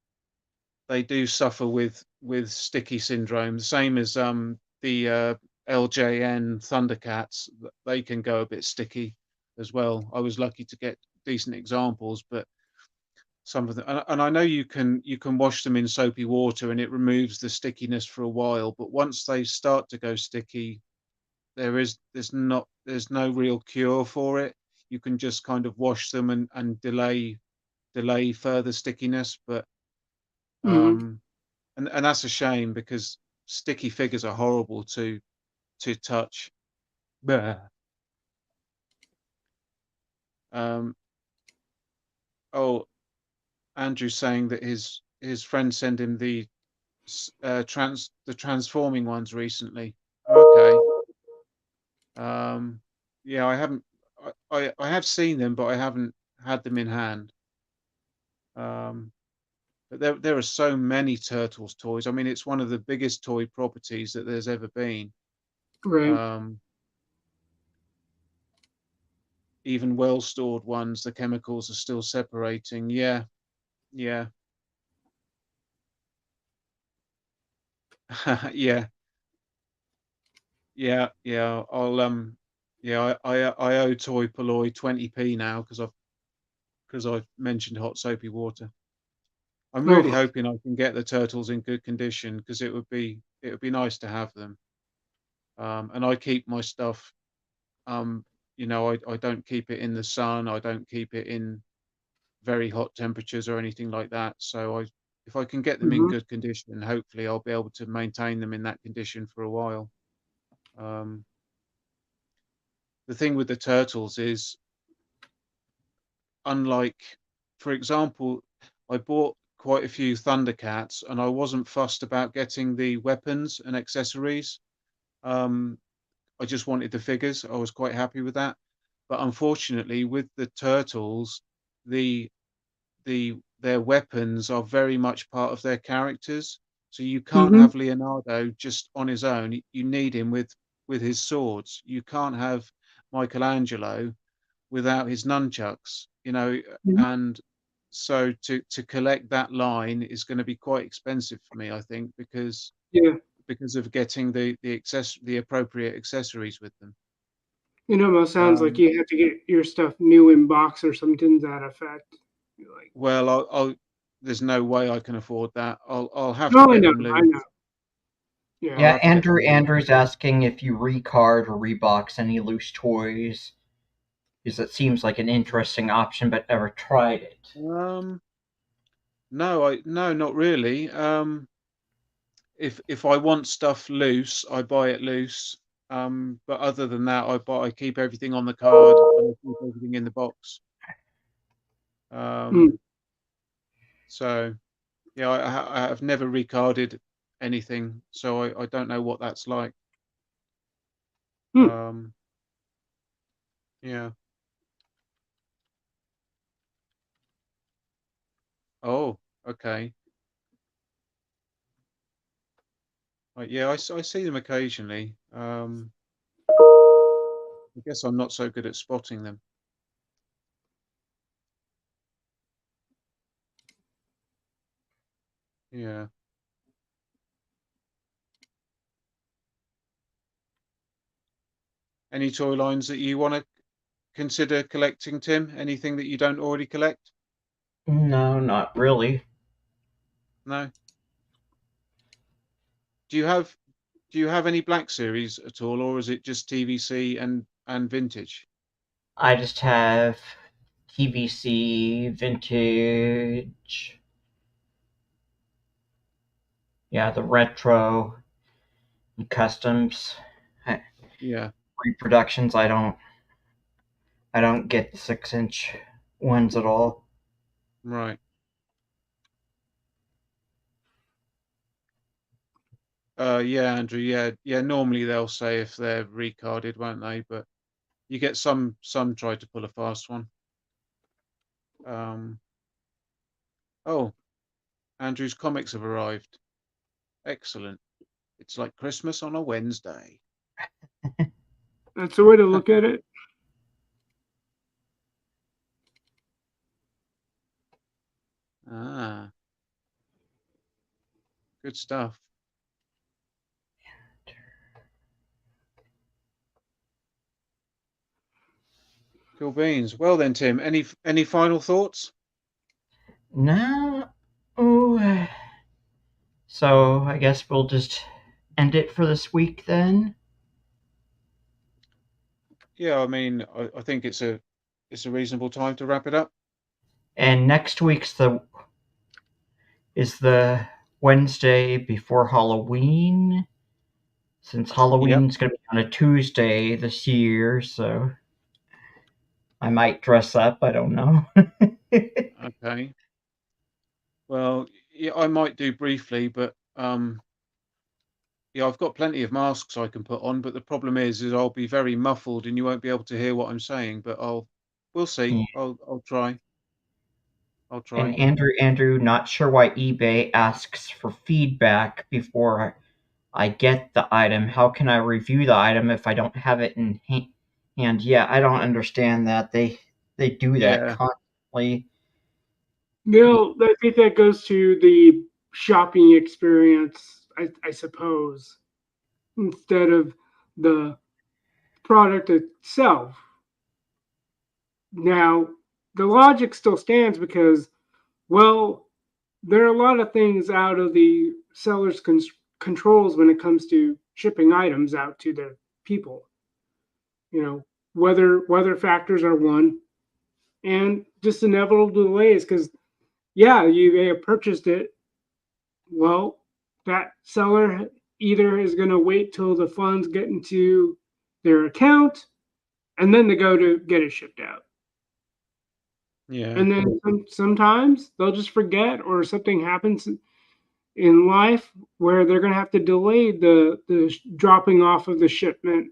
they do suffer with sticky syndrome, the same as the LJN Thundercats. They can go a bit sticky as well. I was lucky to get decent examples, but some of them, and I know you can wash them in soapy water and it removes the stickiness for a while, but once they start to go sticky, there's no real cure for it. You can just kind of wash them and delay further stickiness, but Mm-hmm. um and that's a shame, because sticky figures are horrible to touch. Bleh. Um, oh, Andrew's saying that his friend sent him the transforming ones recently. Okay. Um, yeah, I haven't. I have seen them, but I haven't had them in hand. Um, but there are so many Turtles toys. I mean, it's one of the biggest toy properties that there's ever been. Right. Um, Even well stored ones, the chemicals are still separating. Yeah, yeah, yeah. Yeah, I owe Toy Polloi 20p now because I've mentioned hot soapy water. I'm really Oh, hoping I can get the turtles in good condition, because it would be nice to have them. And I keep my stuff. Um, I don't keep it in the sun. I don't keep it in very hot temperatures or anything like that. So if I can get them in mm-hmm. good condition, hopefully I'll be able to maintain them in that condition for a while. Um, the thing with the turtles is, unlike, for example, I bought quite a few Thundercats, and I wasn't fussed about getting the weapons and accessories. Um, I just wanted the figures. I was quite happy with that. But unfortunately, with the turtles, the their weapons are very much part of their characters. So you can't Mm-hmm. have Leonardo just on his own. You need him with his swords. You can't have Michelangelo without his nunchucks, Mm-hmm. and so to collect that line is going to be quite expensive for me, I think, Yeah. because of getting the appropriate accessories with them. It almost sounds like Um, you have to get your stuff new in box or something to that effect. You're like, well, there's no way I can afford that. I'll have to no, I get know, them I loose. know. Yeah. I'll Yeah, have to get them loose. Andrew's asking if you recard or rebox any loose toys, because it seems like an interesting option, but never tried it. No, not really. If I want stuff loose, I buy it loose. But other than that, I keep everything on the card and I keep everything in the box. Mm, Um, so yeah, I have never recarded anything, so I don't know what that's like. mm. Um, yeah. Oh, okay. Right, yeah, I see them occasionally. I guess I'm not so good at spotting them. Yeah. Any toy lines that you want to consider collecting, Tim? Anything that you don't already collect? No, not really. No. Do you have do you have any Black Series at all, or is it just TVC and vintage? I just have TVC, vintage, yeah, the retro, and customs. Yeah, Reproductions, I don't get the 6-inch ones at all. right. Yeah, Andrew. Yeah, yeah. Normally they'll say if they're recarded, won't they? But you get some try to pull a fast one. Um, oh, Andrew's comics have arrived. Excellent. It's like Christmas on a Wednesday. That's the way to look at it. Ah, good stuff. Cool beans. Well then, Tim, any final thoughts? No. Oh, so I guess we'll just end it for this week then. Yeah, I mean, I think it's a reasonable time to wrap it up. And next week's the Wednesday before Halloween, since Yep. Halloween's going to be on a Tuesday this year, so I might dress up. I don't know. Okay. Well, yeah, I might do briefly, but yeah, I've got plenty of masks I can put on, but the problem is I'll be very muffled and you won't be able to hear what I'm saying. But we'll see. I'll try. I'll And try. Andrew, not sure why eBay asks for feedback before I get the item. How can I review the item if I don't have it in hand? Yeah, I don't understand that. They do that Yeah, constantly. I think that goes to the shopping experience, I suppose, instead of the product itself. Now, the logic still stands because, well, there are a lot of things out of the seller's controls when it comes to shipping items out to the people. You know, weather factors are one, and just inevitable delays. Because yeah, you may have purchased it. Well, that seller either is going to wait till the funds get into their account, and then they go to get it shipped out. Yeah. And then sometimes they'll just forget, or something happens in life where they're going to have to delay the dropping off of the shipment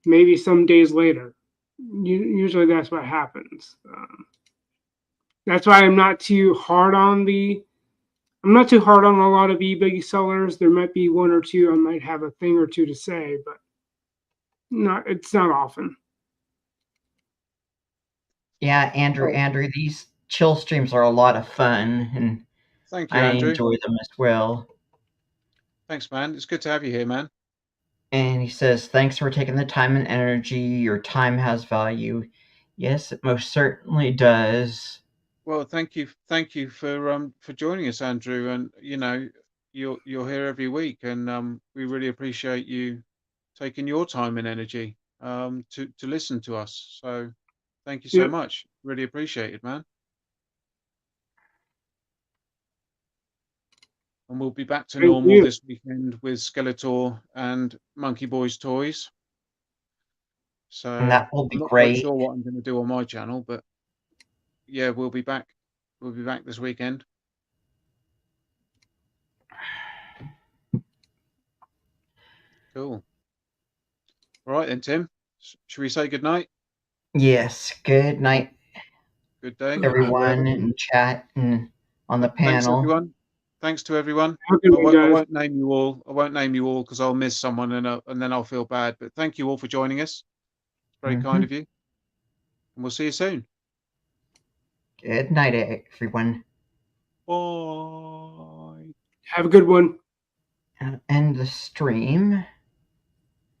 maybe some days later. Usually that's what happens. That's why I'm not too hard on a lot of eBay sellers. There might be one or two I might have a thing or two to say, but it's not often. Yeah, Andrew, these chill streams are a lot of fun, and Thank you, I Andrew. enjoy them as well. Thanks, man. It's good to have you here, man. And he says, thanks for taking the time and energy. Your time has value. Yes, it most certainly does. Well, thank you for joining us, Andrew. And you're here every week, and we really appreciate you taking your time and energy to listen to us. So thank you so Yep. much. Really appreciate it, man. And we'll be back to Thank normal you. this weekend with Skeletor and Monkey Boys toys. So And that will I'm be not quite great. sure what I'm going to do on my channel, but yeah, we'll be back. We'll be back this weekend. Cool. All right then, Tim. Should we say good night? Yes, good night, Good day, everyone wherever. in chat and on the Thanks, panel. everyone. Thanks to everyone. Have a good one, I guys. won't name you all. I won't name you all because I'll miss someone and then I'll feel bad. But thank you all for joining us. It's very kind of you. And we'll see you soon. Good night, everyone. Bye. Have a good one. I'll end the stream.